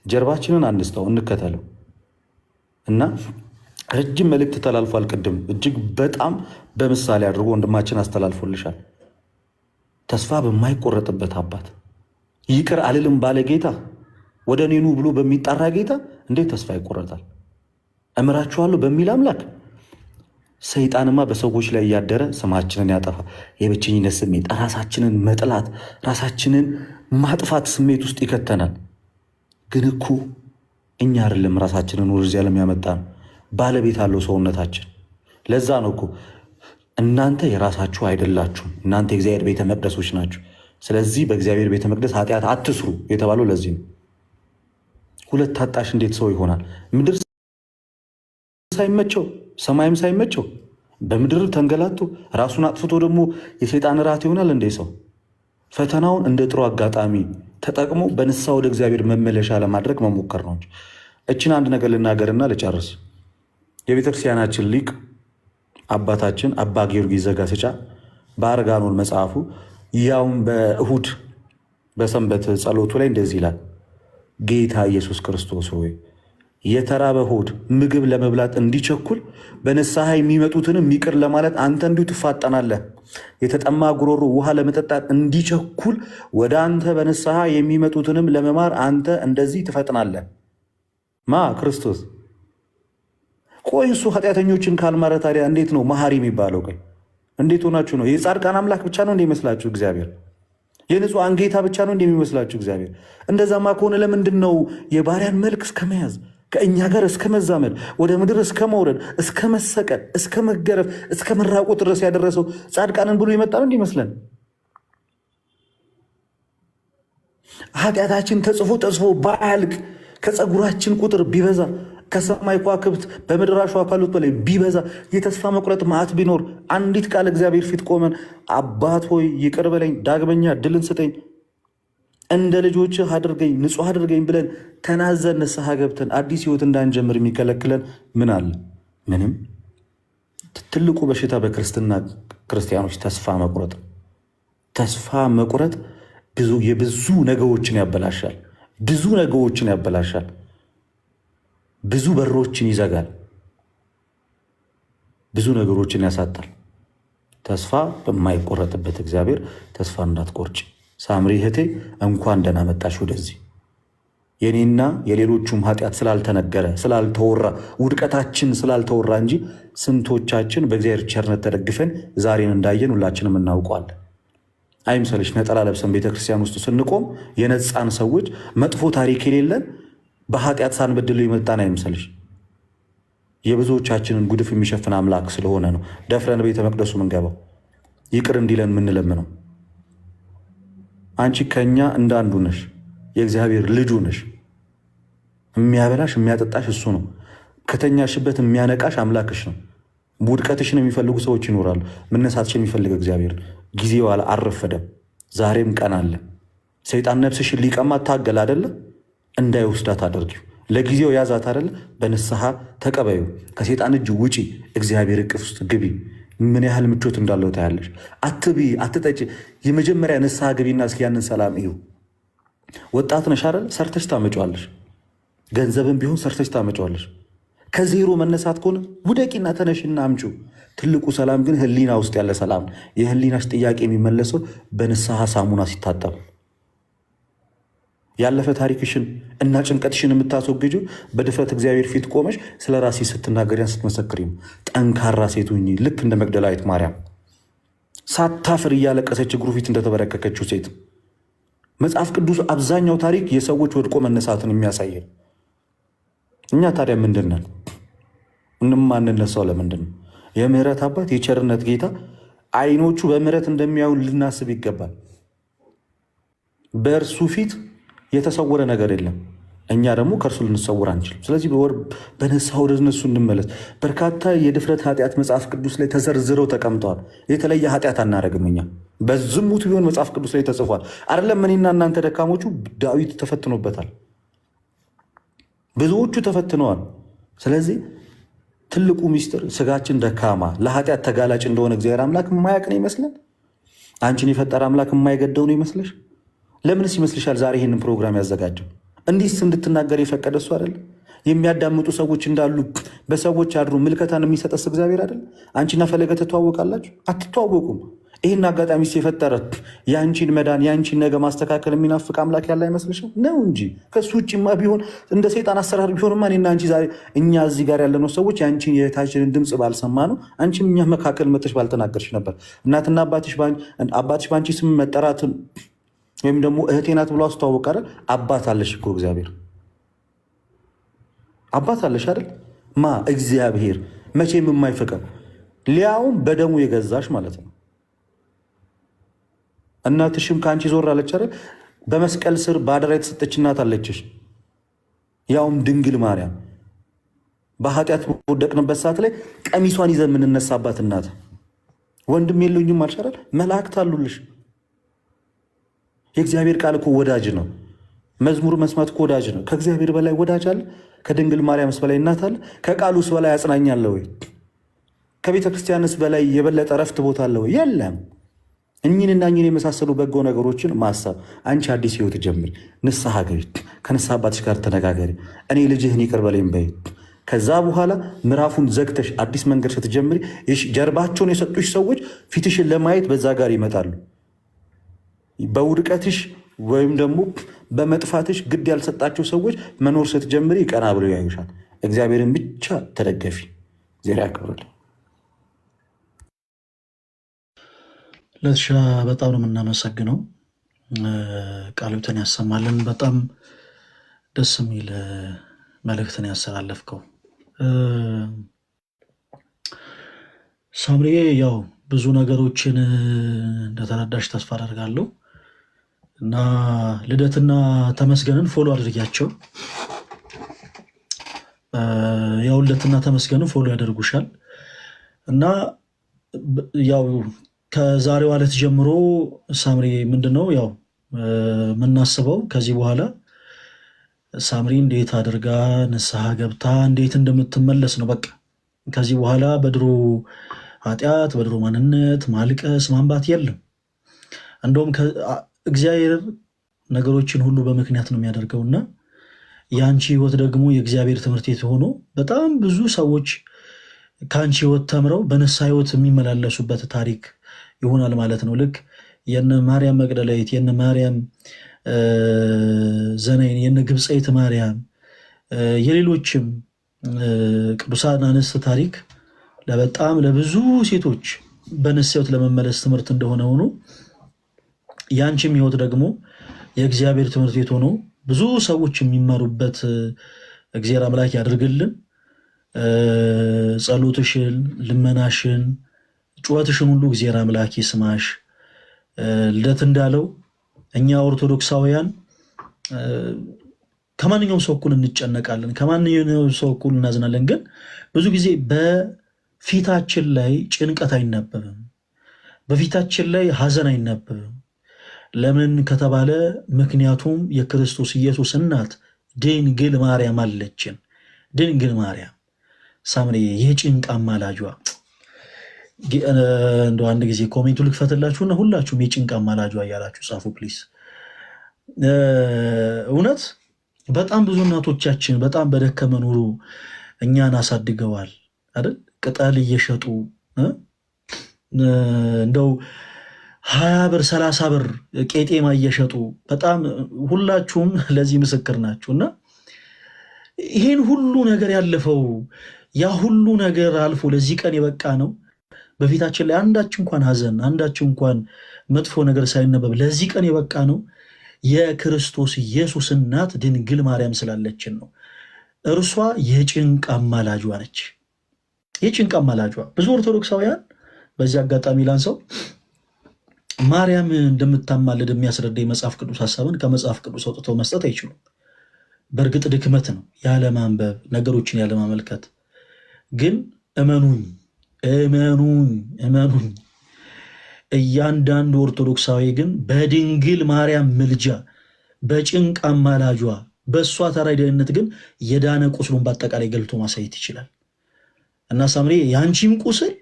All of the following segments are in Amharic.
ጀርባችንን አንስተው እንከተለው እና ረጅም መልእክት ተላልፏል። ቅድም እጅግ በጣም በምሳሌ አድርጎ ወንድማችን አስተላልፎልሻል። ተስፋ በማይቆረጥበት አባት፣ ይቅር አልልም ባለ ጌታ፣ ወደ እኔ ኑ ብሎ በሚጣራ ጌታ እንዴት ተስፋ ይቆረጣል? እምራችኋለሁ በሚል አምላክ ሰይጣንማ በሰዎች ላይ እያደረ ስማችንን ያጠፋ፣ የብቸኝነት ስሜት፣ ራሳችንን መጥላት፣ ራሳችንን ማጥፋት ስሜት ውስጥ ይከተናል። ግን እኮ እኛ አይደለም ራሳችንን ወደዚህ ዓለም ያመጣን፣ ባለቤት አለው ሰውነታችን። ለዛ ነው እኮ እናንተ የራሳችሁ አይደላችሁም፣ እናንተ የእግዚአብሔር ቤተ መቅደሶች ናችሁ። ስለዚህ በእግዚአብሔር ቤተ መቅደስ ኃጢአት አትስሩ የተባለው ለዚህ ነው። ሁለት ታጣሽ እንዴት ሰው ይሆናል? ምድር ሳይመቸው ሰማይም ሳይመቸው በምድር ተንገላቶ ራሱን አጥፍቶ ደግሞ የሰይጣን ራት ይሆናል እንዴ? ሰው ፈተናውን እንደ ጥሩ አጋጣሚ ተጠቅሞ በንስሐ ወደ እግዚአብሔር መመለሻ ለማድረግ መሞከር ነው። እችን አንድ ነገር ልናገርና ልጨርስ። የቤተክርስቲያናችን ሊቅ አባታችን አባ ጊዮርጊስ ዘጋስጫ በአርጋኖን መጽሐፉ ያውም በእሁድ በሰንበት ጸሎቱ ላይ እንደዚህ ይላል። ጌታ ኢየሱስ ክርስቶስ ሆይ የተራበ ሆድ ምግብ ለመብላት እንዲቸኩል በንስሐ የሚመጡትንም ይቅር ለማለት አንተ እንዲሁ ትፋጠናለህ። የተጠማ ጉሮሮ ውሃ ለመጠጣት እንዲቸኩል ወደ አንተ በንስሐ የሚመጡትንም ለመማር አንተ እንደዚህ ትፈጥናለህ። ማ ክርስቶስ። ቆይ እሱ ኃጢአተኞችን ካልማረ ታዲያ እንዴት ነው መሐሪ የሚባለው? ቆይ እንዴት ሆናችሁ ነው? የጻድቃን አምላክ ብቻ ነው እንደሚመስላችሁ እግዚአብሔር? የንጹሐን ጌታ ብቻ ነው እንደሚመስላችሁ እግዚአብሔር? እንደዛማ ከሆነ ለምንድን ነው የባሪያን መልክ እስከመያዝ ከእኛ ጋር እስከ መዛመድ ወደ ምድር እስከ መውረድ እስከ መሰቀል እስከ መገረፍ እስከ መራቆት ድረስ ያደረሰው ጻድቃንን ብሎ የመጣ ነው እንዲመስለን? ኃጢአታችን ተጽፎ ባያልቅ ከፀጉራችን ቁጥር ቢበዛ ከሰማይ ከዋክብት በምድር አሸዋ ካሉት በላይ ቢበዛ የተስፋ መቁረጥ መዓት ቢኖር አንዲት ቃል እግዚአብሔር ፊት ቆመን አባት ሆይ ይቅር በለኝ፣ ዳግመኛ ድልን ስጠኝ፣ እንደ ልጆችህ አድርገኝ፣ ንጹሕ አድርገኝ ብለን ተናዘን ንስሐ ገብተን አዲስ ህይወት እንዳንጀምር የሚከለክለን ምን አለ? ምንም። ትልቁ በሽታ በክርስትና ክርስቲያኖች ተስፋ መቁረጥ። ተስፋ መቁረጥ የብዙ ነገሮችን ያበላሻል። ብዙ በሮችን ይዘጋል። ብዙ ነገሮችን ያሳጣል። ተስፋ በማይቆረጥበት እግዚአብሔር ተስፋ እንዳትቆርጭ። ሳምሪ እህቴ እንኳን ደህና መጣሽ ወደዚህ። የኔና የሌሎቹም ኃጢአት ስላልተነገረ ስላልተወራ፣ ውድቀታችን ስላልተወራ እንጂ ስንቶቻችን በእግዚአብሔር ቸርነት ተደግፈን ዛሬን እንዳየን ሁላችንም እናውቀዋለን። አይምሰልሽ ነጠላ ለብሰን ቤተክርስቲያን ውስጥ ስንቆም የነፃን ሰዎች መጥፎ ታሪክ የሌለን በኃጢአት ሳንበድለው የመጣን አይምሰልሽ። የብዙዎቻችንን ጉድፍ የሚሸፍን አምላክ ስለሆነ ነው ደፍረን ቤተ መቅደሱ ምንገባው፣ ይቅር እንዲለን ምንለምነው። አንቺ ከኛ እንዳንዱ ነሽ፣ የእግዚአብሔር ልጁ ነሽ። የሚያበላሽ የሚያጠጣሽ እሱ ነው። ከተኛሽበት የሚያነቃሽ አምላክሽ ነው። ውድቀትሽን የሚፈልጉ ሰዎች ይኖራሉ። መነሳትሽን የሚፈልግ እግዚአብሔር ጊዜው አልረፈደም። ዛሬም ቀን አለ። ሰይጣን ነፍስሽን ሊቀማ ታገል አደለ? እንዳይወስዳት አድርጊው። ለጊዜው ያዛት አደለ? በንስሐ ተቀበዩ። ከሰይጣን እጅ ውጪ፣ እግዚአብሔር እቅፍ ውስጥ ግቢ። ምን ያህል ምቾት እንዳለው ታያለሽ። አትቢ፣ አትጠጪ። የመጀመሪያ ንስሐ ግቢና እስኪ ያንን ሰላም እዩ። ወጣት ነሽ አይደል? ሰርተሽ ታመጫዋለሽ። ገንዘብም ቢሆን ሰርተሽ ታመጫዋለሽ። ከዜሮ መነሳት ከሆነ ውደቂና ተነሽና አምጩ። ትልቁ ሰላም ግን ህሊና ውስጥ ያለ ሰላም። የህሊናሽ ጥያቄ የሚመለሰው በንስሐ ሳሙና ሲታጠብ። ያለፈ ታሪክሽን እና ጭንቀትሽን የምታስወግጁ በድፍረት እግዚአብሔር ፊት ቆመሽ ስለ ራሴ ስትናገሪያን ስትመሰክሪ ነው። ጠንካራ ሴት ሁኚ፣ ልክ እንደ መግደላዊት ማርያም ሳታፍር እያለቀሰች እግሩ ፊት እንደተበረከከችው ሴት። መጽሐፍ ቅዱስ አብዛኛው ታሪክ የሰዎች ወድቆ መነሳትን የሚያሳይ ነው። እኛ ታዲያ ምንድን ነን? ማንነሳው ለምንድን ነው? የምህረት አባት የቸርነት ጌታ አይኖቹ በምህረት እንደሚያዩን ልናስብ ይገባል። በእርሱ ፊት የተሰወረ ነገር የለም። እኛ ደግሞ ከእርሱ ልንሰውር አንችልም። ስለዚህ በንስሐ ወደ እነሱ እንመለስ። በርካታ የድፍረት ኃጢአት መጽሐፍ ቅዱስ ላይ ተዘርዝረው ተቀምጠዋል። የተለየ ኃጢአት አናረግም። እኛ በዝሙት ቢሆን መጽሐፍ ቅዱስ ላይ ተጽፏል አይደለም? እኔና እናንተ ደካሞቹ ዳዊት ተፈትኖበታል። ብዙዎቹ ተፈትነዋል። ስለዚህ ትልቁ ሚስጥር ስጋችን ደካማ ለኃጢአት ተጋላጭ እንደሆነ እግዚአብሔር አምላክ የማያውቅ ነው ይመስለን? አንቺን የፈጠረ አምላክ የማይገደው ነው ይመስለሽ? ለምንስ ይመስልሻል ዛሬ ይህንን ፕሮግራም ያዘጋጀው? እንዲህስ እንድትናገር የፈቀደ እሱ አይደል? የሚያዳምጡ ሰዎች እንዳሉ በሰዎች አድሮ ምልከታን የሚሰጠስ እግዚአብሔር አይደል? አንቺና ፈለገ ትተዋወቃላችሁ? አትተዋወቁም። ይህን አጋጣሚ የፈጠረ የአንቺን መዳን የአንቺን ነገ ማስተካከል የሚናፍቅ አምላክ ያለ አይመስልሽም? ነው እንጂ ከሱ ውጭማ ቢሆን እንደ ሰይጣን አሰራር ቢሆንማ እኔና አንቺ ዛሬ እኛ እዚህ ጋር ያለነው ሰዎች የአንቺን የእህታችንን ድምፅ ባልሰማ ነው፣ አንቺም እኛ መካከል መጥተሽ ባልተናገርሽ ነበር። እናትና አባትሽ በአንቺ ስም መጠራትን ወይም ደግሞ እህቴ ናት ብሎ አስተዋወቅ አይደል? አባት አለሽ እኮ እግዚአብሔር አባት አለሽ አይደል? ማ እግዚአብሔር መቼም የማይፈቀም ሊያውም በደሙ የገዛሽ ማለት ነው። እናትሽም ከአንቺ ዞር አለች አይደል? በመስቀል ስር በአደራ የተሰጠች እናት አለችሽ፣ ያውም ድንግል ማርያም። በኃጢአት በወደቅንበት ሰዓት ላይ ቀሚሷን ይዘን የምንነሳባት እናት። ወንድም የለኝም አልሽ አይደል? መላእክት አሉልሽ። የእግዚአብሔር ቃል እኮ ወዳጅ ነው። መዝሙር መስማት እኮ ወዳጅ ነው። ከእግዚአብሔር በላይ ወዳጅ አለ? ከድንግል ማርያምስ በላይ እናት አለ? ከቃሉስ በላይ አጽናኝ አለ ወይ? ከቤተ ክርስቲያንስ በላይ የበለጠ ረፍት ቦታ አለ ወይ? የለም። እኚህንና እኚህን የመሳሰሉ በጎ ነገሮችን ማሰብ። አንቺ አዲስ ህይወት ጀምሪ፣ ንስሐ ገቢ፣ ከንስሐ አባትሽ ጋር ተነጋገሪ፣ እኔ ልጅህን ይቅር በለኝ በይ። ከዛ በኋላ ምዕራፉን ዘግተሽ አዲስ መንገድ ስትጀምሪ ጀርባቸውን የሰጡሽ ሰዎች ፊትሽን ለማየት በዛ ጋር ይመጣሉ። በውድቀትሽ ወይም ደግሞ በመጥፋትሽ ግድ ያልሰጣቸው ሰዎች መኖር ስትጀምሪ ቀና ብለው ያዩሻል። እግዚአብሔርን ብቻ ተደገፊ። ዜና ያክብርልኝ። ለሻ በጣም ነው የምናመሰግነው። ቃሉትን ያሰማልን። በጣም ደስ የሚል መልእክትን ያስተላለፍከው ሳምሪዬ። ያው ብዙ ነገሮችን እንደተረዳሽ ተስፋ አደርጋለሁ እና ልደትና ተመስገንን ፎሎ አድርጊያቸው። ያው ልደትና ተመስገንን ፎሎ ያደርጉሻል እና ያው ከዛሬው ዕለት ጀምሮ ሳምሪ ምንድነው ያው የምናስበው ከዚህ በኋላ ሳምሪ እንዴት አድርጋ ንስሐ ገብታ እንዴት እንደምትመለስ ነው። በቃ ከዚህ በኋላ በድሮ ኃጢአት በድሮ ማንነት ማልቀስ ማንባት የለም። እንደውም እግዚአብሔር ነገሮችን ሁሉ በምክንያት ነው የሚያደርገውና የአንቺ ህይወት ደግሞ የእግዚአብሔር ትምህርት ቤት ሆኖ በጣም ብዙ ሰዎች ከአንቺ ህይወት ተምረው በንስሐ ህይወት የሚመላለሱበት ታሪክ ይሆናል ማለት ነው። ልክ የነ ማርያም መግደላዊት፣ የነ ማርያም ዘነይን፣ የነ ግብፃዊት ማርያም፣ የሌሎችም ቅዱሳን አንስት ታሪክ በጣም ለብዙ ሴቶች በንስሐ ህይወት ለመመለስ ትምህርት እንደሆነ ሆኖ ያንቺም ህይወት ደግሞ የእግዚአብሔር ትምህርት ቤት ሆኖ ብዙ ሰዎች የሚማሩበት እግዚአብሔር አምላክ ያድርግልን። ጸሎትሽን፣ ልመናሽን፣ ጩኸትሽን ሁሉ እግዚአብሔር አምላክ ይስማሽ። ልደት እንዳለው እኛ ኦርቶዶክሳውያን ከማንኛውም ሰው እኩል እንጨነቃለን፣ ከማንኛውም ሰው እኩል እናዝናለን። ግን ብዙ ጊዜ በፊታችን ላይ ጭንቀት አይነበብም፣ በፊታችን ላይ ሐዘን አይነበብም። ለምን ከተባለ ምክንያቱም የክርስቶስ ኢየሱስ እናት ድንግል ማርያም አለችን። ድንግል ማርያም ሳምሪ የጭንቅ አማላጇ። እንደው አንድ ጊዜ ኮሜንቱ ልክፈትላችሁና ሁላችሁም የጭንቅ አማላጇ እያላችሁ ጻፉ ፕሊስ። እውነት በጣም ብዙ እናቶቻችን በጣም በደከመ ኑሮ እኛን አሳድገዋል አይደል? ቅጠል እየሸጡ እንደው 20 ብር 30 ብር ቄጤማ እየሸጡ በጣም ሁላችሁም ለዚህ ምስክር ናችሁ። እና ይህን ሁሉ ነገር ያለፈው ያ ሁሉ ነገር አልፎ ለዚህ ቀን የበቃ ነው። በፊታችን ላይ አንዳች እንኳን ሐዘን አንዳች እንኳን መጥፎ ነገር ሳይነበብ ለዚህ ቀን የበቃ ነው የክርስቶስ ኢየሱስ እናት ድንግል ማርያም ስላለችን ነው። እርሷ የጭንቅ አማላጇ ነች። የጭንቅ አማላጇ ብዙ ኦርቶዶክሳውያን በዚህ አጋጣሚ ላንሰው ማርያም እንደምታማልድ የሚያስረዳ የመጽሐፍ ቅዱስ ሐሳብን ከመጽሐፍ ቅዱስ አውጥተው መስጠት አይችሉም። በእርግጥ ድክመት ነው፣ ያለማንበብ ነገሮችን ያለማመልከት። ግን እመኑኝ እመኑኝ እመኑኝ እያንዳንዱ ኦርቶዶክሳዊ ግን በድንግል ማርያም ምልጃ በጭንቅ አማላጇ በእሷ ተራዳኢነት ግን የዳነ ቁስሉን በአጠቃላይ ገልቶ ማሳየት ይችላል። እና ሳምሪ የአንቺም ቁስል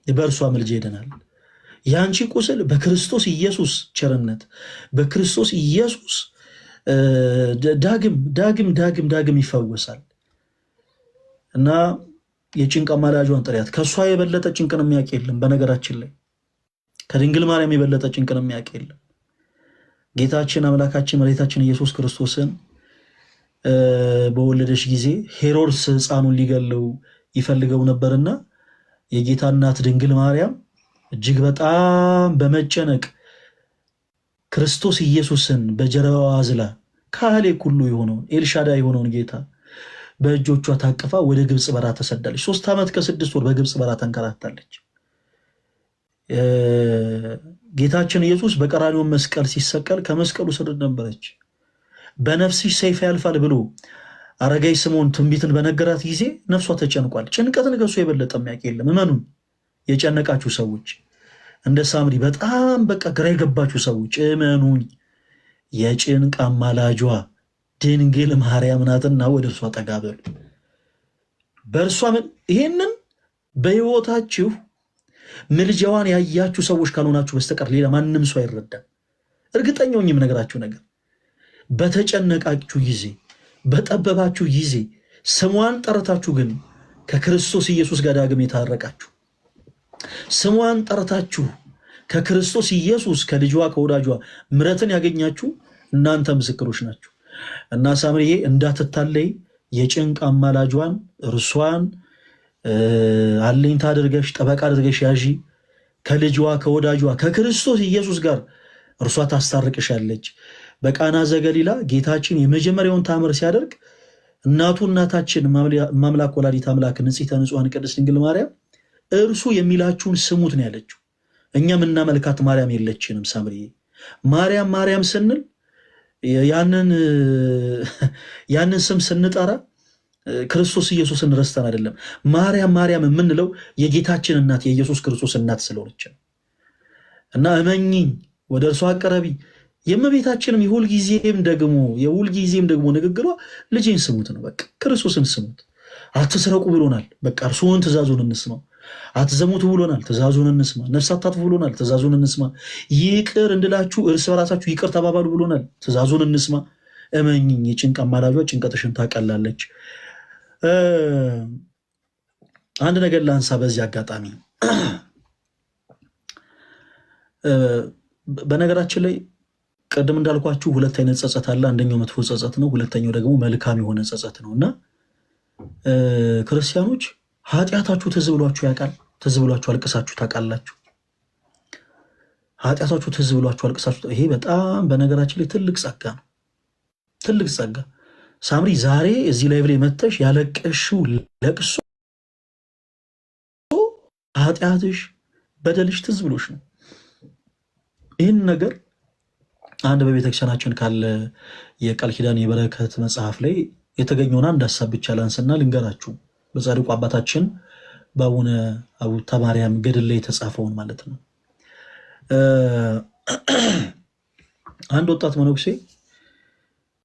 በእርሷ ምልጃ ይደናል። የአንቺ ቁስል በክርስቶስ ኢየሱስ ቸርነት በክርስቶስ ኢየሱስ ዳግም ይፈወሳል። እና የጭንቅ አማላጇን ጥሪያት። ከእሷ የበለጠ ጭንቅን የሚያውቅ የለም። በነገራችን ላይ ከድንግል ማርያም የበለጠ ጭንቅን የሚያውቅ የለም። ጌታችን አምላካችን መድኃኒታችን ኢየሱስ ክርስቶስን በወለደች ጊዜ ሄሮድስ ሕፃኑን ሊገለው ይፈልገው ነበርና የጌታ እናት ድንግል ማርያም እጅግ በጣም በመጨነቅ ክርስቶስ ኢየሱስን በጀርባዋ አዝላ ካህሌ ኩሉ የሆነውን ኤልሻዳ የሆነውን ጌታ በእጆቿ ታቅፋ ወደ ግብፅ በረሃ ተሰዳለች። 3 ዓመት ከ6 ወር በግብፅ በረሃ ተንከራታለች። ጌታችን ኢየሱስ በቀራንዮ መስቀል ሲሰቀል ከመስቀሉ ስር ነበረች። በነፍስሽ ሰይፍ ያልፋል ብሎ አረጋይ ስምዖን ትንቢትን በነገራት ጊዜ ነፍሷ ተጨንቋል። ጭንቀትን ከሱ የበለጠ የሚያውቅ የለም። እመኑን፣ የጨነቃችሁ ሰዎች እንደ ሳምሪ በጣም በቃ ግራ የገባችሁ ሰዎች እመኑኝ፣ የጭንቅ አማላጇ ድንግል ማርያም ናትና ወደ እርሷ ጠጋ በሉ። በእርሷ ይሄንን በሕይወታችሁ ምልጃዋን ያያችሁ ሰዎች ካልሆናችሁ በስተቀር ሌላ ማንም ሰው አይረዳም። እርግጠኛውኝ የምነግራችሁ ነገር በተጨነቃችሁ ጊዜ፣ በጠበባችሁ ጊዜ ስሟን ጠርታችሁ ግን ከክርስቶስ ኢየሱስ ጋር ዳግም የታረቃችሁ፣ ስሟን ጠርታችሁ ከክርስቶስ ኢየሱስ ከልጇ ከወዳጇ ምሕረትን ያገኛችሁ እናንተ ምስክሮች ናችሁ። እና ሳምሪዬ እንዳትታለይ የጭንቅ አማላጇን እርሷን አለኝታ አድርገሽ ጠበቃ አድርገሽ ያዢ። ከልጇ ከወዳጇ ከክርስቶስ ኢየሱስ ጋር እርሷ ታስታርቅሻለች። በቃና ዘገሊላ ጌታችን የመጀመሪያውን ታምር ሲያደርግ እናቱ እናታችን ማምላክ ወላዲት አምላክ ንጽሕተ ንጹሐን ቅድስት ድንግል ማርያም እርሱ የሚላችሁን ስሙት ነው ያለችው። እኛ የምናመልካት ማርያም የለችንም። ሳምሪዬ ማርያም ስንል ያንን ስም ስንጠራ ክርስቶስ ኢየሱስን ረስተን አይደለም። ማርያም የምንለው የጌታችን እናት የኢየሱስ ክርስቶስ እናት ስለሆነች ነው። እና እመኚኝ ወደ እርሷ አቀረቢ። የእመቤታችንም የሁልጊዜም ደግሞ ንግግሯ ልጄን ስሙት ነው። በቃ ክርስቶስን ስሙት። አትስረቁ ብሎናል። በቃ እርሱን ትእዛዙን እንስማው። አትዘሙቱ ብሎናል። ትእዛዙን እንስማ። ነፍስ አታጥፉ ብሎናል። ትእዛዙን እንስማ። ይቅር እንድላችሁ እርስ በራሳችሁ ይቅር ተባባሉ ብሎናል። ትእዛዙን እንስማ። እመኝኝ፣ የጭንቅ አማላጇ ጭንቀትሽን ታቀላለች። አንድ ነገር ላንሳ በዚህ አጋጣሚ። በነገራችን ላይ ቅድም እንዳልኳችሁ 2 አይነት ጸጸት አለ። አንደኛው መጥፎ ጸጸት ነው፣ ሁለተኛው ደግሞ መልካም የሆነ ጸጸት ነው። እና ክርስቲያኖች ኃጢአታችሁ ትዝ ብሏችሁ ያውቃል? ትዝ ብሏችሁ አልቅሳችሁ ታውቃላችሁ? ኃጢአታችሁ ትዝ ብሏችሁ አልቅሳችሁ። ይሄ በጣም በነገራችን ላይ ትልቅ ጸጋ ነው፣ ትልቅ ጸጋ። ሳምሪ ዛሬ እዚህ ላይ ብላይ መተሽ ያለቀሽው ለቅሶ ኃጢአትሽ በደልሽ ትዝ ብሎሽ ነው። ይህን ነገር አንድ በቤተክርስቲያናችን ካለ የቃል ኪዳን የበረከት መጽሐፍ ላይ የተገኘውን አንድ ሀሳብ ብቻ ላንስና ልንገራችሁ። በጻድቁ አባታችን በአቡነ አቡተ ማርያም ገድል ላይ የተጻፈውን ማለት ነው። አንድ ወጣት መነኩሴ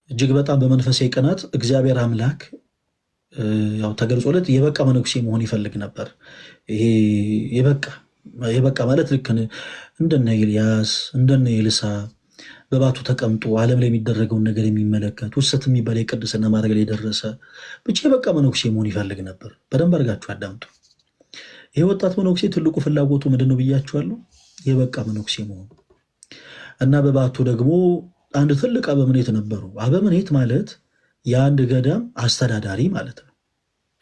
እጅግ በጣም በመንፈሳዊ ቅናት እግዚአብሔር አምላክ ያው ተገልጾለት የበቃ መነኩሴ መሆን ይፈልግ ነበር። ይሄ የበቃ ማለት ልክ እንደነ ኤልያስ እንደነ ኤልሳ በባቱ ተቀምጦ ዓለም ላይ የሚደረገውን ነገር የሚመለከት ውሰት የሚባል የቅድስና ማድረግ ላይ የደረሰ ብቻ የበቃ መነኩሴ መሆን ይፈልግ ነበር። በደንብ አድርጋችሁ አዳምጡ። ይሄ ወጣት መነኩሴ ትልቁ ፍላጎቱ ምንድን ነው ብያችኋለሁ? የበቃ መነኩሴ መሆኑ እና በባቱ ደግሞ አንድ ትልቅ አበምኔት ነበሩ። አበምኔት ማለት የአንድ ገዳም አስተዳዳሪ ማለት ነው።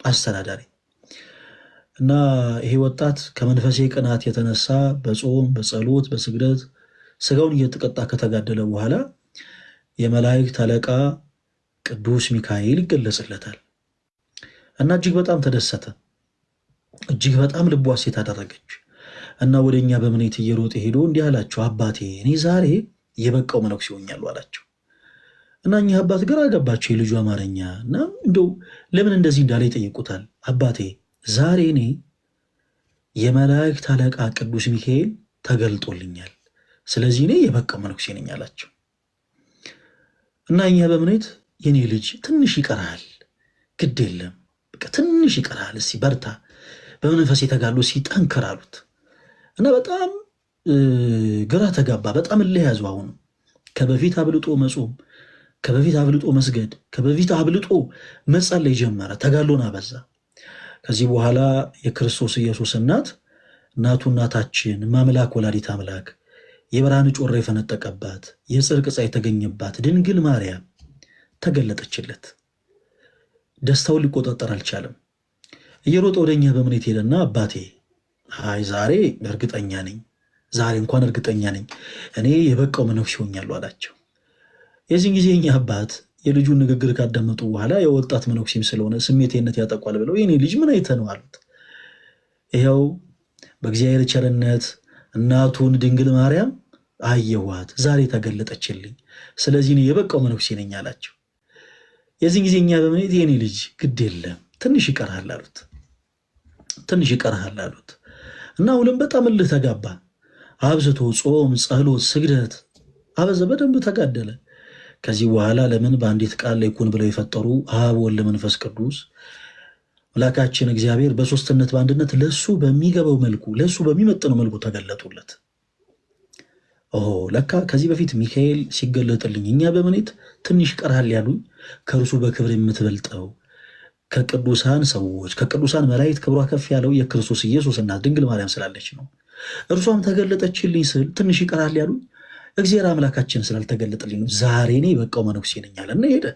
አስተዳዳሪ እና ይሄ ወጣት ከመንፈሳዊ ቅናት የተነሳ በጾም በጸሎት በስግደት ስጋውን እየተቀጣ ከተጋደለ በኋላ የመላእክት አለቃ ቅዱስ ሚካኤል ይገለጽለታል እና እጅግ በጣም ተደሰተ። እጅግ በጣም ልቧ ሴት አደረገች እና ወደኛ በምኔት እየሮጠ ሄዶ እንዲህ አላቸው፣ አባቴ እኔ ዛሬ የበቃው መነኩሴ ሆኛለሁ አላቸው። እና እኚህ አባት ግራ ገባቸው የልጁ አማርኛ እና እንደው ለምን እንደዚህ እንዳለ ይጠይቁታል። አባቴ ዛሬ እኔ የመላእክት አለቃ ቅዱስ ሚካኤል ተገልጦልኛል፣ ስለዚህ እኔ የበቃው መነኩሴ ነኝ አላቸው። እና እኛ በምኔት የኔ ልጅ ትንሽ ይቀርሃል፣ ግድ የለም በቃ ትንሽ ይቀርሃል፣ እስኪ በርታ፣ በመንፈስ የተጋሉ ሲጠንክር አሉት። እና በጣም ግራ ተጋባ፣ በጣም እልህ ያዙ። አሁን ከበፊት አብልጦ መጾም፣ ከበፊት አብልጦ መስገድ፣ ከበፊት አብልጦ መጸለይ ጀመረ። ተጋድሎን አበዛ። ከዚህ በኋላ የክርስቶስ ኢየሱስ እናቱ እናታችን ማምላክ ወላዲት አምላክ የብርሃን ጮራ የፈነጠቀባት የጽድቅ ፀሐይ የተገኘባት ድንግል ማርያም ተገለጠችለት። ደስታውን ሊቆጣጠር አልቻለም። እየሮጠ ወደኛ በእምነት ሄደና አባቴ አይ ዛሬ እርግጠኛ ነኝ፣ ዛሬ እንኳን እርግጠኛ ነኝ እኔ የበቃው መነኩሴ ሆኛለሁ አላቸው። የዚህን ጊዜ እኛ አባት የልጁን ንግግር ካዳመጡ በኋላ የወጣት መነኩሴም ስለሆነ ስሜቴነት ያጠቋል ብለው የኔ ልጅ ምን አይተህ ነው አሉት። ይኸው በእግዚአብሔር ቸርነት እናቱን ድንግል ማርያም አየኋት፣ ዛሬ ተገለጠችልኝ፣ ስለዚህ እኔ የበቃው መነኩሴ ነኝ አላቸው። የዚህን ጊዜ እኛ በእምነት የኔ ልጅ ግድ የለም ትንሽ ይቀርሃል አሉት። ትንሽ ይቀርሃል አሉት እና አሁንም በጣም እልህ ተጋባ። አብዝቶ ጾም፣ ጸሎት፣ ስግደት አበዘ፣ በደንብ ተጋደለ። ከዚህ በኋላ ለምን በአንዲት ቃል ላይ ይኩን ብለው የፈጠሩ አብ ወልድ መንፈስ ቅዱስ አምላካችን እግዚአብሔር በሶስትነት በአንድነት ለሱ በሚገባው መልኩ ለሱ በሚመጥነው መልኩ ተገለጡለት። ለካ ከዚህ በፊት ሚካኤል ሲገለጥልኝ እኛ በእምነት ትንሽ ቀርሃል ያሉኝ ከእርሱ በክብር የምትበልጠው ከቅዱሳን ሰዎች ከቅዱሳን መላእክት ክብሯ ከፍ ያለው የክርስቶስ ኢየሱስ እናት ድንግል ማርያም ስላለች ነው። እርሷም ተገለጠችልኝ ስል ትንሽ ይቀራል ያሉኝ እግዚአብሔር አምላካችን ስላልተገለጠልኝ ነው። ዛሬ እኔ የበቃው መነኩሴ ነኝ አለና ሄደ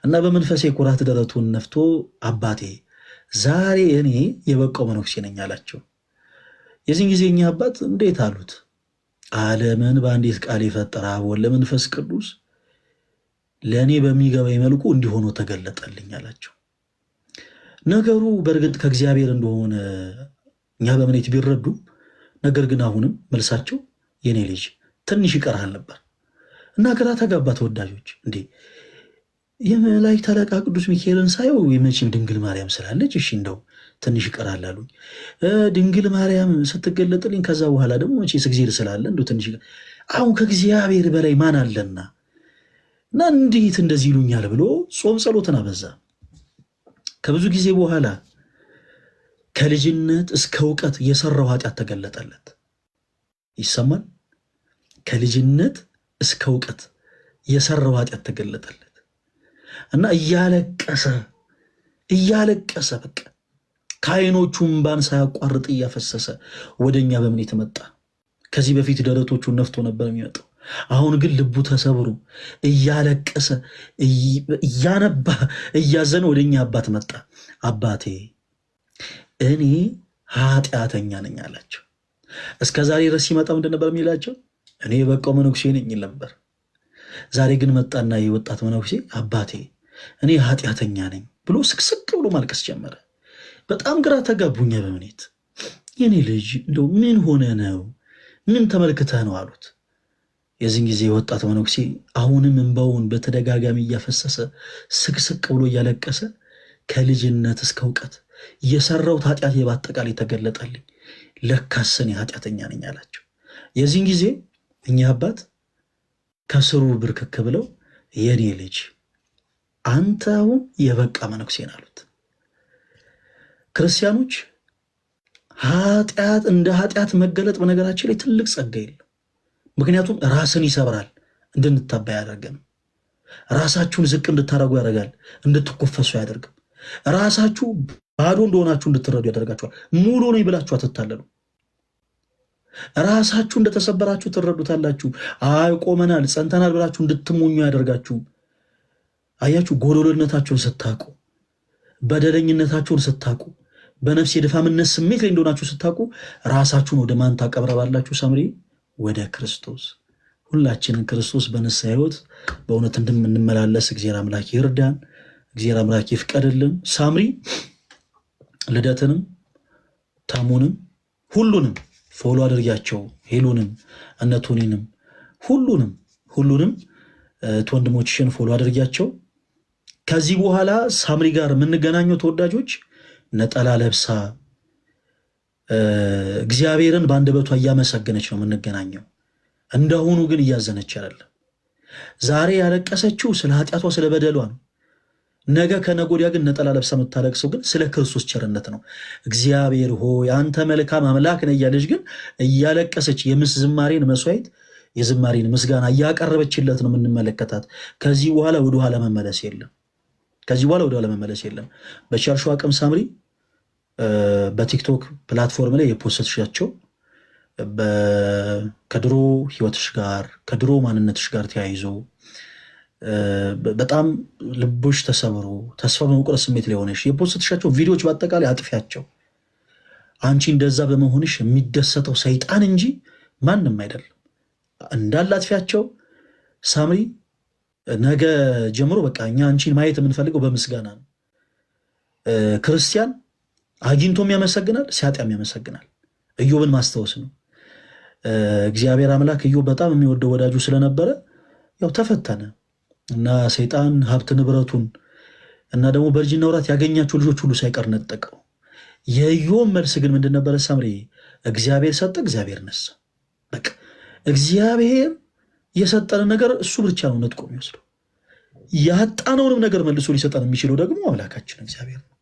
እና በመንፈሴ ኩራት ደረቱን ነፍቶ አባቴ ዛሬ እኔ የበቃው መነኩሴ ነኝ አላቸው። የዚህን ጊዜ እኛ አባት እንዴት አሉት? ዓለምን በአንዲት ቃል የፈጠረ አብ ወልድ መንፈስ ቅዱስ ለእኔ በሚገባኝ መልኩ እንዲሆኑ ተገለጠልኝ አላቸው። ነገሩ በእርግጥ ከእግዚአብሔር እንደሆነ እኛ በእምነት ቢረዱ፣ ነገር ግን አሁንም መልሳቸው የኔ ልጅ ትንሽ ይቀርሃል ነበር እና ግራ ተጋባ። ተወዳጆች እንዴ የመላእክት አለቃ ቅዱስ ሚካኤልን ሳየው የመቼም ድንግል ማርያም ስላለች እሺ እንደው ትንሽ ይቀራል አሉኝ። ድንግል ማርያም ስትገለጥልኝ ከዛ በኋላ ደግሞ መቼስ እግዚአብሔር ስላለ እንደው ትንሽ አሁን ከእግዚአብሔር በላይ ማን አለና እና እንዴት እንደዚህ ይሉኛል ብሎ ጾም ጸሎትን አበዛ። ከብዙ ጊዜ በኋላ ከልጅነት እስከ እውቀት የሰራው ኃጢአት ተገለጠለት። ይሰማል። ከልጅነት እስከ እውቀት የሰራው ኃጢአት ተገለጠለት እና እያለቀሰ በቃ ከዓይኖቹ እንባን ሳያቋርጥ እያፈሰሰ ወደኛ በእምነት መጣ። ከዚህ በፊት ደረቶቹን ነፍቶ ነበር የሚመጣው። አሁን ግን ልቡ ተሰብሮ እያለቀሰ እያነባ እያዘነ ወደኛ አባት መጣ። አባቴ እኔ ኃጢአተኛ ነኝ አላቸው። እስከ ዛሬ ድረስ ሲመጣ ምንድን ነበር የሚላቸው? እኔ የበቃው መነኩሴ ነኝ ይል ነበር። ዛሬ ግን መጣና የወጣት መነኩሴ አባቴ እኔ ኃጢአተኛ ነኝ ብሎ ስቅስቅ ብሎ ማልቀስ ጀመረ። በጣም ግራ ተጋቡኛ በእምነት የኔ ልጅ እንደው ምን ሆነ ነው? ምን ተመልክተህ ነው አሉት። የዚህን ጊዜ የወጣት መነኩሴ አሁንም እንባውን በተደጋጋሚ እያፈሰሰ ስቅስቅ ብሎ እያለቀሰ ከልጅነት እስከ እውቀት የሰራሁት ኃጢአት በአጠቃላይ ተገለጠልኝ፣ ለካስ እኔ ኃጢአተኛ ነኝ አላቸው። የዚህን ጊዜ እኛ አባት ከስሩ ብርክክ ብለው የኔ ልጅ አንተ አሁን የበቃ መነኩሴን አሉት። ክርስቲያኖች ኃጢአት እንደ ኃጢአት መገለጥ በነገራችን ላይ ትልቅ ጸጋ የለም። ምክንያቱም ራስን ይሰብራል፣ እንድንታባ ያደርገንም። ራሳችሁን ዝቅ እንድታደርጉ ያደርጋል፣ እንድትኮፈሱ አያደርግም። ራሳችሁ ባዶ እንደሆናችሁ እንድትረዱ ያደርጋችኋል። ሙሉ ነኝ ብላችሁ አትታለሉ። ራሳችሁ እንደተሰበራችሁ ትረዱታላችሁ። አይ ቆመናል፣ ጸንተናል ብላችሁ እንድትሞኙ ያደርጋችሁ። አያችሁ፣ ጎዶሎነታችሁን ስታቁ፣ በደለኝነታችሁን ስታቁ፣ በነፍስ የድፋምነት ስሜት ላይ እንደሆናችሁ ስታቁ ራሳችሁን ወደ ማን ታቀርባላችሁ? ሰምሪ ወደ ክርስቶስ። ሁላችንን ክርስቶስ በንስሐ ሕይወት በእውነት እንደምንመላለስ እግዚአብሔር አምላክ ይርዳን፣ እግዚአብሔር አምላክ ይፍቀድልን። ሳምሪ ልደትንም ታሙንም ሁሉንም ፎሎ አድርጊያቸው፣ ሄሉንም እነቶኒንም ሁሉንም ወንድሞችሽን ፎሎ አድርጊያቸው። ከዚህ በኋላ ሳምሪ ጋር የምንገናኘው ተወዳጆች ነጠላ ለብሳ እግዚአብሔርን በአንደበቷ እያመሰገነች ነው የምንገናኘው። እንደሆኑ ግን እያዘነች አይደለም። ዛሬ ያለቀሰችው ስለ ኃጢአቷ ስለ በደሏ ነው። ነገ ከነገ ወዲያ ግን ነጠላ ለብሳ የምታለቅሰው ግን ስለ ክርስቶስ ቸርነት ነው። እግዚአብሔር ሆይ አንተ መልካም አምላክ ነህ እያለች ግን እያለቀሰች የምስ ዝማሬን መስዋዕት የዝማሬን ምስጋና እያቀረበችለት ነው የምንመለከታት። ከዚህ በኋላ ወደኋላ መመለስ የለም። ከዚህ በኋላ ወደኋላ መመለስ የለም። በቻልሽው አቅም ሳምሪ በቲክቶክ ፕላትፎርም ላይ የፖስትሻቸው ከድሮ ህይወትሽ ጋር ከድሮ ማንነትሽ ጋር ተያይዞ በጣም ልቦች ተሰብሮ ተስፋ በመቁረጥ ስሜት ላይ ሆነሽ የፖስትሻቸው ቪዲዮዎች በአጠቃላይ አጥፊያቸው። አንቺ እንደዛ በመሆንሽ የሚደሰተው ሰይጣን እንጂ ማንም አይደለም። እንዳለ አጥፊያቸው። ሳምሪ ነገ ጀምሮ በቃ እኛ አንቺን ማየት የምንፈልገው በምስጋና ነው። ክርስቲያን አግኝቶም ያመሰግናል፣ ሲያጣም ያመሰግናል። ኢዮብን ማስታወስ ነው። እግዚአብሔር አምላክ ኢዮብ በጣም የሚወደው ወዳጁ ስለነበረ ያው ተፈተነ እና ሰይጣን ሀብት ንብረቱን እና ደግሞ በልጅና ወራት ያገኛቸው ልጆች ሁሉ ሳይቀር ነጠቀው። የኢዮብ መልስ ግን ምንድን ነበረ? ሳምሪ እግዚአብሔር ሰጠ፣ እግዚአብሔር ነሳ። በቃ እግዚአብሔር የሰጠን ነገር እሱ ብቻ ነው ነጥቆ የሚወስደው። ያጣነውንም ነገር መልሶ ሊሰጠን የሚችለው ደግሞ አምላካችን እግዚአብሔር ነው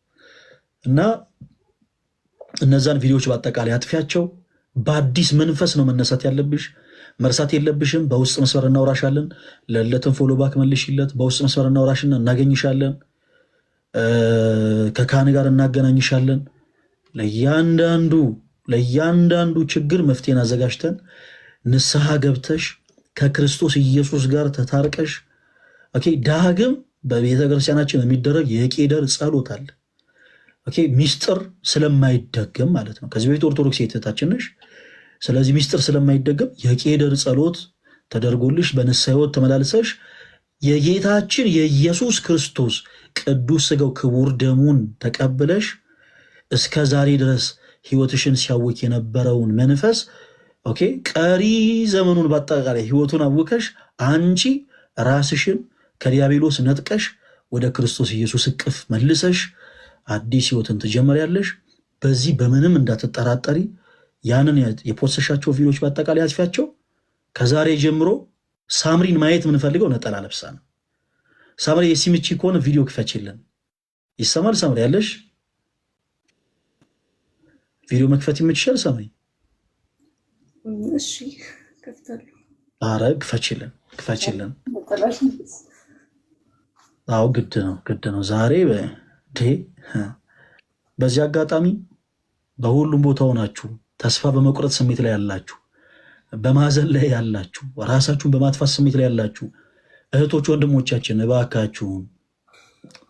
እና እነዛን ቪዲዮዎች በአጠቃላይ አጥፊያቸው። በአዲስ መንፈስ ነው መነሳት ያለብሽ፣ መርሳት የለብሽም። በውስጥ መስመር እናውራሻለን። ለለትን ፎሎ ባክ መልሽለት። በውስጥ መስመር እናውራሽና እናገኝሻለን። ከካህን ጋር እናገናኝሻለን። ለእያንዳንዱ ችግር መፍትሄን አዘጋጅተን ንስሐ ገብተሽ ከክርስቶስ ኢየሱስ ጋር ተታርቀሽ ዳግም በቤተ ክርስቲያናችን የሚደረግ የቄደር ጸሎት አለ። ሚስጥር ስለማይደገም ማለት ነው። ከዚህ በፊት ኦርቶዶክስ እህታችን ነሽ። ስለዚህ ሚስጥር ስለማይደገም የቄደር ጸሎት ተደርጎልሽ በንስሐ ሕይወት ተመላልሰሽ የጌታችን የኢየሱስ ክርስቶስ ቅዱስ ሥጋው ክቡር ደሙን ተቀብለሽ እስከ ዛሬ ድረስ ሕይወትሽን ሲያውክ የነበረውን መንፈስ ቀሪ ዘመኑን በአጠቃላይ ሕይወቱን አውከሽ አንቺ ራስሽን ከዲያብሎስ ነጥቀሽ ወደ ክርስቶስ ኢየሱስ እቅፍ መልሰሽ አዲስ ሕይወትን ትጀምሪያለሽ። በዚህ በምንም እንዳትጠራጠሪ። ያንን የፖስትሻቸው ቪዲዮዎች በአጠቃላይ አጥፊያቸው። ከዛሬ ጀምሮ ሳምሪን ማየት የምንፈልገው ነጠላ ለብሳ ነው። ሳምሪ የሲምቺ ከሆነ ቪዲዮ ክፈችልን። ይሰማል? ሳምሪ ያለሽ ቪዲዮ መክፈት የምትችል ሳምሪ? እሺ ከፍታለሁ። ኧረ ክፈችልን። አዎ ግድ ነው ዛሬ በዚህ አጋጣሚ በሁሉም ቦታ ሆናችሁ ተስፋ በመቁረጥ ስሜት ላይ ያላችሁ፣ በማዘን ላይ ያላችሁ፣ ራሳችሁን በማጥፋት ስሜት ላይ ያላችሁ እህቶች ወንድሞቻችን እባካችሁን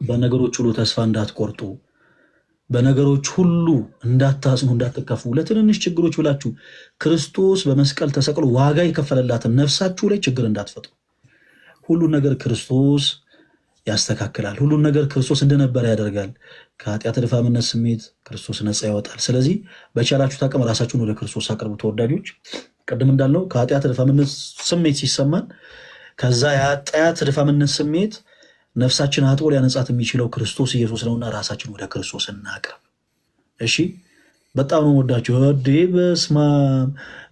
በነገሮች ሁሉ ተስፋ እንዳትቆርጡ፣ በነገሮች ሁሉ እንዳታዝኑ፣ እንዳትከፉ። ለትንንሽ ችግሮች ብላችሁ ክርስቶስ በመስቀል ተሰቅሎ ዋጋ የከፈለላትን ነፍሳችሁ ላይ ችግር እንዳትፈጥሩ። ሁሉን ነገር ክርስቶስ ያስተካክላል። ሁሉን ነገር ክርስቶስ እንደነበረ ያደርጋል። ከኃጢአት ድፋምነት ስሜት ክርስቶስ ነፃ ያወጣል። ስለዚህ በቻላችሁት አቅም ራሳችሁን ወደ ክርስቶስ አቅርቡ። ተወዳጆች፣ ቅድም እንዳልነው ከኃጢአት ድፋምነት ስሜት ሲሰማን ከዛ የኃጢአት ድፋምነት ስሜት ነፍሳችን አጥቦ ሊያነጻት የሚችለው ክርስቶስ ኢየሱስ ነውና ራሳችን ወደ ክርስቶስ እናቅርብ። እሺ፣ በጣም ነው ወዳችሁ። ወዴ በስማ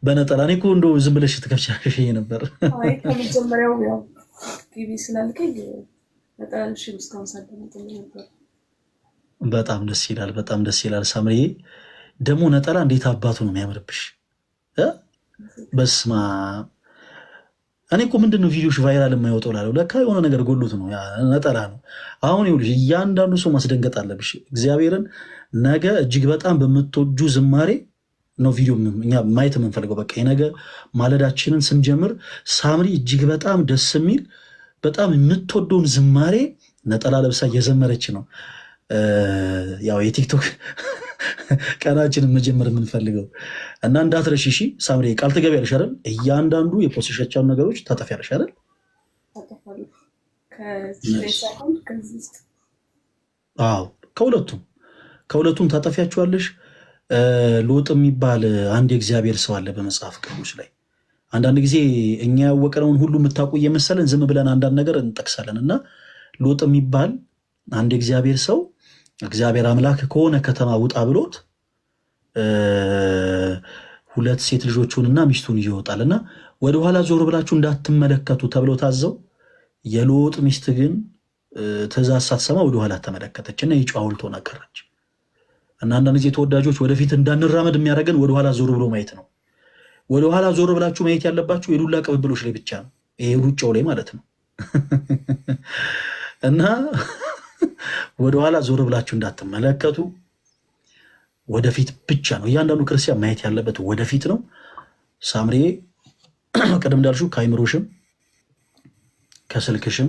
በነጠላ እኔ እኮ እንደው ዝም ብለሽ ትከፍቻለሽ ነበር። ከመጀመሪያው ያው ቲቪ ስላልከኝ ነጠላልሽ እስካሁን ሳዳምጥ ነበር። በጣም ደስ ይላል። ሳምሪዬ ደግሞ ነጠላ እንዴት አባቱ ነው የሚያምርብሽ! በስማ እኔ እኮ ምንድነው ቪዲዮሽ ቫይራል የማይወጣው ላለው ለካ የሆነ ነገር ጎሉት ነው። ነጠላ ነው። አሁን ይኸውልሽ እያንዳንዱ ሰው ማስደንገጥ አለብሽ። እግዚአብሔርን ነገ እጅግ በጣም በምትወጁ ዝማሬ ነው ቪዲዮ እኛ ማየት የምንፈልገው። በቃ የነገ ማለዳችንን ስንጀምር ሳምሪ እጅግ በጣም ደስ የሚል በጣም የምትወደውን ዝማሬ ነጠላ ለብሳ እየዘመረች ነው። ያው የቲክቶክ ቀናችንን መጀመር የምንፈልገው እና እንዳትረሺ እሺ። ሳምሪ ቃል ትገቢያለሽ አይደል? እያንዳንዱ የፖስትሻቸውን ነገሮች ታጠፊያለሽ አይደል? አዎ ከሁለቱም ታጠፊያቸዋለሽ። ሎጥ የሚባል አንድ የእግዚአብሔር ሰው አለ በመጽሐፍ ቅዱስ ላይ። አንዳንድ ጊዜ እኛ ያወቅነውን ሁሉ የምታውቁ እየመሰለን ዝም ብለን አንዳንድ ነገር እንጠቅሳለን እና ሎጥ የሚባል አንድ የእግዚአብሔር ሰው እግዚአብሔር አምላክ ከሆነ ከተማ ውጣ ብሎት 2 ሴት ልጆቹንና ሚስቱን ይዞ ይወጣል እና ወደኋላ ዞር ብላችሁ እንዳትመለከቱ ተብለው ታዘው፣ የሎጥ ሚስት ግን ትእዛዝ ሳትሰማ ወደኋላ ተመለከተች እና የጨው ሐውልት ሆና ቀረች። እና አንዳንድ ጊዜ ተወዳጆች ወደፊት እንዳንራመድ የሚያደርገን ወደኋላ ዞር ብሎ ማየት ነው። ወደኋላ ዞር ብላችሁ ማየት ያለባችሁ የዱላ ቅብብሎች ላይ ብቻ ነው። ይሄ ሩጫው ላይ ማለት ነው። እና ወደኋላ ዞር ብላችሁ እንዳትመለከቱ፣ ወደፊት ብቻ ነው እያንዳንዱ ክርስቲያን ማየት ያለበት፣ ወደፊት ነው። ሳምሪ ቀደም እንዳልሽው ከአይምሮሽም ከስልክሽም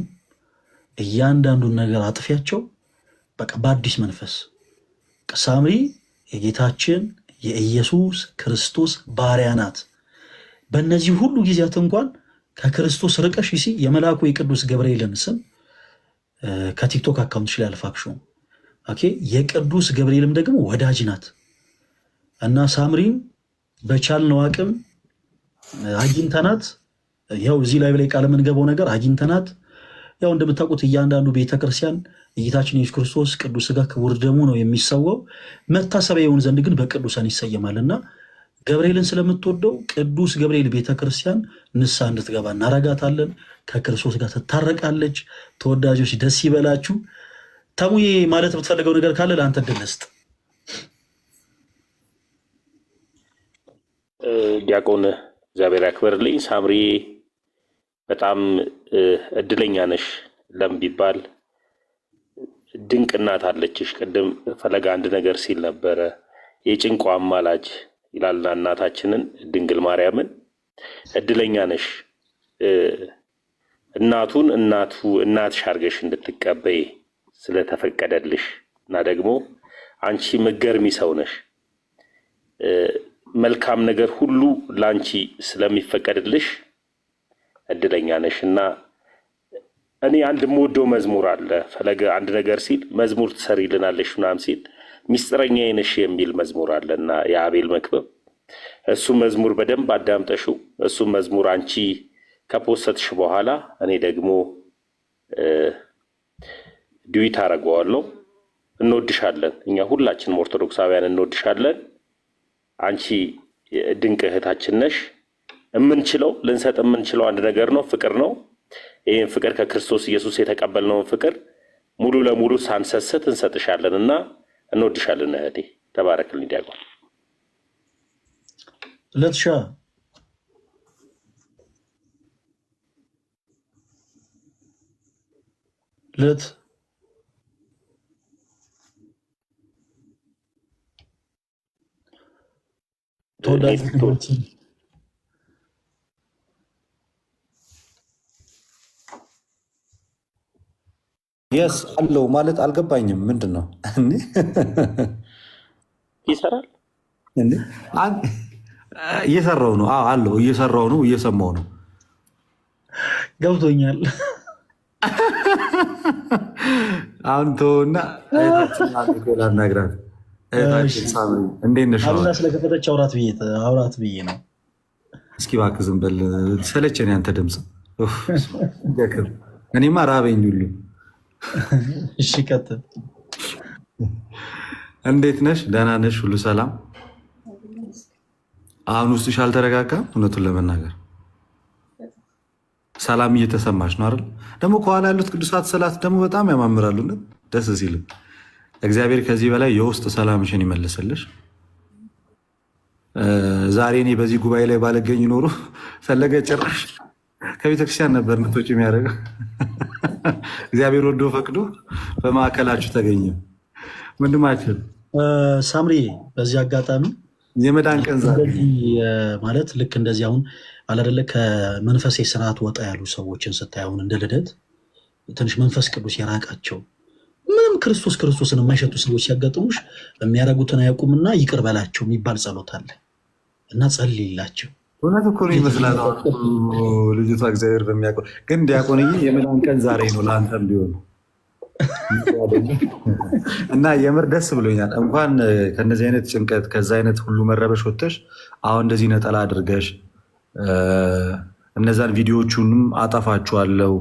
እያንዳንዱን ነገር አጥፊያቸው። በቃ በአዲስ መንፈስ ሳምሪ የጌታችን የኢየሱስ ክርስቶስ ባሪያ ናት። በእነዚህ ሁሉ ጊዜያት እንኳን ከክርስቶስ ርቀሽ ይሲ የመልአኩ የቅዱስ ገብርኤልን ስም ከቲክቶክ አካውንት ላይ አልፋክሽውም። ኦኬ የቅዱስ ገብርኤልም ደግሞ ወዳጅ ናት እና ሳምሪን በቻልነው አቅም አግኝተናት፣ ያው እዚህ ላይ ቃል የምንገባው ነገር አግኝተናት። ያው እንደምታውቁት እያንዳንዱ ቤተክርስቲያን የጌታችን ኢየሱስ ክርስቶስ ቅዱስ ሥጋ ክቡር ደሙ ነው የሚሰዋው። መታሰቢያ የሆን ዘንድ ግን በቅዱሳን ይሰየማልና ገብርኤልን ስለምትወደው ቅዱስ ገብርኤል ቤተክርስቲያን ንስሐ እንድትገባ እናረጋታለን። ከክርስቶስ ጋር ትታረቃለች። ተወዳጆች ደስ ይበላችሁ። ተሙዬ ማለት የምትፈልገው ነገር ካለ ለአንተ ዕድል ልስጥ። ዲያቆን እግዚአብሔር ያክብርልኝ። ሳምሪ በጣም እድለኛ ነሽ። ለምን ቢባል ድንቅ እናት አለችሽ። ቅድም ፈለጋ አንድ ነገር ሲል ነበረ፣ የጭንቋ አማላጅ ይላልና እናታችንን ድንግል ማርያምን እድለኛ ነሽ። እናቱን እናትሽ አድርገሽ እንድትቀበይ ስለተፈቀደልሽ እና ደግሞ አንቺ መገርሚ ሰው ነሽ። መልካም ነገር ሁሉ ላንቺ ስለሚፈቀድልሽ እድለኛ ነሽ እና እኔ አንድ የምወደው መዝሙር አለ። ፈለገ አንድ ነገር ሲል መዝሙር ትሰሪልናለሽ ምናምን ሲል ሚስጥረኛዬ ነሽ የሚል መዝሙር አለና የአቤል መክብብ፣ እሱ መዝሙር በደንብ አዳምጠሽው፣ እሱ መዝሙር አንቺ ከፖስተትሽ በኋላ እኔ ደግሞ ዲዊት አደርገዋለሁ። እንወድሻለን፣ እኛ ሁላችንም ኦርቶዶክሳውያን እንወድሻለን። አንቺ ድንቅ እህታችን ነሽ። የምንችለው ልንሰጥ የምንችለው አንድ ነገር ነው፣ ፍቅር ነው። ይህን ፍቅር ከክርስቶስ ኢየሱስ የተቀበልነውን ፍቅር ሙሉ ለሙሉ ሳንሰስት እንሰጥሻለን እና እንወድሻለን እህቴ። ተባረክልኝ ዲያቆን ለትሻ ለት ተወዳጅ የስ አለው ማለት አልገባኝም። ምንድን ነው ይሰራል? እየሰራው ነው አለው፣ እየሰራው ነው፣ እየሰማው ነው። ገብቶኛል። አሁን ተውና ላናግራት። እንዴት ነሽ? አሉላ ስለከፈተች አውራት ብዬ ነው። እስኪ እባክህ ዝም በል፣ ሰለቸኝ አንተ ድምፅ። እኔማ ራበኝ ሁሉ። እሺ ቀጥል። እንዴት ነሽ? ደህና ነሽ? ሁሉ ሰላም? አሁን ውስጥሽ አልተረጋጋም? እውነቱን ለመናገር ሰላም እየተሰማሽ ነው አይደል? ደግሞ ከኋላ ያሉት ቅዱሳት ስዕላት ደግሞ በጣም ያማምራሉ። ደስ ሲል እግዚአብሔር ከዚህ በላይ የውስጥ ሰላምሽን ይመልስልሽ። ዛሬ እኔ በዚህ ጉባኤ ላይ ባልገኝ ኖሮ ፈለገ ጭራሽ ከቤተክርስቲያን ነበር ምቶች የሚያደርገው። እግዚአብሔር ወዶ ፈቅዶ በማዕከላችሁ ተገኘ። ወንድማችን ሳምሪ፣ በዚህ አጋጣሚ የመዳን ቀን ዛሬ ማለት ልክ እንደዚህ አሁን አላደለ ከመንፈሴ ስርዓት ወጣ ያሉ ሰዎችን ስታይ አሁን እንደ ልደት ትንሽ መንፈስ ቅዱስ የራቃቸው ምንም ክርስቶስን የማይሸቱ ሰዎች ሲያጋጥሙሽ የሚያደርጉትን አያውቁምና ይቅር በላቸው የሚባል ጸሎት አለ እና ጸልይላቸው። እውነት እኮ ነው ይመስላል ልጅቷ። እግዚአብሔር በሚያውቀው ግን ዲያቆንዬ የመዳን ቀን ዛሬ ነው ለአንተም ቢሆን እና የምር ደስ ብሎኛል። እንኳን ከነዚህ አይነት ጭንቀት ከዛ አይነት ሁሉ መረበሽ ወጥተሽ አሁን እንደዚህ ነጠላ አድርገሽ እነዛን ቪዲዮዎቹንም አጠፋችኋለሁ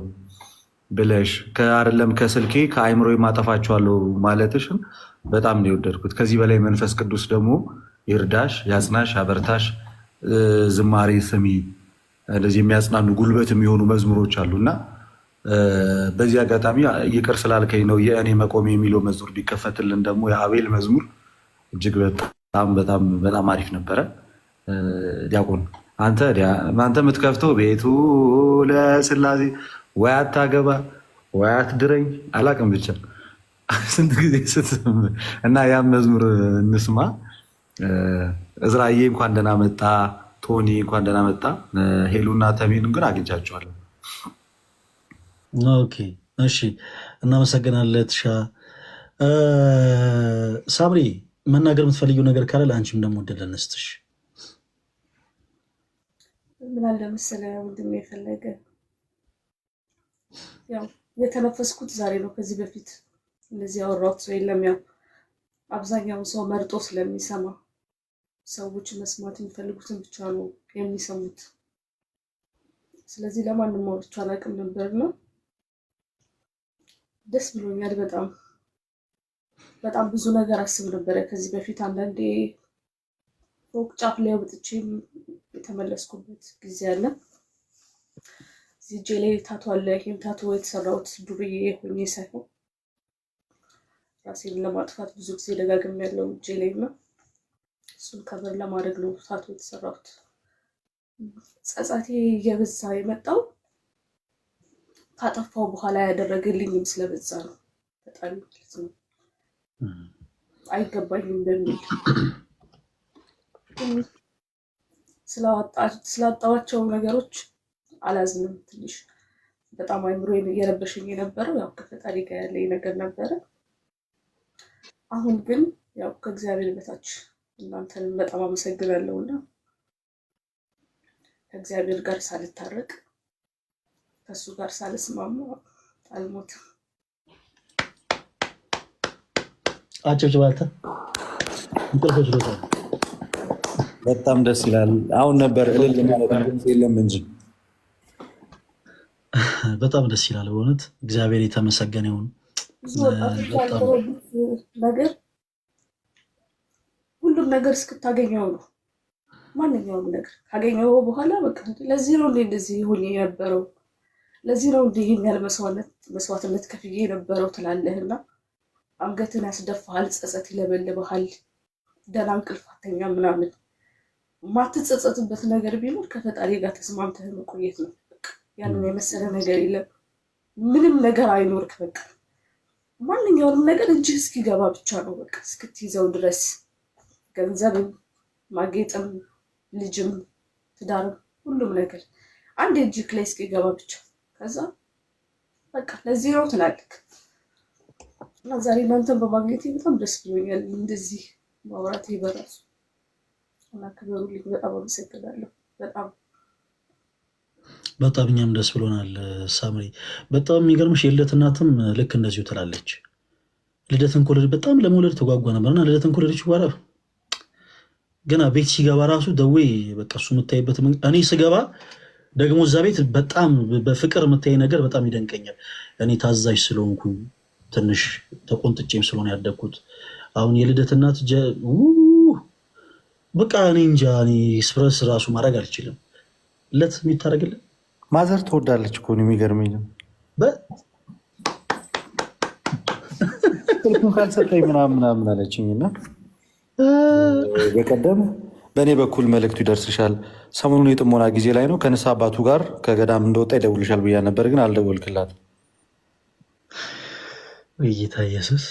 ብለሽ ከአይደለም ከስልኬ ከአይምሮ አጠፋችኋለሁ ማለትሽን በጣም ነው የወደድኩት። ከዚህ በላይ መንፈስ ቅዱስ ደግሞ ይርዳሽ፣ ያጽናሽ፣ አበርታሽ። ዝማሬ ስሚ፣ እንደዚህ የሚያጽናኑ ጉልበት የሚሆኑ መዝሙሮች አሉና በዚህ አጋጣሚ ይቅር ስላልከኝ ነው የእኔ መቆም የሚለው መዝሙር ቢከፈትልን ደግሞ የአቤል መዝሙር እጅግ በጣም በጣም በጣም አሪፍ ነበረ። ዲያቆን አንተ የምትከፍተው ቤቱ ለስላሴ ወይ አታገባ ወይ አትድረኝ አላቅም ብቻ ስንት ጊዜ ስትስም እና ያም መዝሙር እንስማ። እዝራዬ እንኳን ደህና መጣ፣ ቶኒ እንኳን ደህና መጣ። ሄሉና ተሜንም ግን አግኝቻቸዋለሁ። ኦኬ እሺ፣ እናመሰግናለን። ትሻ ሳምሪ መናገር የምትፈልጊው ነገር ካለ ለአንቺም ደግሞ እድል እንስጥሽ። ምን አለ መሰለህ ወንድሜ የፈለገ ያው የተነፈስኩት ዛሬ ነው። ከዚህ በፊት እንደዚህ ያወራሁት ሰው የለም። ያው አብዛኛውን ሰው መርጦ ስለሚሰማ ሰዎች መስማት የሚፈልጉትን ብቻ ነው የሚሰሙት። ስለዚህ ለማንም አውርቼ አላውቅም ነበርና ደስ ብሎኛል። በጣም ብዙ ነገር አስብ ነበረ ከዚህ በፊት አንዳንዴ ፎቅ ጫፍ ላይ ወጥቼም የተመለስኩበት ጊዜ አለ። እዚህ እጄ ላይ ታቶ አለ። ይህም ታቶ የተሰራሁት ዱርዬ ሆኜ ሳይሆን ራሴን ለማጥፋት ብዙ ጊዜ ደጋግም ያለው እጄ ላይ እና እሱን ከበር ለማድረግ ነው ታቶ የተሰራሁት። ጸጸቴ እየበዛ የመጣው ካጠፋው በኋላ ያደረገልኝም ስለበዛ ነው። በጣም ማለት ነው አይገባኝም በሚል ስላጣዋቸው ነገሮች አላዝንም። ትንሽ በጣም አይምሮዬን እየረበሸኝ የነበረው ያው ከፈጣሪ ጋር ያለኝ ነገር ነበረ። አሁን ግን ያው ከእግዚአብሔር በታች እናንተንም በጣም አመሰግናለሁና ከእግዚአብሔር ጋር ሳልታረቅ ከሱ ጋር ሳልስማማ አልሞትም። አጨብጭባታ እንቅልፎች ሎታ በጣም ደስ ይላል። አሁን ነበር እልል ማለት የለም እንጂ በጣም ደስ ይላል። በእውነት እግዚአብሔር የተመሰገነ ይሁን። ብዙ ወጣቶች ያልተረዱት ነገር ሁሉም ነገር እስክታገኘው ነው። ማንኛውም ነገር ካገኘው በኋላ በቃ ለዚህ ነው እንደዚህ ሆኜ የነበረው፣ ለዚህ ነው እንዲህ ያለ መስዋዕትነት ከፍዬ የነበረው ትላለህና አንገትን ያስደፋሃል፣ ጸጸት ይለበልብሃል፣ ደህና እንቅልፍ አተኛም ምናምን። ማትጸጸትበት ነገር ቢኖር ከፈጣሪ ጋር ተስማምተህ መቆየት ነው። ያንን የመሰለ ነገር የለም። ምንም ነገር አይኖርክ። በቃ ማንኛውንም ነገር እጅህ እስኪገባ ብቻ ነው በቃ እስክትይዘው ድረስ ገንዘብም፣ ማጌጥም፣ ልጅም፣ ትዳርም ሁሉም ነገር አንድ እጅህ ላይ እስኪገባ ብቻ። ከዛ በቃ ለዚህ ነው ትላለህ። እና ዛሬ እናንተን በማግኘቴ በጣም ደስ ብሎኛል። እንደዚህ ማውራቴ በራሱ እና ክበሩልኝ። በጣም አመሰግናለሁ። በጣም እኛም ደስ ብሎናል ሳምሪ። በጣም የሚገርምሽ የልደት እናትም ልክ እንደዚሁ ትላለች። ልደትን ከወለደች በጣም ለመውለድ ተጓጓ ነበርና ልደትን ከወለደች በኋላ ገና ቤት ሲገባ ራሱ ደዌ በቃ እሱ የምታይበት እኔ ስገባ ደግሞ እዛ ቤት በጣም በፍቅር የምታይ ነገር በጣም ይደንቀኛል። እኔ ታዛዥ ስለሆንኩ ትንሽ ተቆንጥጬም ስለሆነ ያደግኩት። አሁን የልደት እናት በቃ እኔ እንጃ እኔ ስፕረስ ራሱ ማድረግ አልችልም። ለት የሚታረግልን ማዘር ትወዳለች እኮ ነው የሚገርመኝ። ስልኩን ካልሰጠኝ ምናምን አለችኝ እና በቀደም በእኔ በኩል መልእክቱ ይደርስሻል፣ ሰሞኑን የጥሞና ጊዜ ላይ ነው፣ ከንስሐ አባቱ ጋር ከገዳም እንደወጣ ይደውልሻል ብያ ነበር፣ ግን አልደወልክላት። ጌታ ኢየሱስ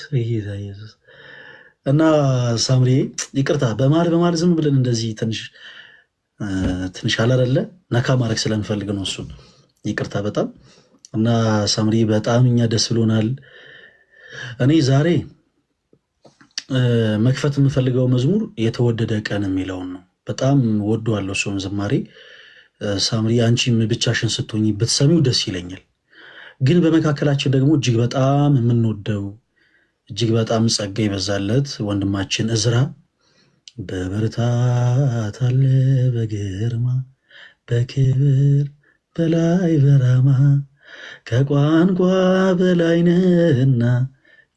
እና ሳምሪ ይቅርታ፣ በመሀል ዝም ብለን እንደዚህ ትንሽ አላረለ ነካ ማድረግ ስለምፈልግ ነው እሱን። ይቅርታ በጣም እና ሳምሪ በጣም እኛ ደስ ብሎናል። እኔ ዛሬ መክፈት የምፈልገው መዝሙር የተወደደ ቀን የሚለውን ነው። በጣም ወደዋለሁ እሱን ዝማሬ። ሳምሪ አንቺም ብቻሽን ስትሆኝ ብትሰሚው ደስ ይለኛል። ግን በመካከላችን ደግሞ እጅግ በጣም የምንወደው እጅግ በጣም ጸጋ ይበዛለት ወንድማችን እዝራ በብርታት አለ በግርማ በክብር በላይ በራማ ከቋንቋ በላይ ነህና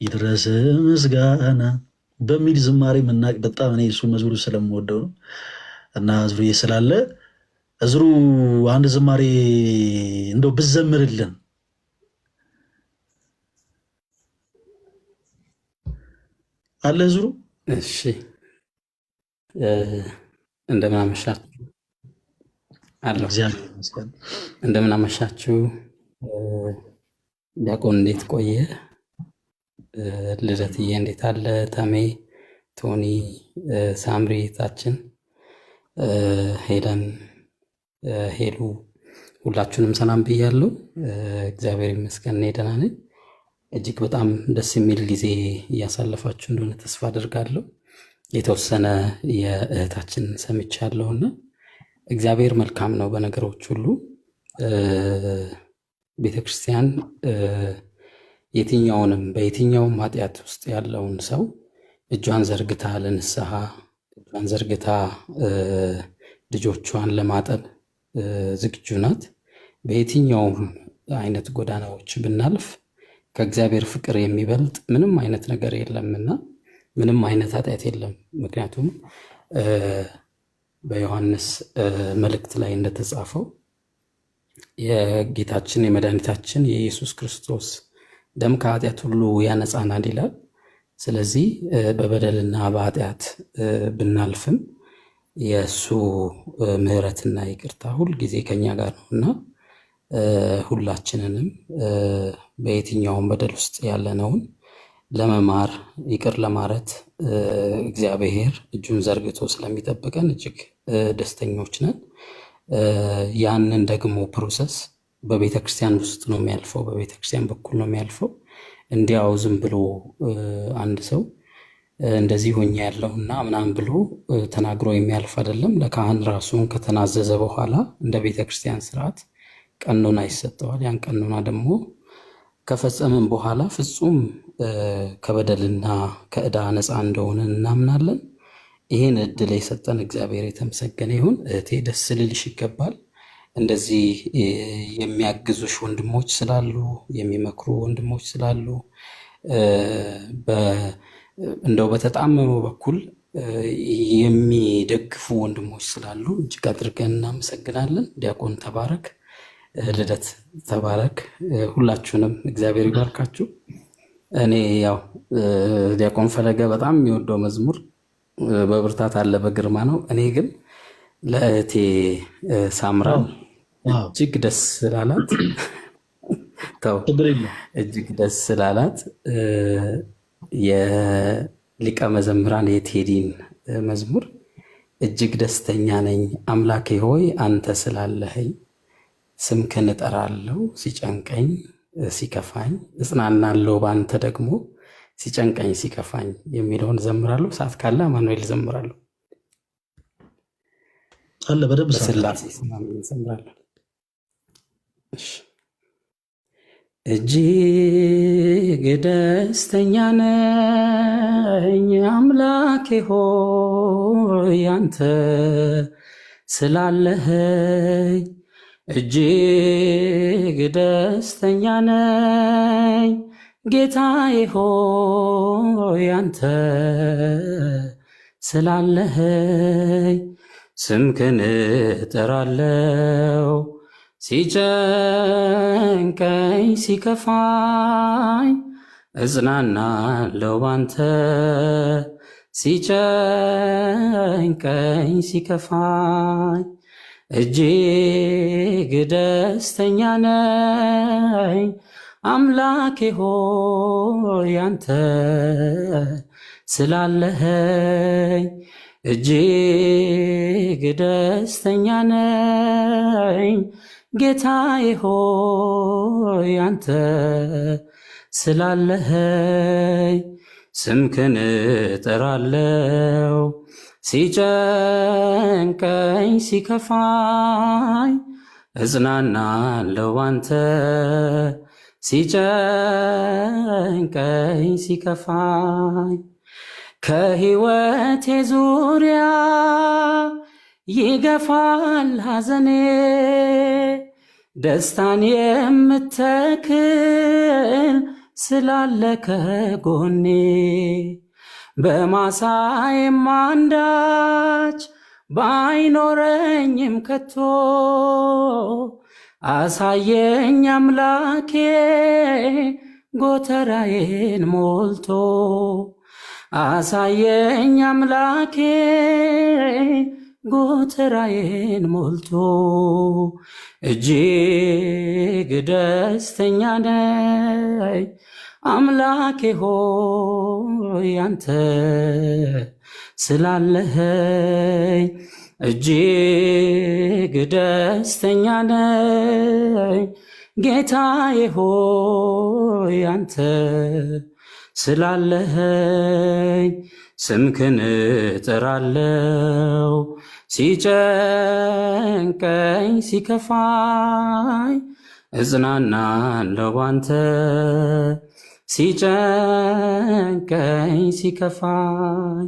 ይድረስ ምስጋና በሚል ዝማሬ ምናቅ በጣም እኔ እሱ መዝሙሩ ስለምወደው ነው። እና እዝሩዬ ስላለ እዝሩ አንድ ዝማሬ እንደው ብዘምርልን አለ እዝሩ። እሺ እንደምን አመሻችሁ። አለሁ። እግዚአብሔር ይመስገን። እንደምን አመሻችሁ። ዲያቆን እንዴት ቆየ? ልደትዬ እንዴት አለ? ተሜ፣ ቶኒ፣ ሳምሪ ታችን፣ ሄለን፣ ሄሉ ሁላችሁንም ሰላም ብያለሁ። እግዚአብሔር ይመስገን እኔ ደህና ነኝ። እጅግ በጣም ደስ የሚል ጊዜ እያሳለፋችሁ እንደሆነ ተስፋ አድርጋለሁ። የተወሰነ የእህታችን ሰምቻለሁና እግዚአብሔር መልካም ነው በነገሮች ሁሉ። ቤተክርስቲያን በየትኛውም ኃጢአት ውስጥ ያለውን ሰው እጇን ዘርግታ ለንስሐ እጇን ዘርግታ ልጆቿን ለማጠብ ዝግጁ ናት። በየትኛውም አይነት ጎዳናዎች ብናልፍ ከእግዚአብሔር ፍቅር የሚበልጥ ምንም አይነት ነገር የለምና ምንም አይነት ኃጢአት የለም። ምክንያቱም በዮሐንስ መልእክት ላይ እንደተጻፈው የጌታችን የመድኃኒታችን የኢየሱስ ክርስቶስ ደም ከኃጢአት ሁሉ ያነጻናል ይላል። ስለዚህ በበደልና በኃጢአት ብናልፍም የእሱ ምሕረትና ይቅርታ ሁል ጊዜ ከኛ ጋር ነውና ሁላችንንም በየትኛውም በደል ውስጥ ያለነውን ለመማር ይቅር ለማረት እግዚአብሔር እጁን ዘርግቶ ስለሚጠብቀን እጅግ ደስተኞች ነን። ያንን ደግሞ ፕሮሰስ በቤተ ክርስቲያን ውስጥ ነው የሚያልፈው፣ በቤተ ክርስቲያን በኩል ነው የሚያልፈው። እንዲያው ዝም ብሎ አንድ ሰው እንደዚህ ሆኜ ያለውና ምናምን ብሎ ተናግሮ የሚያልፍ አይደለም። ለካህን ራሱን ከተናዘዘ በኋላ እንደ ቤተ ክርስቲያን ስርዓት ቀኖና ይሰጠዋል። ያን ቀኖና ደግሞ ከፈጸምን በኋላ ፍጹም ከበደልና ከዕዳ ነፃ እንደሆነ እናምናለን። ይህን እድል የሰጠን እግዚአብሔር የተመሰገነ ይሁን። እህቴ ደስ ልልሽ ይገባል። እንደዚህ የሚያግዙሽ ወንድሞች ስላሉ፣ የሚመክሩ ወንድሞች ስላሉ፣ እንደው በተጣመመው በኩል የሚደግፉ ወንድሞች ስላሉ እጅግ አድርገን እናመሰግናለን። ዲያቆን ተባረክ፣ ልደት ተባረክ። ሁላችሁንም እግዚአብሔር ይባርካችሁ። እኔ ያው ዲያቆን ፈለገ በጣም የሚወደው መዝሙር በብርታት አለ በግርማ ነው። እኔ ግን ለእህቴ ሳምራን እጅግ ደስ ስላላት እጅግ ደስ ስላላት የሊቀ መዘምራን የቴዲን መዝሙር እጅግ ደስተኛ ነኝ አምላኬ ሆይ አንተ ስላለኸኝ፣ ስምክን እጠራለሁ ሲጨንቀኝ ሲከፋኝ፣ እጽናናለሁ በአንተ ደግሞ ሲጨንቀኝ ሲከፋኝ የሚለውን ዘምራለሁ። ሰዓት ካለ አማኑኤል ዘምራለሁ። አለ በደንብ በስላሴ ዘምራለሁ። እጅግ ደስተኛ ነኝ አምላኬ ሆይ አንተ ስላለኸኝ፣ እጅግ ደስተኛ ነኝ ጌታዬ ሆይ አንተ ስላለኸኝ፣ ስምክን እጠራለሁ ሲጨንቀኝ ሲከፋኝ፣ እጽናናለሁ ባንተ ሲጨንቀኝ ሲከፋኝ፣ እጅግ ደስተኛ ነኝ አምላኬ ሆይ አንተ ስላለኸኝ፣ እጅግ ደስተኛ ነኝ ጌታዬ ሆይ አንተ ስላለኸኝ፣ ስምክን እጠራለሁ ሲጨንቀኝ ሲከፋኝ፣ እጽናናለሁ ባንተ ሲጨንቀኝ ሲከፋኝ፣ ከሕይወቴ ዙሪያ ይገፋል ሐዘኔ፣ ደስታን የምተክል ስላለ ከጎኔ፣ በማሳዬም አንዳች ባይኖረኝም ከቶ፣ አሳየኝ አምላኬ ጎተራዬን ሞልቶ፣ አሳየኝ አምላኬ ጎተራዬን ሞልቶ እጅግ ደስተኛ ነኝ አምላኬ ሆይ አንተ ስላለኸኝ እጅግ ደስተኛ ነኝ ጌታዬ ሆይ አንተ ስላለኸኝ ስምክን እጠራለሁ ሲጨንቀኝ ሲከፋኝ እጽናናለሁ ባንተ ሲጨንቀኝ ሲከፋኝ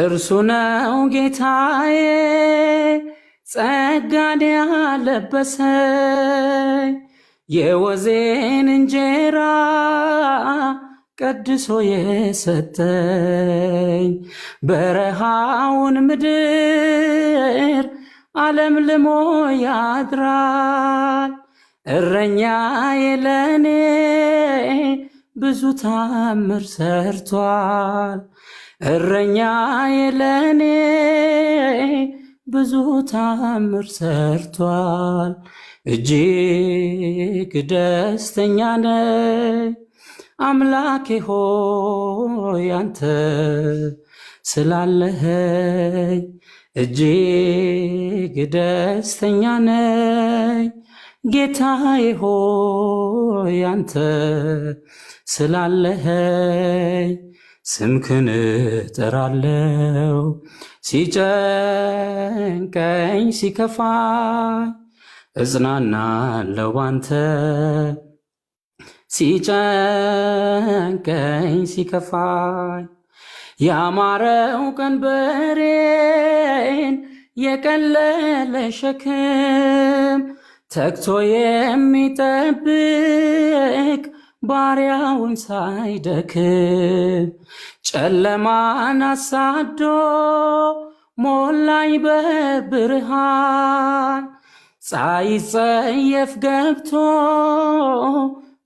እርሱ ነው ጌታዬ ጸጋን ያለበሰኝ የወዜን እንጀራ ቀድሶ የሰጠኝ በረሃውን ምድር ዓለም ልሞ ያድራል እረኛዬ ለኔ ብዙ ታምር ሰርቷል እረኛዬ ለኔ ብዙ ታምር ሰርቷል እጅግ ደስተኛ ነኝ አምላኬ ሆይ አንተ ስላለኸኝ እጅግ ደስተኛ ነኝ ጌታዬ ሆይ አንተ ስላለኸኝ ስምክን እጠራለሁ ሲጨንቀኝ ሲከፋኝ እጽናናለሁ ባንተ ሲጨንቀኝ ሲከፋኝ ያማረው ቀንበሬን የቀለለ ሸክም ተግቶ የሚጠብቅ ባሪያውን ሳይደክም ጨለማን አሳዶ ሞላኝ በብርሃን ሳይጸየፍ ገብቶ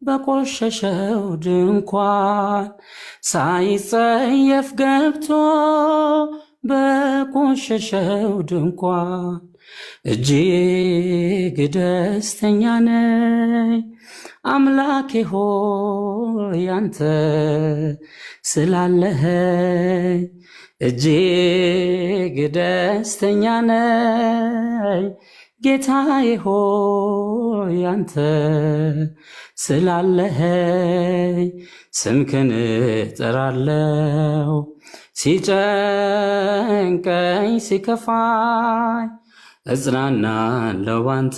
በቆሸሸው ድንኳን ሳይጸየፍ ገብቶ በቆሸሸው ድንኳን እጅግ ደስተኛ ነኝ አምላኬ ሆይ አንተ ስላለኸኝ እጅግ ደስተኛ ነኝ ጌታዬ ሆይ አንተ ስላለኸኝ ስምክን እጠራለሁ ሲጨንቀኝ ሲከፋኝ እጽናናለሁ ባንተ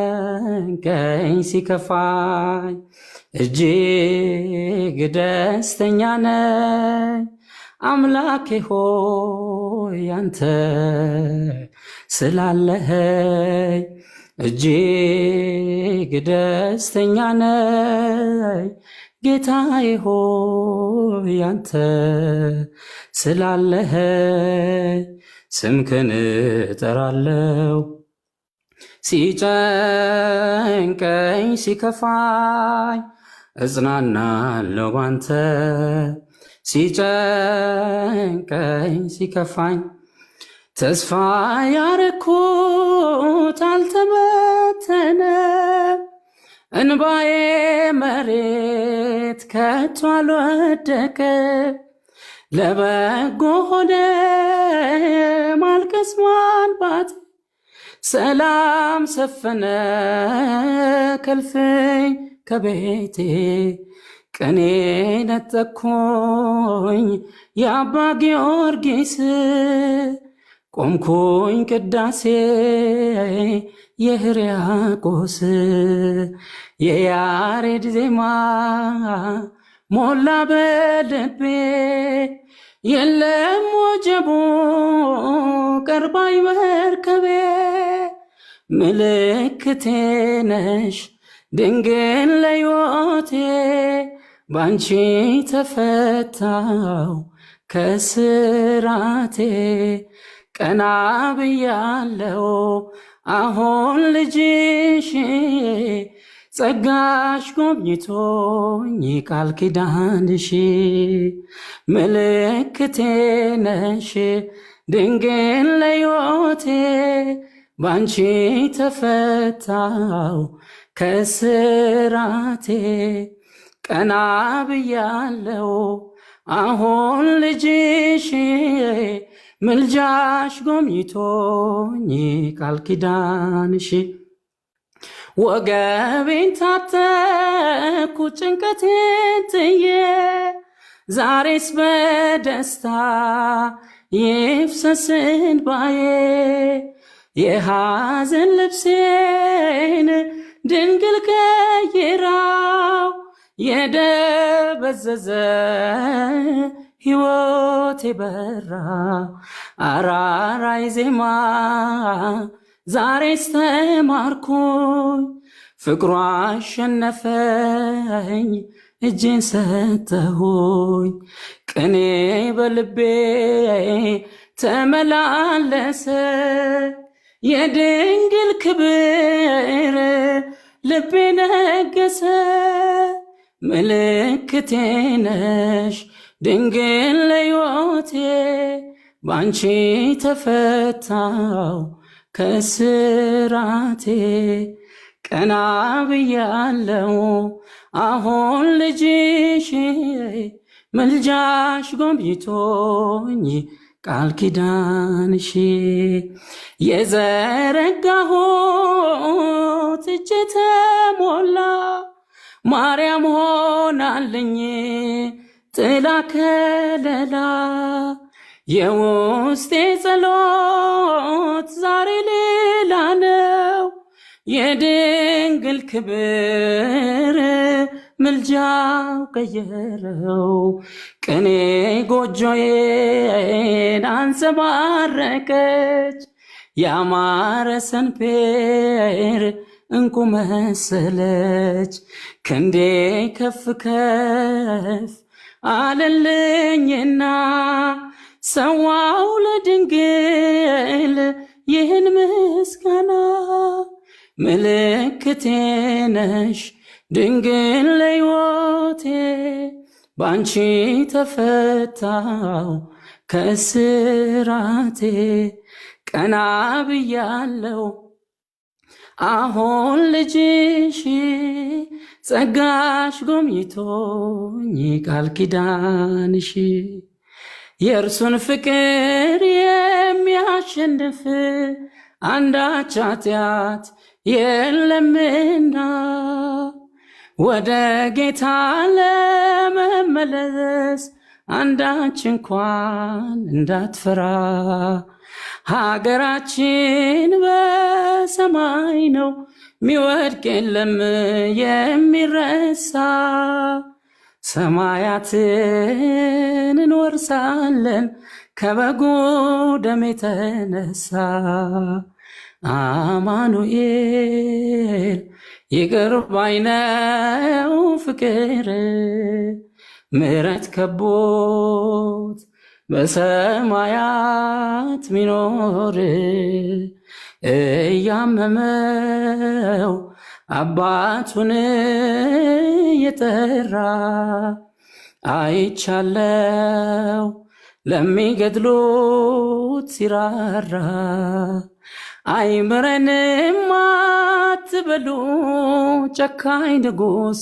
ሲጨንቀኝ ሲከፋኝ እጅግ ደስተኛ ነኝ አምላኬ ሆይ አንተ ስላለኸኝ እጅግ ደስተኛ ነኝ ጌታዬ ሆይ አንተ ስላለኸኝ ስምክን እጠራለሁ ሲጨንቀኝ ሲከፋኝ እጽናናለሁ ባንተ ሲጨንቀኝ ሲከፋኝ ተስፋ ያረኩት አልተበተነም እንባዬ መሬት ከቶ አልወደቀም ለበጎ ሆነ ማልቀስ ማንባት ሰላም ሰፈነ ከልፍኝ ከቤቴ ቀኔ ነጠቅኩኝ የአባ ጊዮርጊስ ቆምኩኝ ቅዳሴ የሕርያቆስ የያሬድ ዜማ ሞላ በልቤ የለም ወጀቡ ቀርባይ መርከቤ ምልክቴ ነሽ ድንግል ለሕይወቴ ባንቺ ተፈታው ከስራቴ ቀና ብያለው አሁን ልጅሽ ጸጋሽ ጎብኝቶኝ ቃል ኪዳንሽ ምልክቴ ነሽ ድንግል ለሕይወቴ ባንቺ ተፈታው ከስራቴ ቀና ብያለው አሁን ልጅሽ ምልጃሽ ጎብኝቶኝ ቃል ኪዳንሽ ወገቤን ታጠቅኩ ጭንቀቴን ጥዬ ዛሬስ በደስታ ይፍሰስ እንባዬ የሐዘን ልብሴን ድንግል ቀይራው የደበዘዘ ሕይወቴ በራ አራራይ ዜማ ዛሬስ ተማርኩኝ ፍቅሯ አሸነፈኝ እጄን ሰጠሁኝ ቅኔ በልቤ ተመላለሰ የድንግል ክብር ልቤ ነገሰ ምልክቴ ነሽ ድንግል ለሕይወቴ ባንቺ ተፈታው ከስራቴ ቀና ብያለው አሁን ልጅሽ ምልጃሽ ጎብኝቶኝ ቃል ኪዳንሽ የዘረጋሁት እጄ ተሞላ ማርያም ሆናልኝ ጥላ ከለላ የውስጤ ጸሎት ዛሬ ሌላ ነው የድንግል ክብር ምልጃው ቀየረው ቅኔ ጎጆዬን አንጸባረቀች ያማረ ሰንፔር እንቁ መሰለች ክንዴ ከፍ ከፍ አለልኝና ሰዋው ለድንግል ይህን ምስጋና ምልክቴ ነሽ ድንግል ለሕይወቴ ባንቺ ተፈታው ከስራቴ ቀና ብያለው አሁን ልጅሽ ጸጋሽ ጎብኝቶኝ ቃል ኪዳንሽ የእርሱን ፍቅር የሚያሸንፍ አንዳች ኃጢአት የለምና ወደ ጌታ ለመመለስ አንዳች እንኳን እንዳትፈራ ሀገራችን በሰማይ ነው ሚወድቅ የለም የሚረሳ ሰማያትን እንወርሳለን ከበጉ ደም የተነሳ አማኑኤል ይቅር ባይ ነው ፍቅር ምሕረት ከቦት በሰማያት ሚኖር እያመመው አባቱን የጠራ አይቻለው ለሚገድሉት ሲራራ አይምረንም አትበሉ ጨካኝ ንጉሥ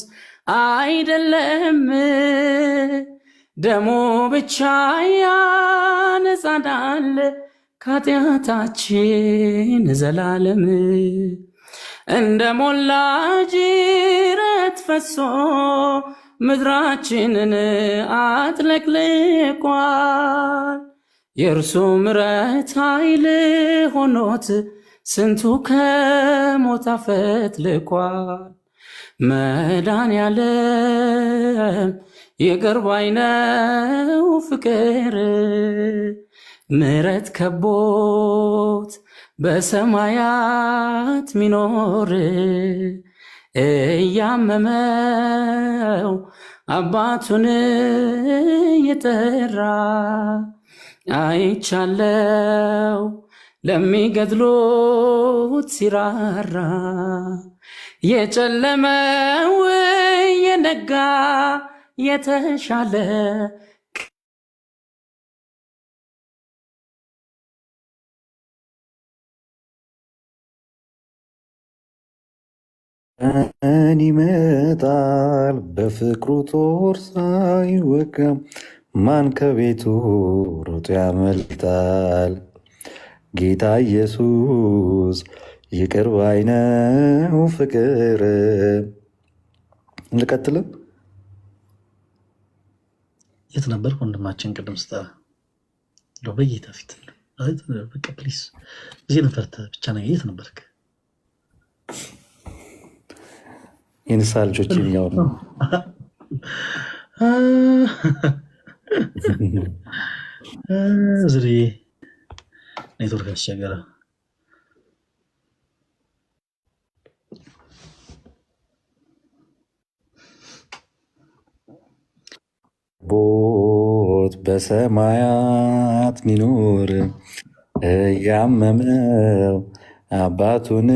አይደለም ደሙ ብቻ ያነጻናል ከኃጢአታችን ዘላለም እንደ ሞላ ጅረት ፈሶ ምድራችንን አጥለቅልቋል የእርሱ ምሕረት ኃይል ሆኖት ስንቱ ከሞት አፈትልቋል መድኃኔዓለም ይቅር ባይ ነው ፍቅር ምሕረት ከቦት በሰማያት ሚኖር እያመመው አባቱን የጠራ አይቻለው ለሚገድሉት ሲራራ የጨለመው የነጋ የተሻለ ቀን ይመጣል በፍቅሩ ጦር ሳይወጋ ማን ከቤቱ ሮጦ ያመልጣል? ጌታ ኢየሱስ ይቅር ባይ ነው ፍቅር። ልቀጥልም። የት ነበር ወንድማችን? ቅድም ስጠራ በጌታ ፊት በቃ ፕሊዝ ጊዜ ነፈርተ ብቻ ነ የት ነበርክ? የንሳ ልጆች የሚያወሩ ዝሬ ኔትወርክ አስቸገረ። ቦት በሰማያት ሚኖር እያመመው አባቱን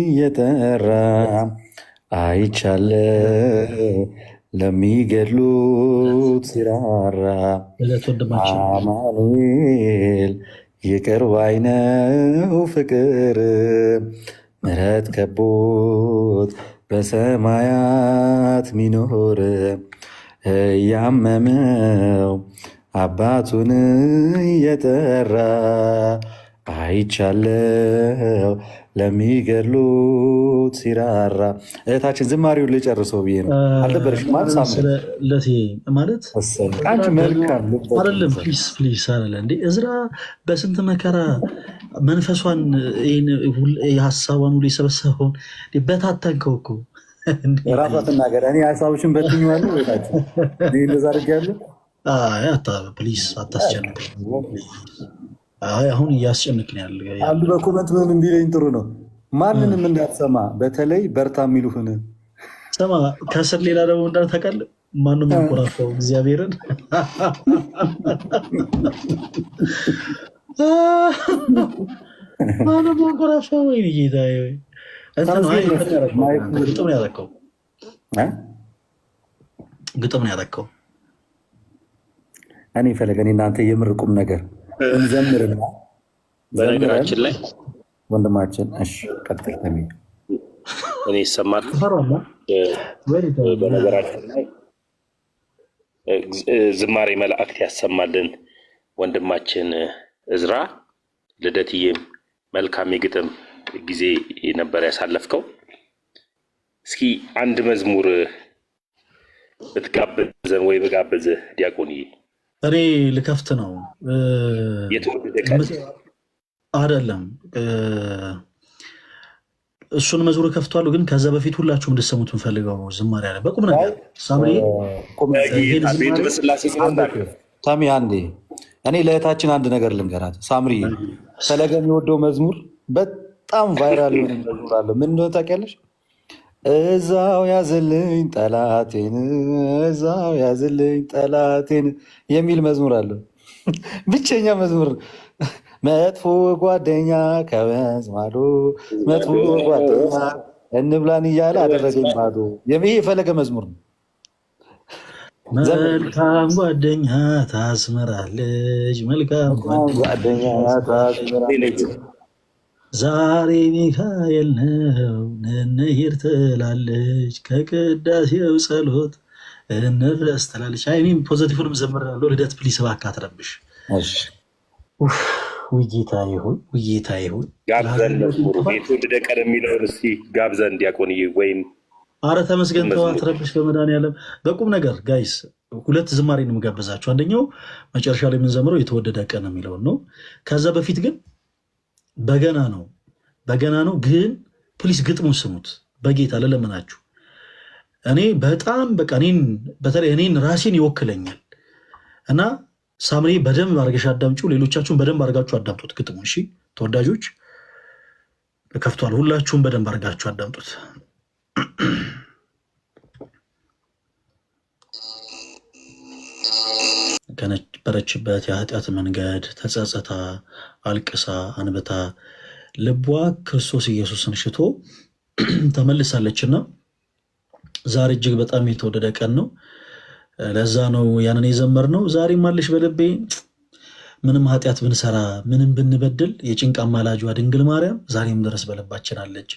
እየጠራ አይቻለው ለሚገድሉት ሲራራ አማኑኤል ይቅር ባይ ነው ፍቅር ምሕረት ከቦት በሰማያት ሚኖር እያመመው አባቱን እየጠራ አይቻለው ለሚገድሉት ሲራራ። እህታችን ዝማሬውን ልጨርሰው ብዬ ነው። አልነበረሽም ማለት አንቺ መልካም አይደለም። ፕሊስ አለ እንዴ እዝራ በስንት መከራ መንፈሷን ሀሳቧን ሁሉ የሰበሰበውን በታተንከው እኮ። ራሷ ትናገር። እኔ ሀሳቦችን በትኛዋለሁ። እህታችን እንደዛ አድርጌያለሁ። ፕሊስ አታስጨንቅ። አሁን እያስጨንቅን ያለ አንዱ በኮመንት ምን ቢለኝ ጥሩ ነው፣ ማንንም እንዳትሰማ በተለይ በርታ የሚሉህን ሰማ። ከስር ሌላ ደግሞ እንዳለ ታውቃለህ፣ ማንም ያንኮራፋው እግዚአብሔርን ማንም ያንኮራፋው። ወይ ጌታ ግጥም ነው ያደረከው፣ ግጥም ነው ያደረከው። እኔ ፈለገ እኔ እናንተ የምርቁም ነገር እንዘምርና በነገራችን ላይ ወንድማችን እሺ ቀጥል። እኔ ይሰማል። በነገራችን ላይ ዝማሬ መላእክት ያሰማልን ወንድማችን እዝራ። ልደትዬም መልካም የግጥም ጊዜ ነበር ያሳለፍከው። እስኪ አንድ መዝሙር ብትጋብዘን ወይ ብጋብዝህ ዲያቆንዬ? እኔ ልከፍት ነው አይደለም፣ እሱን መዝሙር ከፍቷለሁ። ግን ከዛ በፊት ሁላችሁም እንድትሰሙት የምፈልገው ዝማሬ አለ። በቁም ነገር ሳምሪ ሳሚ አንዴ እኔ ለእህታችን አንድ ነገር ልንገራት። ሳምሪ ፈለገ የሚወደው መዝሙር በጣም ቫይራል የሆነ መዝሙር አለ። ምን እንደሆነ ታውቂያለሽ? እዛው ያዝልኝ ጠላቴን፣ እዛው ያዝልኝ ጠላቴን የሚል መዝሙር አለ። ብቸኛ መዝሙር። መጥፎ ጓደኛ ከወንዝ ማዶ፣ መጥፎ ጓደኛ እንብላን እያለ አደረገኝ ባዶ። ይሄ የፈለገ መዝሙር ነው። መልካም ጓደኛ ታስመራለች፣ መልካም ጓደኛ ታስመራለች። ዛሬ ሚካኤል ነው እንሂድ ትላለች፣ ከቅዳሴው ጸሎት እንፍለስ ትላለች። እኔም ፖዘቲቭንም ዘምራለሁ። ልደት ፕሊስ እባክህ አትረብሽ። ውይይታ ይሁን ውይይታ ይሁን። ጋብዘን መዝሙሩ የተወደደ ቀን የሚለውን እስኪ ጋብዘን ዲያቆንዬ። ወይም አረ ተመስገን ተው አትረብሽ። በመድኃኒዓለም በቁም ነገር ጋይስ፣ ሁለት ዝማሬ ነው የምጋብዛችሁ። አንደኛው መጨረሻ ላይ የምንዘምረው የተወደደ ቀን የሚለውን ነው። ከዛ በፊት ግን በገና ነው። ግን ፕሊስ ግጥሙን ስሙት በጌታ ለለመናችሁ። እኔ በጣም በቃ በተለይ እኔን ራሴን ይወክለኛል እና ሳምሪ በደንብ አድርገሽ አዳምጪው። ሌሎቻችሁን በደንብ አድርጋችሁ አዳምጡት ግጥሙን። እሺ ተወዳጆች ከፍቷል። ሁላችሁም በደንብ አድርጋችሁ አዳምጡት። ከነበረችበት የኃጢአት መንገድ ተጸጽታ አልቅሳ አንብታ ልቧ ክርስቶስ ኢየሱስን ሽቶ ተመልሳለችና ዛሬ እጅግ በጣም የተወደደ ቀን ነው። ለዛ ነው ያንን የዘመርነው። ዛሬም አለሽ በልቤ ምንም ኃጢአት ብንሰራ ምንም ብንበድል የጭንቅ አማላጇ ድንግል ማርያም ዛሬም ድረስ በልባችን አለች።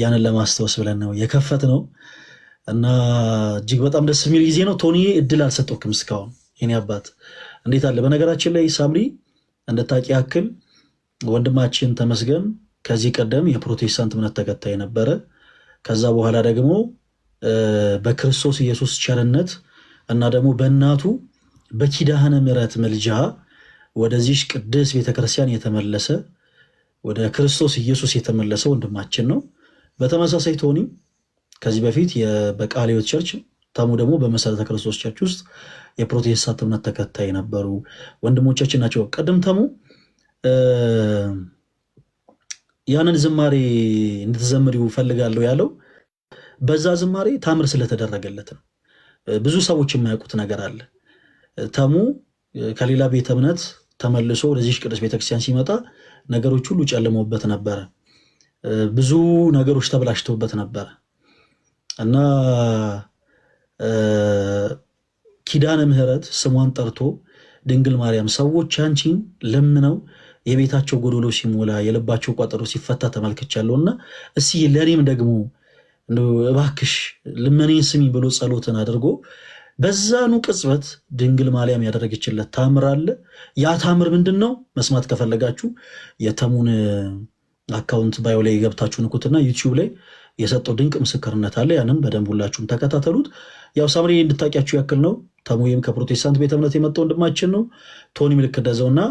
ያንን ለማስታወስ ብለን ነው የከፈትነው እና እጅግ በጣም ደስ የሚል ጊዜ ነው። ቶኒዬ እድል አልሰጠውክም እስካሁን የኔ አባት እንዴት አለ? በነገራችን ላይ ሳምሪ እንደታቂ ያክል ወንድማችን ተመስገን ከዚህ ቀደም የፕሮቴስታንት እምነት ተከታይ ነበረ። ከዛ በኋላ ደግሞ በክርስቶስ ኢየሱስ ቸርነት እና ደግሞ በእናቱ በኪዳነ ምሕረት ምልጃ ወደዚህ ቅድስት ቤተክርስቲያን የተመለሰ ወደ ክርስቶስ ኢየሱስ የተመለሰ ወንድማችን ነው። በተመሳሳይ ቶኒ ከዚህ በፊት በቃለ ሕይወት ቸርች፣ ተሙ ደግሞ በመሰረተ ክርስቶስ ቸርች ውስጥ የፕሮቴስታንት እምነት ተከታይ ነበሩ ወንድሞቻችን ናቸው። ቀደም ተሙ ያንን ዝማሬ እንድትዘምሪው ፈልጋለሁ ያለው በዛ ዝማሬ ታምር ስለተደረገለት ነው። ብዙ ሰዎች የማያውቁት ነገር አለ። ተሙ ከሌላ ቤተ እምነት ተመልሶ ወደዚህ ቅዱስ ቤተክርስቲያን ሲመጣ ነገሮች ሁሉ ጨልመውበት ነበረ። ብዙ ነገሮች ተብላሽተውበት ነበረ እና ኪዳነ ምሕረት ስሟን ጠርቶ ድንግል ማርያም ሰዎች አንቺን ለምነው የቤታቸው ጎዶሎ ሲሞላ የልባቸው ቋጠሮ ሲፈታ ተመልክቻለሁና እስኪ ለእኔም ደግሞ እባክሽ ልመኔን ስሚ ብሎ ጸሎትን አድርጎ በዛኑ ቅጽበት ድንግል ማርያም ያደረገችለት ታምር አለ። ያ ታምር ምንድን ነው? መስማት ከፈለጋችሁ የተሙን አካውንት ባዮ ላይ ገብታችሁ ንኩትና ዩቲዩብ ላይ የሰጠው ድንቅ ምስክርነት አለ። ያንን በደንብ ሁላችሁም ተከታተሉት። ያው ሳምሪ እንድታቂያችሁ ያክል ነው። ተሙዬም ከፕሮቴስታንት ቤተ እምነት የመጣው ወንድማችን ነው። ቶኒ ምልክ እንደዛውና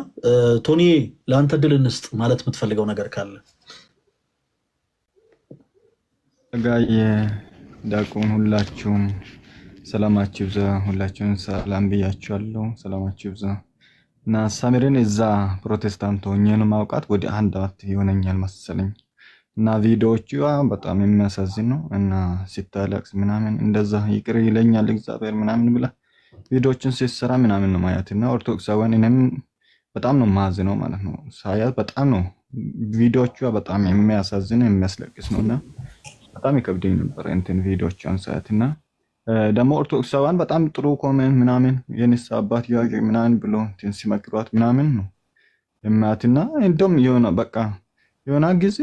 ቶኒ ለአንተ ድል እንስጥ ማለት የምትፈልገው ነገር ካለ ጋይ ዳቁን ሁላችሁም ሰላማችሁ ይብዛ። ሁላችሁም ሰላም ብያችኋለሁ። ሰላማችሁ ይብዛ እና ሳምሪን እዛ ፕሮቴስታንት ሆኜ ነው ማውቃት ወደ አንድ አመት ይሆነኛል መሰለኝ እና ቪዲዮዎቿ በጣም የሚያሳዝን ነው እና ሲታለቅስ ምናምን እንደዛ ይቅር ይለኛል እግዚአብሔር ምናምን ብላ ቪዲዮዎችን ሲሰራ ምናምን ነው ማየትና ኦርቶዶክሳውያን እኔም በጣም ነው ማዝነው ማለት ነው። ሳያት በጣም ነው ቪዲዮዎቿ በጣም የሚያሳዝን የሚያስለቅስ ነውና በጣም ይከብደኝ ነበር እንትን ቪዲዮዎቿን ሳያትና ደግሞ ኦርቶዶክሳውያን በጣም ጥሩ ኮሜንት ምናምን የንስ አባት ያገ ምናምን ብሎ እንትን ሲመክሯት ምናምን ነው የማያትና እንደውም የሆነ በቃ የሆነ ጊዜ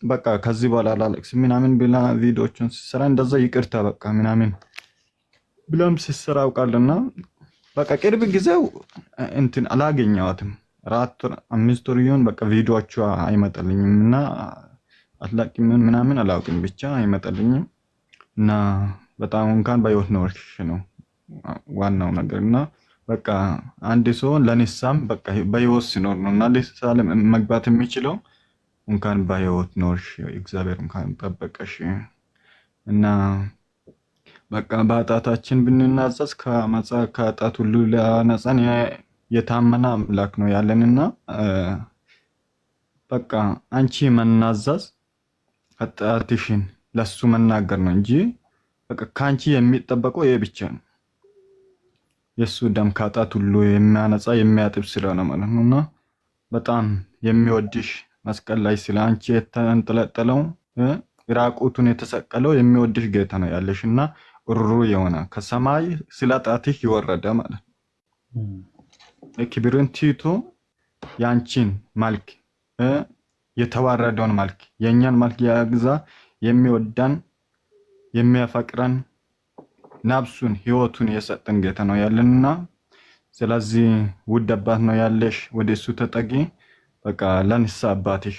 በቃ ከዚህ በኋላ አላለቅስ ምናምን ብላ ቪዲዮዎችን ሲሰራ እንደዛ ይቅርታ በቃ ምናምን ብለም ሲሰራ አውቃለና በቃ ቅርብ ጊዜው እንትን አላገኘዋትም 4-5 ወር ይሆን በቃ ቪዲዮዎቿ አይመጣልኝም እና አትላቂም ምናምን አላውቅም ብቻ አይመጣልኝም እና በጣም እንኳን በህይወት ኖርሽ ነው ዋናው ነገርና በቃ አንድ ሰው ለንሳም በቃ በህይወት ሲኖር ነውና ለሰላም መግባት የሚችለው እንኳን በህይወት ኖርሽ እግዚአብሔር እንኳን ጠበቀሽ እና በቃ በኃጢአታችን ብንናዘዝ ከመጻ ከኃጢአት ሁሉ ለነጻን የታመነ አምላክ ነው ያለንና በቃ አንቺ መናዘዝ ኃጢአትሽን ለሱ መናገር ነው እንጂ በቃ ካንቺ የሚጠበቀው ይሄ ብቻ ነው። የሱ ደም ከኃጢአት ሁሉ የሚያነጻ የሚያጥብ ስለሆነ ማለት ነውና በጣም የሚወድሽ መስቀል ላይ ስለ አንቺ የተንጠለጠለው ራቁቱን የተሰቀለው የሚወድሽ ጌታ ነው ያለሽና ሩሩ የሆነ ከሰማይ ስለ ኃጢአትሽ ይወረደ ማለት ነው። ክብርን ትቶ ያንቺን መልክ የተዋረደውን መልክ የኛን መልክ ያግዛ የሚወዳን የሚያፈቅረን ነፍሱን ህይወቱን የሰጠን ጌታ ነው ያለንና ስለዚህ ውድ አባት ነው ያለሽ ወደሱ ተጠጊ በቃ ለንሳ አባትሽ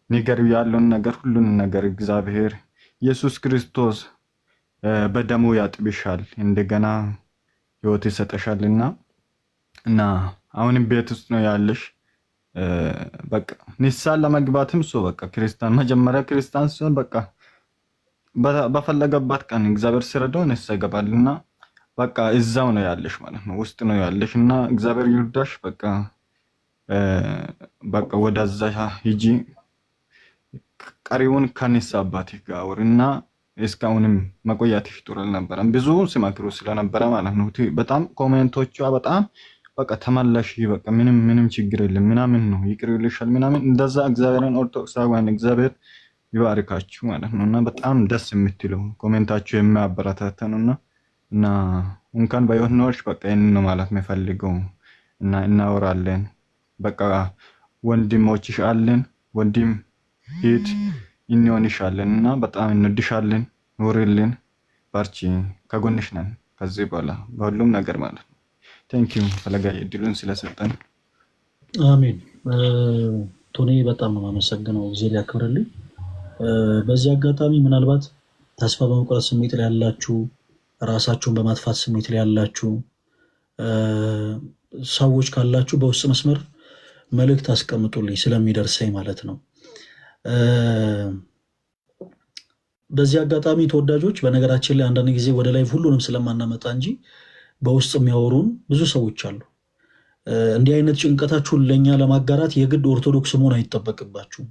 ንገር ያለውን ነገር ሁሉን ነገር እግዚአብሔር ኢየሱስ ክርስቶስ በደሙ ያጥብሻል እንደገና ህይወት ይሰጠሻልና እና አሁንም ቤት ውስጥ ነው ያለሽ በቃ ንሳ ለመግባትም ሰው በቃ ክርስቲያን መጀመሪያ ክርስቲያን ሲሆን በቃ በፈለገበት ቀን እግዚአብሔር ሲረዳው ንሳ ይገባልና በቃ እዛው ነው ያለሽ ማለት ነው ውስጥ ነው ያለሽና እግዚአብሔር ይርዳሽ በቃ ወደዛ ሂጂ ቀሪውን ከንሳ አባትሽ ጋር አውሪና እስካሁንም መቆያትሽ ጥሩ አልነበረም ብዙ ሲመክሩ ስለነበረ ማለት ነው በጣም ኮሜንቶቿ በጣም በቃ ተመለሽ በቃ ምንም ችግር የለም ምናምን ነው ይቅር ይልሻል ምናምን እንደዛ እግዚአብሔርን ኦርቶዶክሳውያን እግዚአብሔር ይባርካችሁ ማለት ነው። እና በጣም ደስ የምትለው ኮሜንታችሁ የሚያበረታታ ነውና እና እንኳን በህይወት ኖርሽ። በቃ ይሄን ነው ማለት የምፈልገው እና እናወራለን። በቃ ወንድሞችሽ አለን፣ ወንድም ሂድ እንሆንሻለን እና በጣም እንወድሻለን። ኑሪልን፣ በርቺ፣ ከጎንሽ ነን ከዚህ በኋላ በሁሉም ነገር ማለት ነው። ቴንኪዩ ፈለገ እድሉን ስለሰጠን። አሜን። ቶኒ በጣም ነው የማመሰግነው፣ ጊዜ ያክብርልኝ። በዚህ አጋጣሚ ምናልባት ተስፋ በመቁረጥ ስሜት ላይ ያላችሁ፣ ራሳችሁን በማጥፋት ስሜት ላይ ያላችሁ ሰዎች ካላችሁ በውስጥ መስመር መልእክት አስቀምጡልኝ ስለሚደርሰኝ ማለት ነው። በዚህ አጋጣሚ ተወዳጆች፣ በነገራችን ላይ አንዳንድ ጊዜ ወደ ላይ ሁሉንም ስለማናመጣ እንጂ በውስጥ የሚያወሩን ብዙ ሰዎች አሉ። እንዲህ አይነት ጭንቀታችሁን ለእኛ ለማጋራት የግድ ኦርቶዶክስ መሆን አይጠበቅባችሁም።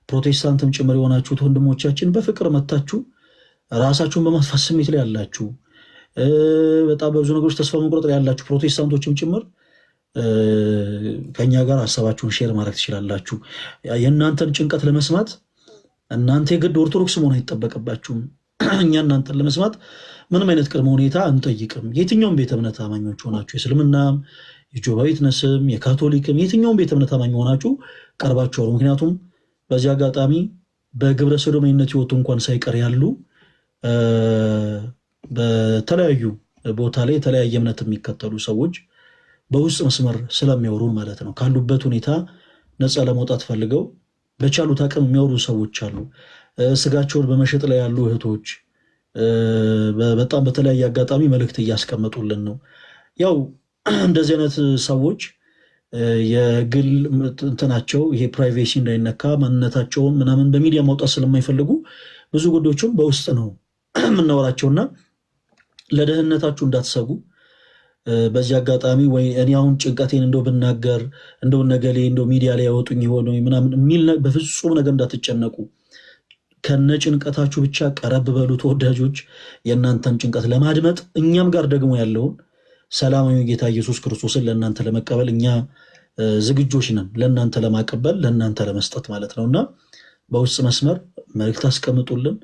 ፕሮቴስታንትም ጭምር የሆናችሁት ወንድሞቻችን በፍቅር መታችሁ ራሳችሁን በማጥፋት ስሜት ላይ ያላችሁ፣ በጣም በብዙ ነገሮች ተስፋ መቁረጥ ላይ ያላችሁ ፕሮቴስታንቶችም ጭምር ከኛ ጋር ሀሳባችሁን ሼር ማድረግ ትችላላችሁ። የእናንተን ጭንቀት ለመስማት እናንተ የግድ ኦርቶዶክስ መሆን አይጠበቅባችሁም። እኛ እናንተን ለመስማት ምንም አይነት ቅድመ ሁኔታ አንጠይቅም። የትኛውም ቤተ እምነት አማኞች ሆናችሁ የእስልምናም፣ የጆባ ዊትነስም፣ የካቶሊክም የትኛውም ቤተ እምነት አማኝ ሆናችሁ ቀርባችሁ አውሩ። ምክንያቱም በዚህ አጋጣሚ በግብረ ሰዶማዊነት ህይወቱ እንኳን ሳይቀር ያሉ በተለያዩ ቦታ ላይ የተለያየ እምነት የሚከተሉ ሰዎች በውስጥ መስመር ስለሚያወሩን ማለት ነው ካሉበት ሁኔታ ነፃ ለመውጣት ፈልገው በቻሉት አቅም የሚያወሩ ሰዎች አሉ። ስጋቸውን በመሸጥ ላይ ያሉ እህቶች በጣም በተለያየ አጋጣሚ መልእክት እያስቀመጡልን ነው። ያው እንደዚህ አይነት ሰዎች የግል እንትናቸው ይሄ ፕራይቬሲ እንዳይነካ ማንነታቸውን ምናምን በሚዲያ ማውጣት ስለማይፈልጉ ብዙ ጉዳዮችም በውስጥ ነው የምናወራቸውና ለደህንነታችሁ እንዳትሰጉ በዚህ አጋጣሚ ወይ እኔ አሁን ጭንቀቴን እንደው ብናገር እንደው ነገሌ እንደው ሚዲያ ላይ ያወጡኝ ይሆን ምናምን የሚል በፍጹም ነገር እንዳትጨነቁ። ከነ ጭንቀታችሁ ብቻ ቀረብ በሉ ተወዳጆች፣ የእናንተን ጭንቀት ለማድመጥ እኛም ጋር ደግሞ ያለውን ሰላማዊ ጌታ ኢየሱስ ክርስቶስን ለእናንተ ለመቀበል እኛ ዝግጆች ነን፣ ለእናንተ ለማቀበል ለእናንተ ለመስጠት ማለት ነውና በውስጥ መስመር መልእክት አስቀምጡልን።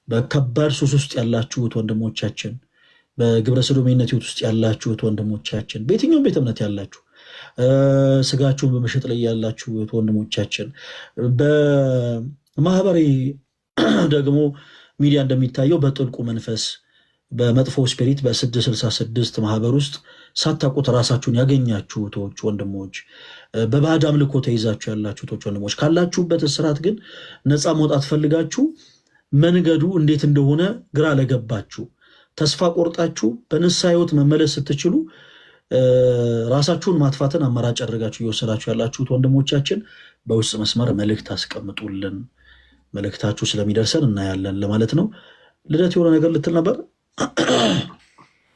በከባድ ሱስ ውስጥ ያላችሁት ወንድሞቻችን፣ በግብረ ሰዶማዊነት ህይወት ውስጥ ያላችሁት ወንድሞቻችን፣ በየትኛውም ቤተ እምነት ያላችሁ፣ ስጋችሁን በመሸጥ ላይ ያላችሁት ወንድሞቻችን፣ በማህበራዊ ደግሞ ሚዲያ እንደሚታየው በጥልቁ መንፈስ በመጥፎ ስፒሪት በ666 ማህበር ውስጥ ሳታውቁት ራሳችሁን ያገኛችሁቶች ወንድሞች፣ በባዕድ አምልኮ ተይዛችሁ ያላችሁቶች ወንድሞች ካላችሁበት እስራት ግን ነፃ መውጣት ፈልጋችሁ መንገዱ እንዴት እንደሆነ ግራ ለገባችሁ ተስፋ ቆርጣችሁ በንስሐ ህይወት መመለስ ስትችሉ ራሳችሁን ማጥፋትን አማራጭ አድርጋችሁ እየወሰዳችሁ ያላችሁት ወንድሞቻችን በውስጥ መስመር መልእክት አስቀምጡልን። መልእክታችሁ ስለሚደርሰን እናያለን ለማለት ነው። ልደት የሆነ ነገር ልትል ነበር?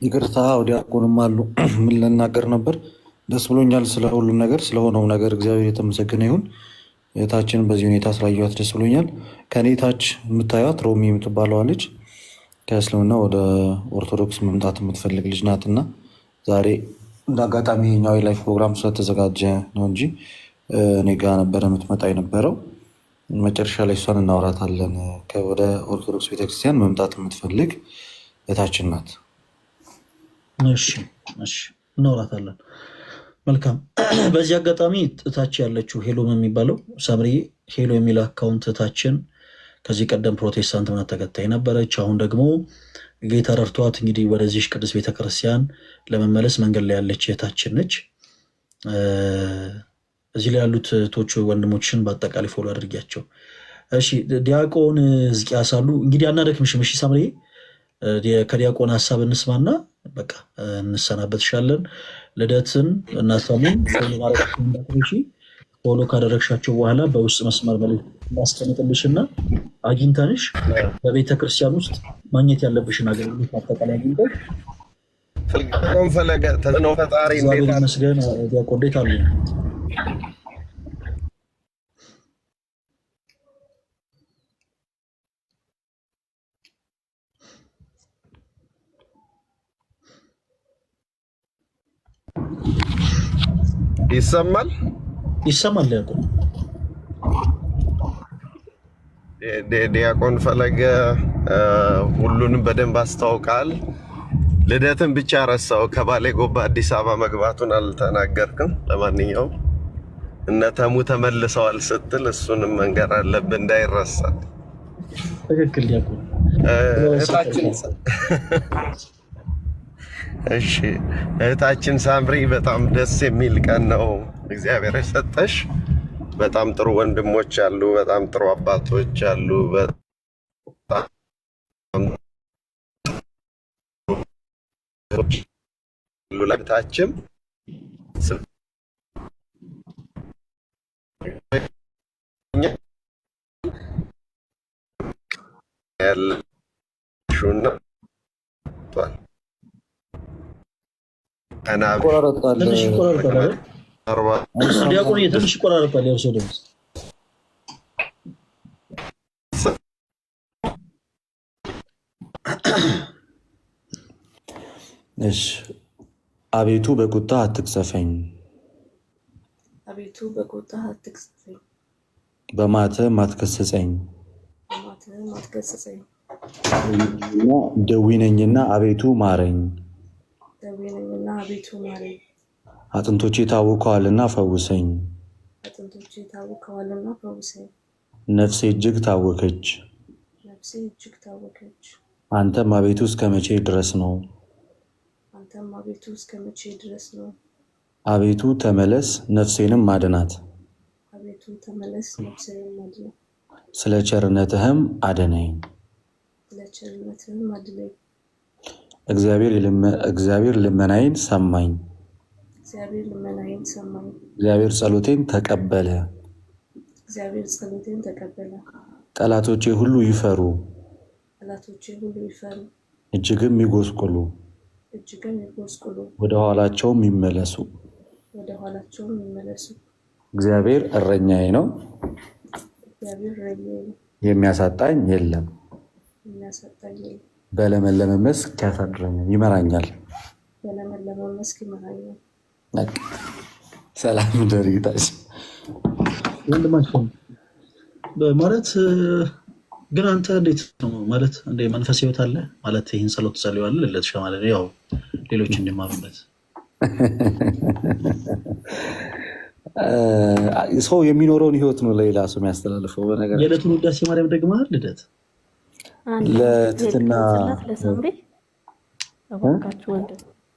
ይቅርታ ዲያቆንም አሉ። ምን ልናገር ነበር? ደስ ብሎኛል ስለ ሁሉም ነገር ስለሆነው ነገር እግዚአብሔር የተመሰገነ ይሁን። እህታችንን በዚህ ሁኔታ ስላየኋት ደስ ብሎኛል። ከኔ ታች የምታዩት ሮሚ የምትባለዋ ልጅ ከእስልምና ወደ ኦርቶዶክስ መምጣት የምትፈልግ ልጅ ናትና ዛሬ እንደ አጋጣሚ የኛው የላይፍ ፕሮግራም ስለተዘጋጀ ነው እንጂ እኔ ጋ ነበረ የምትመጣ የነበረው። መጨረሻ ላይ እሷን እናወራታለን። ወደ ኦርቶዶክስ ቤተክርስቲያን መምጣት የምትፈልግ እህታችን ናት። እሺ እናወራታለን። መልካም። በዚህ አጋጣሚ እታች ያለችው ሄሎም የሚባለው ሳምሪ ሄሎ የሚለው አካውንት እታችን ከዚህ ቀደም ፕሮቴስታንት እምነት ተከታይ ነበረች። አሁን ደግሞ ጌታ ረድቷት እንግዲህ ወደዚህ ቅዱስ ቤተክርስቲያን ለመመለስ መንገድ ላይ ያለች እህታችን ነች። እዚህ ላይ ያሉት እህቶች ወንድሞችን በአጠቃላይ ፎሎ አድርጊያቸው። እሺ ዲያቆን ሕዝቅያስ አሉ። እንግዲህ አናደክምሽም። እሺ ሳምሪ ከዲያቆን ሀሳብ እንስማና በቃ እንሰናበትሻለን። ልደትን እናሳሙን ፎሎ ካደረግሻቸው በኋላ በውስጥ መስመር መልዕክት እናስቀምጥልሽና አግኝተንሽ በቤተ ክርስቲያን ውስጥ ማግኘት ያለብሽን አገልግሎት አጠቃላይ አግኝተሽ ፈለገ ተጽዕኖ ፈጣሪ መስገን ዲያቆን እንዴት አሉ? ይሰማል? ይሰማል ዲያቆን። ዲያቆን ፈለገ ሁሉንም በደንብ አስታውቃል። ልደትን ብቻ ረሳው። ከባሌ ጎባ አዲስ አበባ መግባቱን አልተናገርክም። ለማንኛውም እነ ተሙ ተመልሰዋል ስትል እሱንም መንገር አለብህ እንዳይረሳ። ትክክል ዲያቆን። እሺ እህታችን ሳምሪ በጣም ደስ የሚል ቀን ነው እግዚአብሔር የሰጠሽ። በጣም ጥሩ ወንድሞች አሉ፣ በጣም ጥሩ አባቶች አሉ። በጣም ለታችም ያለሹና ትንሽ ይቆራረጣል። ዲያቆን ትንሽ ይቆራረጣል። የእርሶ ድምፅ እሺ። አቤቱ በቁጣ አትቅሰፈኝ፣ አቤቱ በቁጣ አትቅሰፈኝ፣ በመዓትህም አትገሥጸኝ። በመዓትህም አትገሥጸኝ። ደዌ ነኝና አቤቱ ማረኝ፣ ደዌ ነኝና አቤቱ ማረኝ። አጥንቶቼ ታውከዋልና ፈውሰኝ፣ አጥንቶቼ ታውከዋልና ፈውሰኝ። ነፍሴ እጅግ ታወከች፣ ነፍሴ እጅግ ታወከች። አንተም አቤቱ እስከ መቼ ድረስ ነው? አንተም አቤቱ እስከ መቼ ድረስ ነው? አቤቱ ተመለስ፣ ነፍሴንም አድናት። አቤቱ ተመለስ፣ ነፍሴንም አድናት። ስለ ቸርነትህም አድነኝ፣ ስለ ቸርነትህም አድነኝ። እግዚአብሔር ልመናዬን ሰማኝ፣ እግዚአብሔር ልመናዬን ሰማኝ። እግዚአብሔር ጸሎቴን ተቀበለ፣ እግዚአብሔር ጸሎቴን ተቀበለ። ጠላቶቼ ሁሉ ይፈሩ፣ ጠላቶቼ ሁሉ ይፈሩ፣ እጅግም ይጎስቁሉ፣ እጅግም ይጎስቁሉ፣ ወደ ኋላቸውም ይመለሱ። ወደ ኋላቸውም ይመለሱ። እግዚአብሔር እረኛዬ ነው፣ እግዚአብሔር እረኛዬ ነው፣ የሚያሳጣኝ የለም። የሚያሳጣኝ የለም። በለመለመ መስክ ያሳድረኛል፣ ይመራኛል። በለመለመ መስክ ይመራኛል። ሰላም ደሪታች ወንድማችን ማለት ግን አንተ እንዴት ነው ማለት እንደ መንፈስ ህይወት አለ ማለት ይህን ጸሎት ጸልዋለህ ለተሻ ማለት ያው ሌሎች እንዲማሩበት ሰው የሚኖረውን ህይወት ነው ለሌላ ሰው የሚያስተላልፈው። በነገር የዕለቱን ውዳሴ ማርያም ደግመሃል ልደት ለትትና ለሳምሪ እባካችሁ ወንድ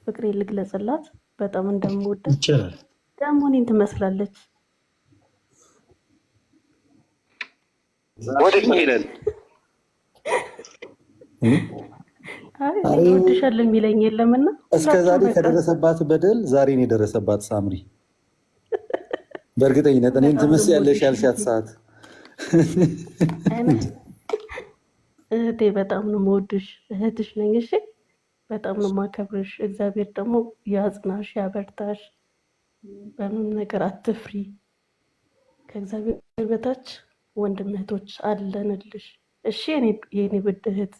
ፍቅሬ ልግለጽላት። በጣም እንደምወዳት ይቻላል። ደግሞ እኔን ትመስላለች። ወዴት ነው ሄለን? እወድሻለሁ የሚለኝ የለምና እስከዛሬ ከደረሰባት በደል ዛሬን የደረሰባት ሳምሪ በእርግጠኝነት እኔን ትመስያለሽ ያልሻት ሰዓት እህቴ በጣም ነው የምወድሽ። እህትሽ ነኝ። እሺ በጣም ነው የማከብርሽ። እግዚአብሔር ደግሞ ያጽናሽ፣ ያበርታሽ። በምንም ነገር አትፍሪ። ከእግዚአብሔር በታች ወንድም እህቶች አለንልሽ። እሺ የኔ ውድ እህት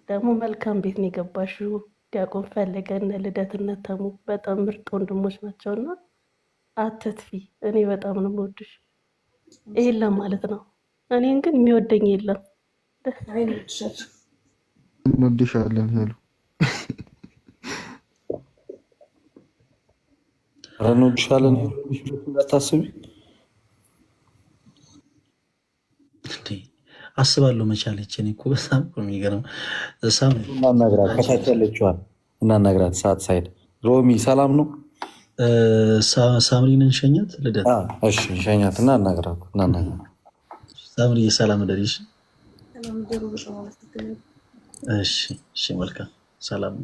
ደግሞ መልካም ቤት ነው የገባሽው። ዲያቆን ፈለገ እነ ልደት እነ ተሙ በጣም ምርጥ ወንድሞች ናቸውና አትጥፊ። እኔ በጣም ነው የምወድሽ። ይሄን ለማለት ነው። እኔን ግን የሚወደኝ የለም። እንወድሻለን ሄሉ። እንወድሻለን እንዳታስቢ። አስባለሁ መቻለች። እኔ እኮ በጣም የሚገርም እናናግራት፣ ከታች ያለችዋል እናናግራት። ሰዓት ሳይድ ሮሚ ሰላም ነው። ሳምሪን እንሸኛት ልደት። እሺ እንሸኛት እና እናናግራት። ሳምሪ ሰላም ደሪሽ። እሺ እሺ፣ መልካም ሰላም።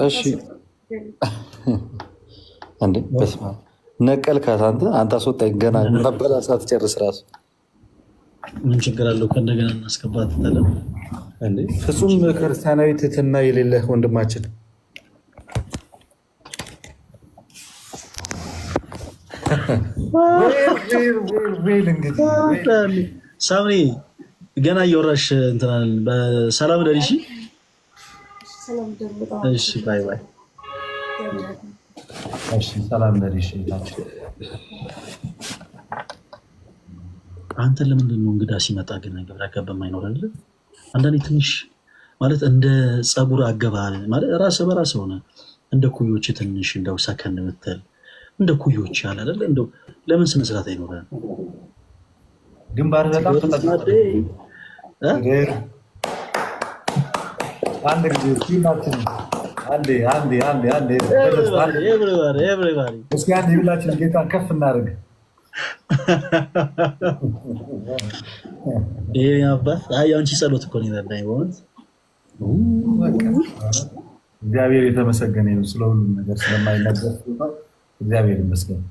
እሺ እንዴ በስመ አብ ነቀልካት አንተ አስወጣኝ። ገና መበላ ሳትጨርስ ራሱ ምን ችግር አለው? ከእንደገና እናስገባት ተለ እንዴ ፍጹም ክርስቲያናዊ ትህትና የሌለህ ወንድማችን ሳምሪ ገና እየወራሽ እንትናል። በሰላም ደሪሽ። እሺ ባይ ባይ። እሺ ሰላም ለዲሽ እህታችን። አንተ ለምንድን ነው እንግዳ ሲመጣ ግን ግብረ ገብ የማይኖር አይደል? አንዳንዴ ትንሽ ማለት እንደ ጸጉር አገባል ማለት ራስ በራስ ሆነ እንደ ኩዮች ትንሽ እንደው ሰከን ምትል እንደ ኩዮች ያለ አይደል? እንደው ለምን ስነ ስርዓት አይኖርም? ግንባር በጣም ተጠቅመደ አንድ ጊዜ ሁላችን አንዴ እስኪ አንድ ሁላችን ጌታን ከፍ እናድርግ። ይሄ አባት አይ አንቺ ጸሎት እኮ ነው ይረዳኝ በእውነት እግዚአብሔር የተመሰገነ ይሁን ስለ ሁሉም ነገር ስለማይነገር እግዚአብሔር ይመስገን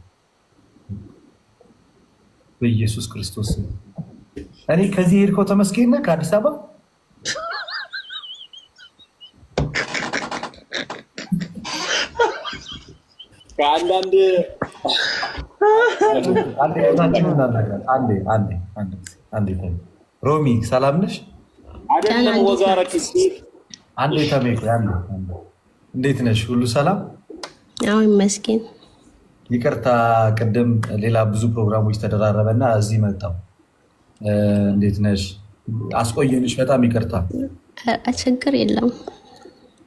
በኢየሱስ ክርስቶስ። እኔ ከዚህ ሄድከው ተመስገን ነህ ከአዲስ አበባ ከአንዳንድ አንዴ ሮሚ ሰላም ነሽ? አይደለም ወጋረኪ አንዴ ተሜኩ እንዴት ነሽ? ሁሉ ሰላም? አዎ ይመስገን። ይቅርታ ቅድም ሌላ ብዙ ፕሮግራሞች ተደራረበና እዚህ መጣሁ። እንዴት ነሽ? አስቆየንሽ፣ በጣም ይቅርታ። ችግር የለም።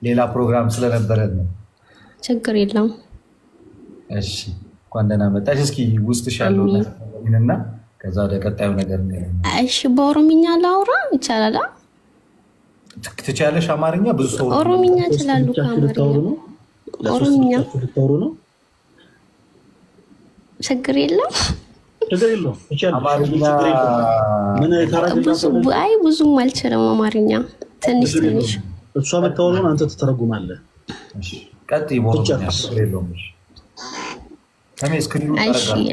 ሌላ ፕሮግራም ስለነበረን ነው። ችግር የለም። እሺ እንኳን ደህና መጣሽ። እስኪ ውስጥሽ ያለው እና ከዛ ወደ ቀጣዩ ነገር ነው። እሺ በኦሮምኛ ላውራ ይቻላል? ትችያለሽ? አማርኛ ብዙ ሰው ኦሮምኛ ይችላሉ። ኦሮምኛ ነው። ችግር የለም። አይ ብዙም አልችልም አማርኛ ትንሽ ትንሽ። እሷ የምታወራውን አንተ ትተረጉማለህ። ቀጥይ።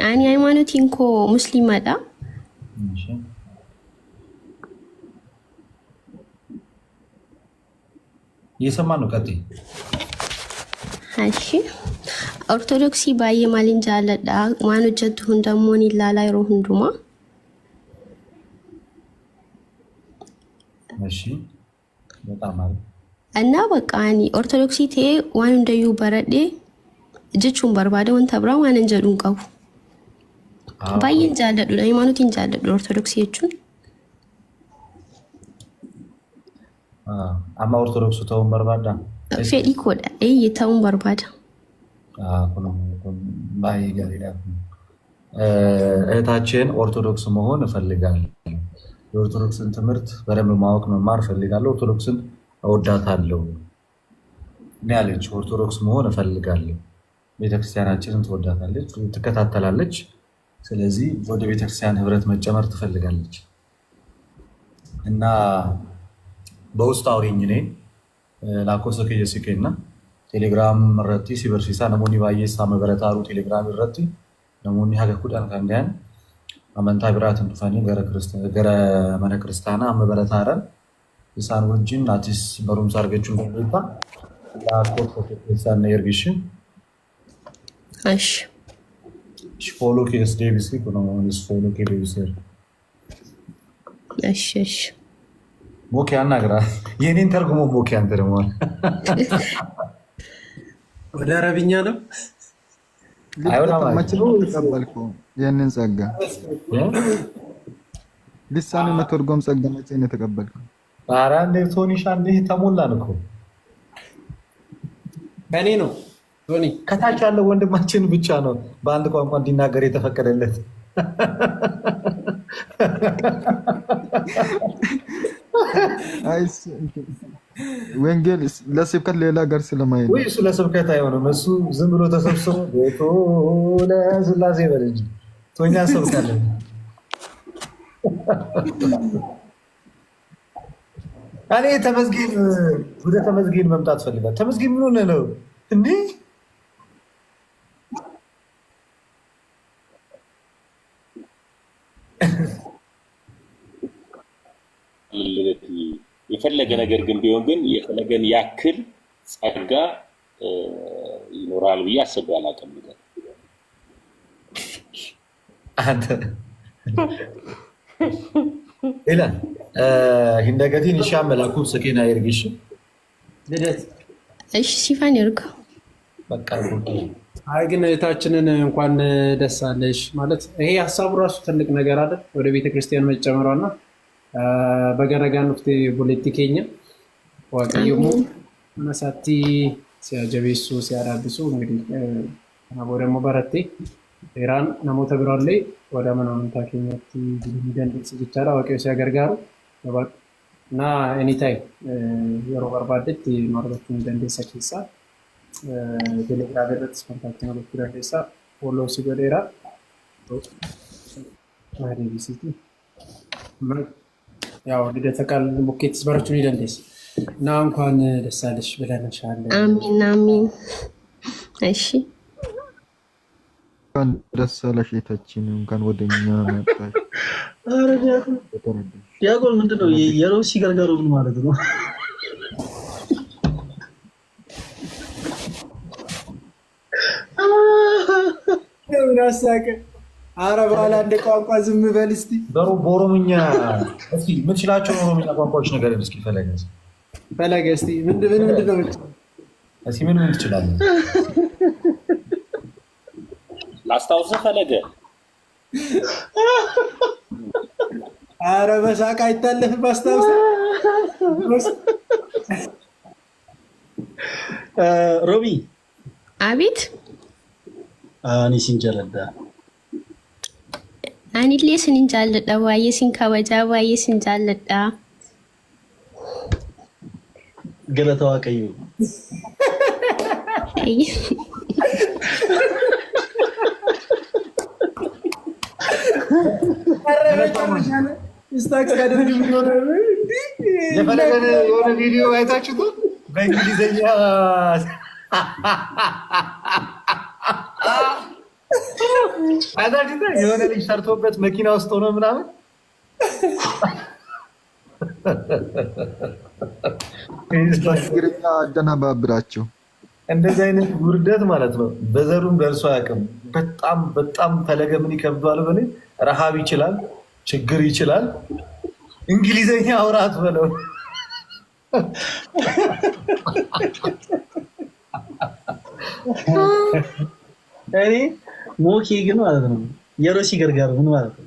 አኒ ሃይማኖቴን እኮ ሙስሊም መጣ እየሰማን ነው። ቀጥይ። እሺ ኦርቶዶክሲ ባየ ማሊን ጃለዳ ማኑ ጀቱ ሁንደሞን ይላላይ ሮ ሁንዱማ እሺ በጣም አሪፍ እና በቃ አኒ ኦርቶዶክሲ ቴ ዋን እንደዩ በረዴ እጅቹን በርባደ ወን ተብራ ዋን እንጀዱን ቀቡ ባየን ጃለዱ ሃይማኖቴን ጃለዱ ኦርቶዶክሲዎቹን አማ ኦርቶዶክሱ ተውን በርባዳ ፌዲ ኮዳ ተውን በርባዳ እህታችን ኦርቶዶክስ መሆን እፈልጋለሁ። የኦርቶዶክስን ትምህርት በደንብ ማወቅ መማር እፈልጋለሁ። ኦርቶዶክስን እወዳታለሁ ያለች ኦርቶዶክስ መሆን እፈልጋለሁ። ቤተክርስቲያናችንን ትወዳታለች፣ ትከታተላለች። ስለዚህ ወደ ቤተክርስቲያን ህብረት መጨመር ትፈልጋለች እና በውስጥ አውሪኝ እኔ ላኮሰ ከየሲከና ቴሌግራም ረቲ ሲበርሲሳ ነሞኒ ባየሳ መበረታሩ ቴሌግራም ረቲ ነሞኒ ሀገ ኩዳን ካንዲያን አመንታ ብራት እንዱፋኒ ገረ መነ ክርስቲያና መበረታረን ኢሳን ወጅን ናቲስ በሩም ሳርገቹን ገይታ ላኮሰ ከየሳና ይርግሽን እሺ ፎሎ ኬስ ዴቪስ ኮኖኒስ ፎሎ ኬስ እሺ ሞኬ አናግራ የኔን ተርጉሞ ሞኬ አንተ ደግሞ ወደ አረብኛ ነው ይህንን ጸጋ ሊሳን መተርጎም ጸጋ መቼ ነው የተቀበልከው? ኧረ እንደ ቶኒሻ እንደ ተሞላን እኮ ከኔ ነው ቶኒ። ከታች ያለው ወንድማችን ብቻ ነው በአንድ ቋንቋ እንዲናገር የተፈቀደለት። ወንጌል ለስብከት ሌላ ጋር ስለማይሄድ ወይ እሱ ለስብከት አይሆንም። እሱ ዝም ብሎ ተሰብስቦ ቤቶ ለስላሴ በል እንጂ ቶኛ ሰብካለን። እኔ ተመስገን ወደ ተመስገን መምጣት ፈልጋል። ተመስገን ምን ሆነ ነው እንዴ? የፈለገ ነገር ግን ቢሆን ግን የፈለገን ያክል ጸጋ ይኖራል ብዬ አስቤ አላውቅም። አንተ ኢላ እንደገቲን ይሻመላኩ ሰኪና ይርግሽ ልደት እሺ ሲፋን ይርጋ በቃ አይ ግን እህታችንን እንኳን ደስ አለሽ ማለት ይሄ ሀሳቡ ራሱ ትልቅ ነገር አይደል? ወደ ቤተክርስቲያን መጨመሯና በገረጋን ውስጥ ፖለቲከኛ ዋቀየሙ መሳቲ ሲያጀቤሱ ሲያራብሱ እንግዲህ ደግሞ በረቴ ኢራን ናሞተ ብራሌ ወደ ምናምን ታከኛት ዲንደንስ ይቻላል ዋቀዩ ሲያገርጋሩ እና ኤኒታይም የሮ በርባደት ማርበት ዲንደንስ ሰኪሳ ቴሌግራም ገጽ ኮንታክት ነው ለኩራቴሳ ፎሎ ሲጎዴራ ማሪ ቢሲቲ ያው ልደተ ቃል ሙኬትስ በረቹን ይደንደስ እና እንኳን ደስ አለሽ ብለንሻል። አሚን አሚን። እሺ እንኳን ደስ አለሽ እህታችን፣ እንኳን ወደኛ መጣሽ። ኧረ ዲያቆን ምንድነው የሮሲ ገርጋሩ ምን ማለት ነው? ምን አሳቀ? ኧረ በኋላ እንደ ቋንቋ ዝም በል እስቲ። በኦሮምኛ እስኪ የምትችላቸው ኦሮምኛ ቋንቋዎች ነገር እስኪ ፈለገ እስቲ ምንድን ነው እስኪ ምን ትችላለህ? ላስታውስህ ፈለገ። ኧረ በሳቅ አይታለፍም። አስታውስ ሮቢ። አቤት። አኒ ሲንጀለዳ አኒሌ ሲንጃለዳ ዋዬ ሲንካወጃ ዋዬ ሲንጃለዳ ገለታዋ ቀዩ የሆነ ቪዲዮ አይታችሁት በእንግሊዝኛ አይታችሁት የሆነ ልጅ ሰርቶበት መኪና ውስጥ ሆኖ ምናምን ግርኛ አደናባብራቸው እንደዚህ አይነት ውርደት ማለት ነው። በዘሩም ደርሶ አያውቅም። በጣም በጣም ፈለገ ምን ይከብደዋል በላይ ረሃብ ይችላል፣ ችግር ይችላል። እንግሊዘኛ አውራት በለው። እኔ ሞኬ ግን ማለት ነው የሮሲ ገርጋሩ ምን ማለት ነው?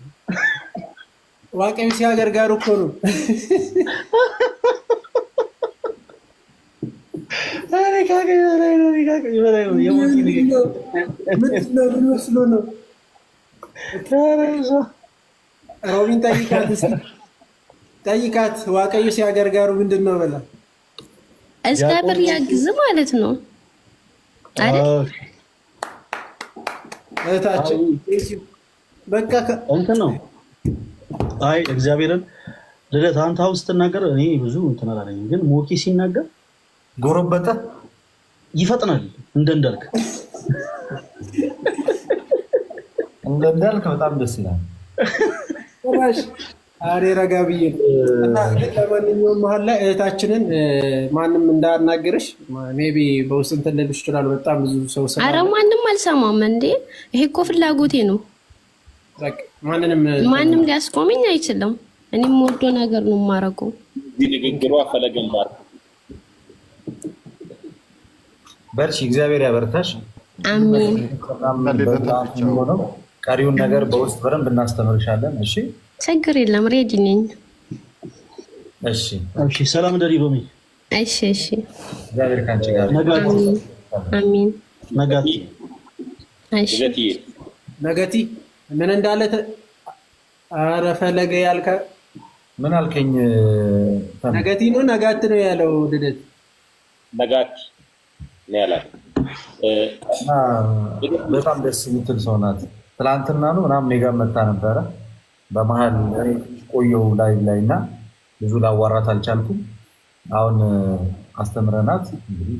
ዋቀዩ ሲያገርጋሩ እኮ ነው። ሮቢን ጠይቃት። ዋቀዩ ሲያገርጋሩ ምንድን ነው በላ። እግዚአብሔር ያግዝ ማለት ነው አይደል? እህታችን በቃ እንትን ነው። አይ እግዚአብሔርን ልደት አንተ አሁን ስትናገር እኔ ብዙ እንትን አላለኝም፣ ግን ሞኬ ሲናገር ጎረበጠ ይፈጥናል። እንዳልክ በጣም ደስ ይላል። አሬ ረጋ ብዬ እና ለማንኛውም መሀል ላይ እህታችንን ማንም እንዳናገርሽ ሜይ ቢ በውስጥ እንትን ልልሽ ይችላል። በጣም ብዙ ሰው ሰማ። ኧረ ማንም አልሰማም እንዴ! ይሄ እኮ ፍላጎቴ ነው። ማንም ሊያስቆመኝ አይችልም። እኔም ወዶ ነገር ነው የማደርገው። ንግግሯ ፈለገን ማለት በርቺ፣ እግዚአብሔር ያበርታሽ። አሜን። ቀሪውን ነገር በውስጥ በደንብ እናስተምርሻለን። እሺ፣ ችግር የለም። ሬዲ ነኝ። እሺ፣ እሺ። ሰላም ደሪ ሮሚ። እሺ፣ እሺ። እግዚአብሔር ካንቺ ጋር። አሜን። ነጋቲ፣ እሺ። ነጋቲ ምን እንዳለ ኧረ ፈለገ ያልካ ምን አልከኝ? ነጋቲ ነው ነጋት ነው ያለው። ልደት ነጋት ነው ያላት። በጣም ደስ የምትል ሰው ናት። ትላንትና ነው ምናምን እኔ ጋር መታ ነበረ። በመሀል ቆየው ላይ እና ብዙ ላዋራት አልቻልኩም። አሁን አስተምረናት እንግዲህ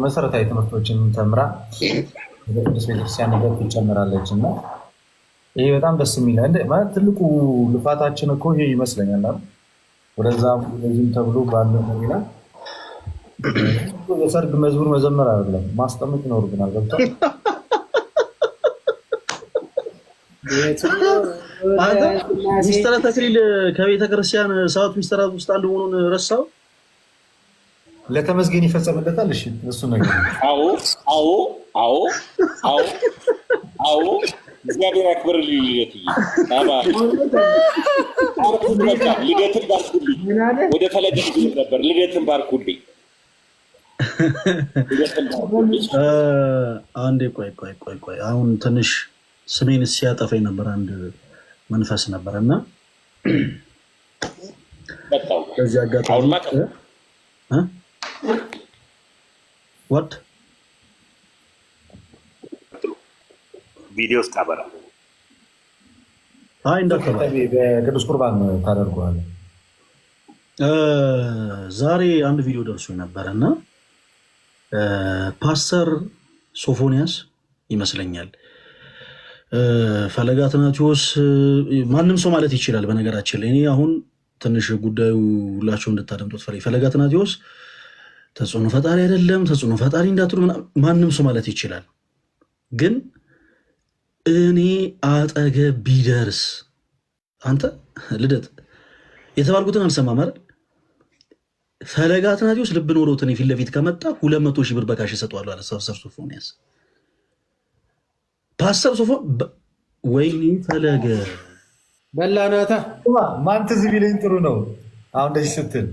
መሰረታዊ ትምህርቶችን ተምራ ወደ ቅዱስ ቤተክርስቲያን ነገር ትጨምራለች እና ይሄ በጣም ደስ የሚል ማለት ትልቁ ልፋታችን እኮ ይሄ ይመስለኛል። ወደዛም ወደዚህም ተብሎ ባለው ነገር የሰርግ መዝሙር መዘመር አይደለም ማስጠመቅ ይኖርብናል። ገብቷል? ሚስተር ተክሊል ከቤተ ክርስቲያን ሰዓት ሚስተራት ውስጥ አንዱ መሆኑን ረሳው። ለተመስገን ይፈጸምለታል። እሺ እሱ ነገር አዎ አዎ አዎ አዎ አዎ እግዚአብሔር ያክብርልኝ። ልደትን ባርኩልኝ። ወደ ፈለገ ነበር ልደትን ባርኩልኝ። አንዴ ቆይ አሁን ትንሽ ስሜን ሲያጠፋኝ ነበር አንድ መንፈስ ነበር እና በዚህ አጋጣሚ ወጥ ቪዲዮ ውስጥ አበራ በቅዱስ ቁርባን ታደርገዋለህ። ዛሬ አንድ ቪዲዮ ደርሶኝ ነበረ እና ፓስተር ሶፎንያስ ይመስለኛል ፈለገ አትናቴዎስ ማንም ሰው ማለት ይችላል። በነገራችን ላይ እኔ አሁን ትንሽ ጉዳዩ ሁላችሁ እንድታደምጡት ፈለገ አትናቴዎስ ተጽዕኖ ፈጣሪ አይደለም፣ ተጽዕኖ ፈጣሪ እንዳትሉ ማንም ሰው ማለት ይችላል። ግን እኔ አጠገብ ቢደርስ አንተ ልደት የተባልኩትን አልሰማም አይደል? ፈለገ አትናቴዎስ ልብ ኖሮት እኔ ፊት ለፊት ከመጣ 200 ሺህ ብር በካሽ ይሰጠዋል አለ ፓስተር ሶፎንያስ። ፓስተር ሶፎን ወይኔ ፈለገ በላናታ ማን ትዝ ቢለኝ ጥሩ ነው። አሁን እንደዚህ ስትል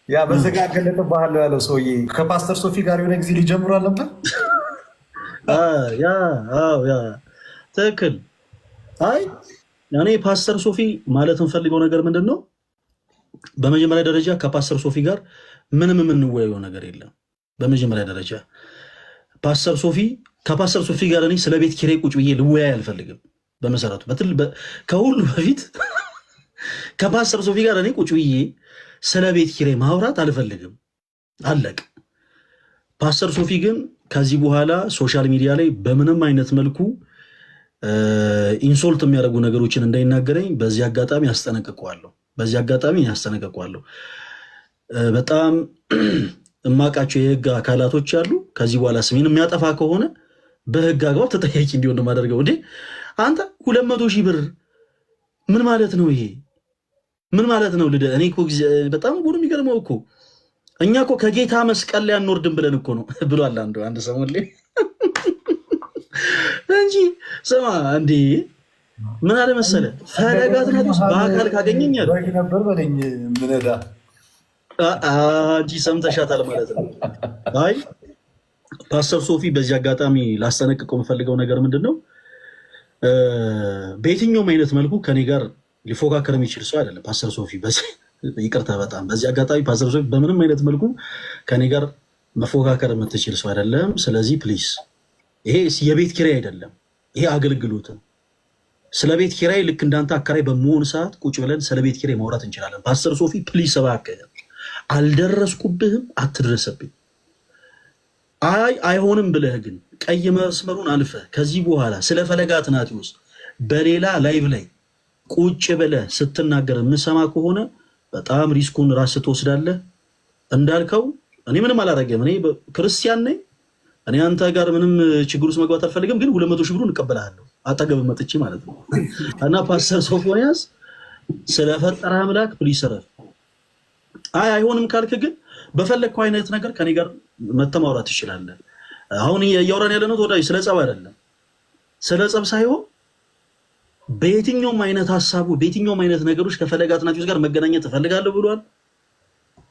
ያ በዘጋገለጥ ባህል ያለው ሰውዬ ከፓስተር ሶፊ ጋር የሆነ ጊዜ ሊጀምሩ አልነበር? ያ ትክክል። አይ እኔ ፓስተር ሶፊ ማለት እንፈልገው ነገር ምንድን ነው? በመጀመሪያ ደረጃ ከፓስተር ሶፊ ጋር ምንም የምንወያየው ነገር የለም። በመጀመሪያ ደረጃ ከፓስተር ሶፊ ጋር እኔ ስለ ቤት ኪራይ ቁጭ ብዬ ልወያይ አልፈልግም። በመሰረቱ ከሁሉ በፊት ከፓስተር ሶፊ ጋር እኔ ቁጭ ብዬ ስለ ቤት ኪራይ ማውራት አልፈልግም። አለቅ። ፓስተር ሶፊ ግን ከዚህ በኋላ ሶሻል ሚዲያ ላይ በምንም አይነት መልኩ ኢንሶልት የሚያደርጉ ነገሮችን እንዳይናገረኝ በዚህ አጋጣሚ ያስጠነቅቀዋለሁ። በጣም እማቃቸው የህግ አካላቶች አሉ። ከዚህ በኋላ ስሜን የሚያጠፋ ከሆነ በህግ አግባብ ተጠያቂ እንዲሆን ማደርገው። እንዴ አንተ 200 ሺህ ብር ምን ማለት ነው? ይሄ ምን ማለት ነው? ልደ እኔ በጣም ጉድ የሚገርመው እኮ እኛ እኮ ከጌታ መስቀል ላይ አንወርድም ብለን እኮ ነው ብሏል አንድ ሰሞን ላይ እንጂ ስማ እንዴ ምን አለ መሰለ ፈለገ አትናቴዎስ በአካል ካገኘኛል ነበር በለኝ ምነዳ እንጂ ሰምተሻታል ማለት ነው። አይ ፓስተር ሶፊ በዚህ አጋጣሚ ላስጠነቅቀው የምፈልገው ነገር ምንድን ነው? በየትኛውም አይነት መልኩ ከኔ ጋር ሊፎካከር የሚችል ሰው አይደለም ፓስተር ሶፊ። ይቅርታ በጣም በዚህ አጋጣሚ ፓስተር ሶፊ በምንም አይነት መልኩ ከኔ ጋር መፎካከር የምትችል ሰው አይደለም። ስለዚህ ፕሊስ ይሄ የቤት ኪራይ አይደለም፣ ይሄ አገልግሎት። ስለ ቤት ኪራይ ልክ እንዳንተ አከራይ በመሆን ሰዓት ቁጭ ብለን ስለ ቤት ኪራይ ማውራት እንችላለን። ፓስተር ሶፊ ፕሊስ እባክህ አልደረስኩብህም፣ አትድረሰብኝ። አይሆንም ብለህ ግን ቀይ መስመሩን አልፈህ ከዚህ በኋላ ስለ ፈለገ አትናቴዎስ በሌላ ላይቭ ላይ ቁጭ ብለህ ስትናገር የምሰማ ከሆነ በጣም ሪስኩን ራስህ ትወስዳለህ። እንዳልከው እኔ ምንም አላረገም፣ እኔ ክርስቲያን ነኝ። እኔ አንተ ጋር ምንም ችግር ውስጥ መግባት አልፈልግም፣ ግን 200 ሺህ ብሩን እቀበላለሁ አጠገብ መጥቼ ማለት ነው። እና ፓስተር ሶፎንያስ ስለፈጠረ አምላክ ፕሊስ ረፍ። አይሆንም ካልክ ግን በፈለግከው አይነት ነገር ከኔ ጋር መተማውራት ትችላለህ። አሁን እያወራን ያለነው ተወዳጅ ስለ ጸብ አይደለም። ስለ ጸብ ሳይሆን በየትኛውም አይነት ሀሳቡ በየትኛውም አይነት ነገሮች ከፈለገ አትናቴዎስ ጋር መገናኘት እፈልጋለሁ ብሏል።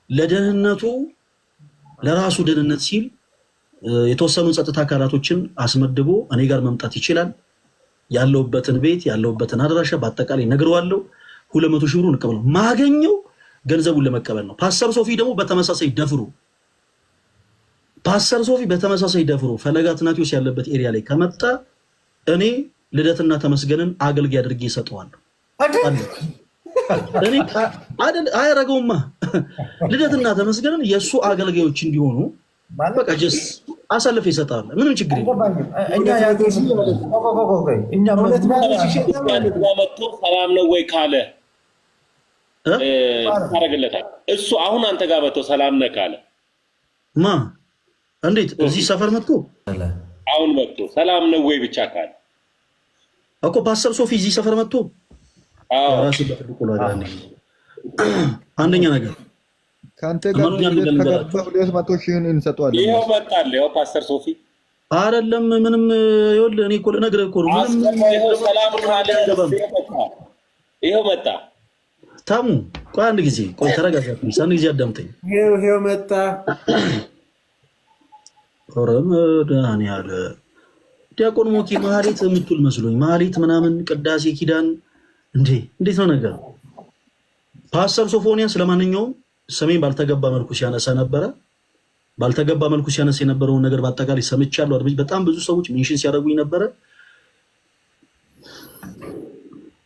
ለደህንነቱ ለራሱ ደህንነት ሲል የተወሰኑ ጸጥታ አካላቶችን አስመድቦ እኔ ጋር መምጣት ይችላል። ያለውበትን ቤት ያለውበትን አድራሻ በአጠቃላይ ነግረዋለሁ። 200 ሺህ ብሩን እቀበለው ማገኘው ገንዘቡን ለመቀበል ነው። ፓስተር ሶፊ ደግሞ በተመሳሳይ ደፍሮ ፈለገ አትናቴዎስ ያለበት ኤሪያ ላይ ከመጣ እኔ ልደትና ተመስገንን አገልጋይ አድርጌ እሰጠዋለሁ። እኔ አያረገውማ ልደትና ተመስገንን የእሱ አገልጋዮች እንዲሆኑ በቃ ጀስ አሳልፈ ይሰጣል። ምንም ችግር የለም። መጥቶ ሰላም ነው ወይ ካለ ታረግለታል። እሱ አሁን አንተ ጋር መጥቶ ሰላም ነህ ካለ እንዴት እዚህ ሰፈር መጥቶ አሁን መጥቶ ሰላም ነው ወይ ብቻ ካለ እኮ ፓስተር ሶፊ እዚህ ሰፈር መጥቶ አንደኛ ነገር ከአንተ ጋር ድርድር ከገባ 200,000 እንሰጠዋለን። ይኸው መጣል። ይኸው ፓስተር ሶፊ አይደለም ምንም ይኸውልህ፣ እኔ እኮ ልነግርህ እኮ ነው። ይኸው ሰላም ካለ ይኸው መጣ። ታሙ ቆይ አንድ ጊዜ ቆይ፣ ተረጋጋ። አንድ ጊዜ አዳምጠኝ። ይኸው መጣ። ረመዳን ያለ ዲያቆን ሞኪ ማህሌት የምትውል መስሎኝ፣ ማህሌት ምናምን ቅዳሴ ኪዳን እንዴት ነው ነገር? ፓስተር ሶፎንያስ ለማንኛውም ሰሜን ባልተገባ መልኩ ሲያነሳ ነበረ። ባልተገባ መልኩ ሲያነሳ የነበረውን ነገር በአጠቃላይ ሰምቻለሁ። በጣም ብዙ ሰዎች ሜንሽን ሲያደርጉኝ ነበረ።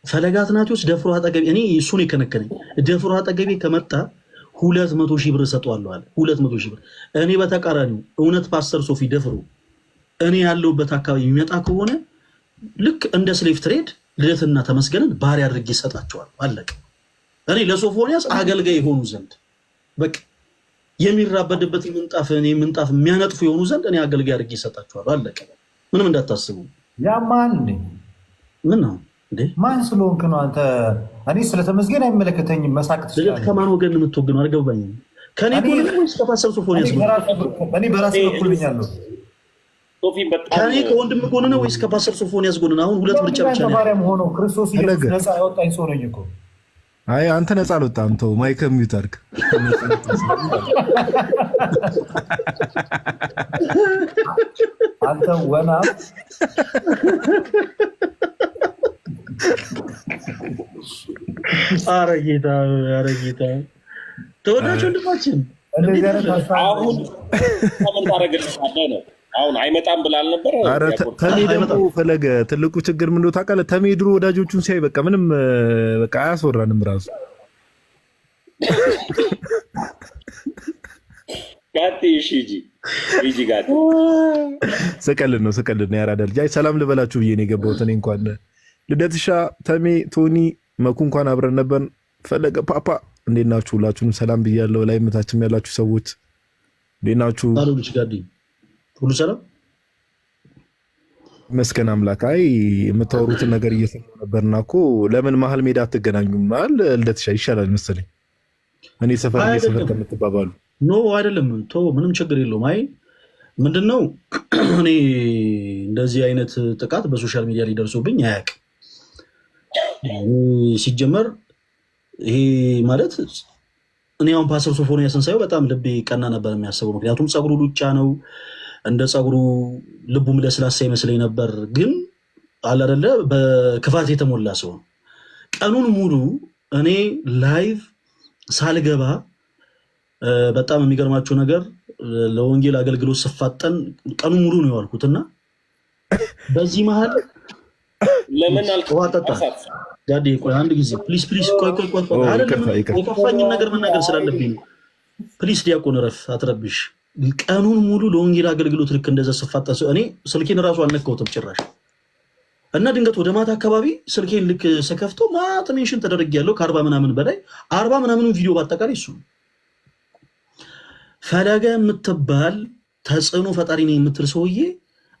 ፈለገ አትናቴዎስ ደፍሮ አጠገቤ፣ እኔ እሱን የከነከነኝ ደፍሮ አጠገቤ ከመጣ 200,000 ብር እሰጠዋለሁ አለ። 200,000 ብር። እኔ በተቃራኒው እውነት ፓስተር ሶፊ ደፍሮ እኔ ያለሁበት አካባቢ የሚመጣ ከሆነ ልክ እንደ ስሌቭ ትሬድ ልደትና ተመስገንን ባሪያ አድርጌ እሰጣቸዋለሁ። አለቀ። እኔ ለሶፎንያስ አገልጋይ የሆኑ ዘንድ በቃ የሚራበድበት ምንጣፍ የሚያነጥፉ የሆኑ ዘንድ እኔ አገልጋይ አድርጌ እሰጣቸዋለሁ። አለቀ። ምንም እንዳታስቡ። ያ ማን ምን ነው እንዴ? ማን ስለሆንክ ነው አንተ? እኔ ስለተመስገን አይመለከተኝም። መሳቅ ትችላለህ። ከማን ወገን የምትወግነው አልገባኝም። ከኔ ጎን ነው ወይስ ከፓስተር ሶፎንያስ ጎን? እኔ በራሴ በኩል ብኛለሁ። ከኔ ከወንድም ጎን ነው ወይስ ከፓስተር ሶፎንያስ ጎን ነው? አሁን ሁለት ምርጫ ብቻ ነው። ባሪያም ሆኖ ክርስቶስ ኢየሱስ ነፃ ያወጣኝ ሰው ነኝ እኮ። አይ አንተ ነፃ አልወጣም። ተው ማይክም ሚውት አድርግ። አንተ ወና ኧረ ጌታ ተወዳጅ ወንድማችን አሁን ከምን ታደርግልሻለህ ነው? አሁን አይመጣም ብላል ነበር። ተሜ ደግሞ ፈለገ ትልቁ ችግር ምን እንደው ታውቃለህ? ተሜ ድሮ ወዳጆቹን ሲያይ በቃ ምንም በቃ አያስወራንም ራሱ ጋቲ ጂ ጋቲ ስቀልድ ነው ያራዳ ልጅ። አይ ሰላም ልበላችሁ ብዬ ነው የገባሁት። እኔ እንኳን ልደትሻ፣ ተሜ፣ ቶኒ፣ መኩ እንኳን አብረን ነበር። ፈለገ ፓፓ እንዴት ናችሁ? ሁላችሁንም ሰላም ብያለሁ። ላይ መታችም ያላችሁ ሰዎች እንዴት ናችሁ? ሁሉ ሰላም መስከን አምላክ። አይ የምታወሩትን ነገር እየሰማሁ ነበርና እኮ ለምን መሀል ሜዳ አትገናኙም? ማለት ልደትሻ ይሻላል መሰለኝ እኔ ሰፈር ከምትባባሉ። ኖ አይደለም፣ ምንም ችግር የለውም። አይ ምንድነው እኔ እንደዚህ አይነት ጥቃት በሶሻል ሚዲያ ሊደርሱብኝ አያውቅም። ሲጀመር ይሄ ማለት እኔ አሁን ፓስተር ሶፎንያስን ሳየው በጣም ልቤ ቀና ነበር የሚያስበው። ምክንያቱም ፀጉሩ ሉጫ ነው፣ እንደ ፀጉሩ ልቡም ለስላሳ ይመስለኝ ነበር። ግን አለ አይደለ በክፋት የተሞላ ሰው ነው። ቀኑን ሙሉ እኔ ላይቭ ሳልገባ በጣም የሚገርማቸው ነገር ለወንጌል አገልግሎት ስፋጠን ቀኑን ሙሉ ነው የዋልኩትና በዚህ መሀል ለምን አልጠጣ ጋዴ ቆይ አንድ ጊዜ ፕሊስ ቆይ የከፋኝን ነገር መናገር ስላለብኝ ፕሊስ ዲያቆን ረፍ አትረብሽ። ቀኑን ሙሉ ለወንጌል አገልግሎት ልክ እንደዛ ስፋጠን እኔ ስልኬን ራሱ አልነካሁትም ጭራሽ። እና ድንገት ወደ ማታ አካባቢ ስልኬን ልክ ስከፍተው ማት ሜንሽን ተደርጌያለሁ ከ40 ምናምን በላይ 40 ምናምን ቪዲዮ በአጠቃላይ እሱ ፈለገ የምትባል ተጽዕኖ ፈጣሪ ነኝ የምትል ሰውዬ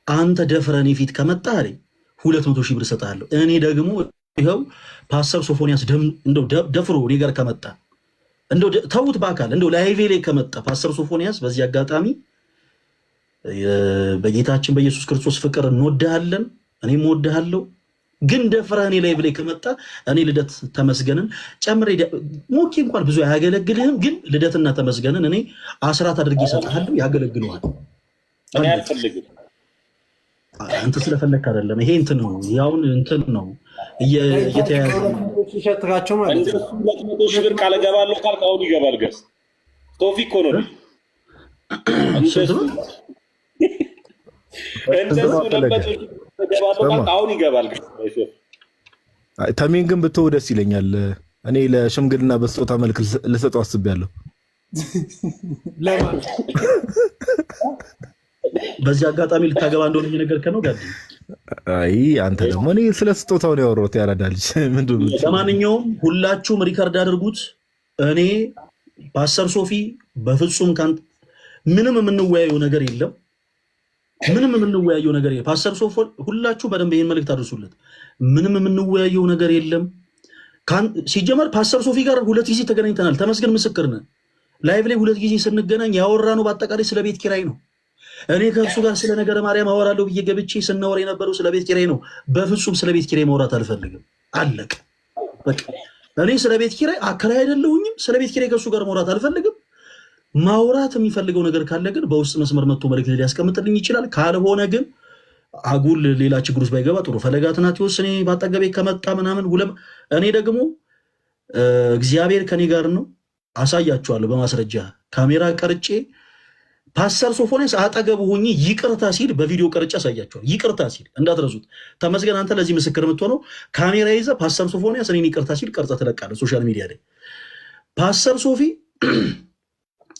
አንተ ደፍረህ እኔ ፊት ከመጣ አለኝ 200,000 ብር እሰጥሃለሁ። እኔ ደግሞ ይኸው ፓስተር ሶፎንያስ እንደው ደፍሮ እኔ ጋር ከመጣ እንደው ተውት በአካል እንደው ላይቬ ላይ ከመጣ ፓስተር ሶፎንያስ በዚህ አጋጣሚ በጌታችን በኢየሱስ ክርስቶስ ፍቅር እንወድሃለን፣ እኔም እወድሃለሁ። ግን ደፍረህ እኔ ላይቭ ላይ ከመጣ እኔ ልደት ተመስገንን ጨምሬ ሞኬ እንኳን ብዙ አያገለግልህም፣ ግን ልደትና ተመስገንን እኔ አስራት አድርጌ እሰጥሃለሁ፣ ያገለግለዋል። እኔ አልፈልግም። አንተ ስለፈለክ አይደለም። ይሄ እንትን ነው ያውን እንትን ነው እየተያዘ ይሸጥራቸው ማለት እንደሱ 200,000 ብር ቃል እገባለሁ ካልክ አሁን ይገባል። ገስ ቶፊክ እኮ ነው እንደሱ አሁን ይገባል። ተሜን ግን ብትወው ደስ ይለኛል። እኔ ለሽምግልና በስጦታ መልክ ልሰጠው አስቤያለሁ። በዚህ አጋጣሚ ልታገባ እንደሆነ እየነገርከን ነው ጋር። አይ አንተ ደግሞ እኔ ስለ ስጦታው ነው ያወራሁት። ያራዳልሽ ምንድን ነው? ለማንኛውም ሁላችሁም ሪከርድ አድርጉት። እኔ ፓስተር ሶፊ በፍጹም ምንም የምንወያየው ነገር የለም። ምንም የምንወያየው ነገር የለም። ፓስተር ሶፊ ሁላችሁ በደንብ ይሄን መልእክት አድርሱለት። ምንም የምንወያየው ነገር የለም። ሲጀመር ፓስተር ሶፊ ጋር 2 ጊዜ ተገናኝተናል። ተመስገን ምስክር ነን። ላይቭ ላይ 2 ጊዜ ስንገናኝ ያወራነው በአጠቃላይ ስለ ቤት ኪራይ ነው። እኔ ከእርሱ ጋር ስለ ነገረ ማርያም አወራለሁ ብዬ ገብቼ ስናወራ የነበረው ስለ ቤት ኪራይ ነው። በፍጹም ስለ ቤት ኪራይ ማውራት አልፈልግም። አለቀ በቃ። እኔ ስለ ቤት ኪራይ አከራይ አይደለሁኝም። ስለ ቤት ኪራይ ከእሱ ጋር ማውራት አልፈልግም። ማውራት የሚፈልገው ነገር ካለ ግን በውስጥ መስመር መጥቶ መልዕክት ሊያስቀምጥልኝ ይችላል። ካልሆነ ግን አጉል ሌላ ችግር ውስጥ ባይገባ ጥሩ። ፈለገ አትናቴዎስ እኔ ባጠገቤ ከመጣ ምናምን እኔ ደግሞ እግዚአብሔር ከኔ ጋር ነው። አሳያችኋለሁ በማስረጃ ካሜራ ቀርጬ ፓስተር ሶፎንያስ አጠገቡ ሆኜ ይቅርታ ሲል በቪዲዮ ቀርጬ አሳያችኋለሁ። ይቅርታ ሲል እንዳትረሱት። ተመስገን አንተ ለዚህ ምስክር የምትሆነው ካሜራ ይዘህ ፓስተር ሶፎንያስ እኔን ይቅርታ ሲል ቀርጸህ ትለቃለህ ሶሻል ሚዲያ ላይ። ፓስተር ሶፊ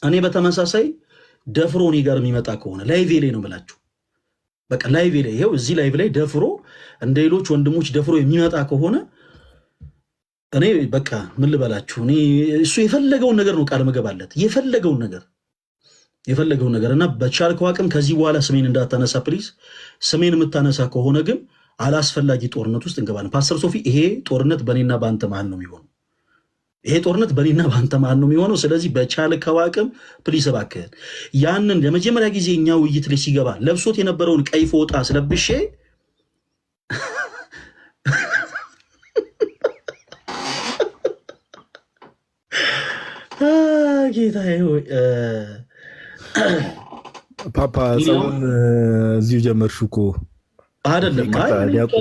እኔ በተመሳሳይ ደፍሮ እኔ ጋር የሚመጣ ከሆነ ላይቬ ላይ ነው ብላችሁ በቃ ላይቬ ላይ ይኸው እዚህ ላይቭ ላይ ደፍሮ እንደ ሌሎች ወንድሞች ደፍሮ የሚመጣ ከሆነ እኔ በቃ ምን ልበላችሁ፣ እኔ እሱ የፈለገውን ነገር ነው ቃል መገባለት የፈለገውን ነገር እና በቻልከው አቅም ከዚህ በኋላ ስሜን እንዳታነሳ ፕሊዝ። ስሜን የምታነሳ ከሆነ ግን አላስፈላጊ ጦርነት ውስጥ እንገባለን። ፓስተር ሶፊ ይሄ ጦርነት በእኔና በአንተ መሀል ነው የሚሆነው። ስለዚህ በቻልከው አቅም ፕሊዝ እባክህን ያንን ለመጀመሪያ ጊዜ እኛ ውይይት ላይ ሲገባ ለብሶት የነበረውን ቀይ ፎጣ ስለብሼ ጌታ ፓፓ ጸቡን እዚሁ ጀመርሽ እኮ አይደለም?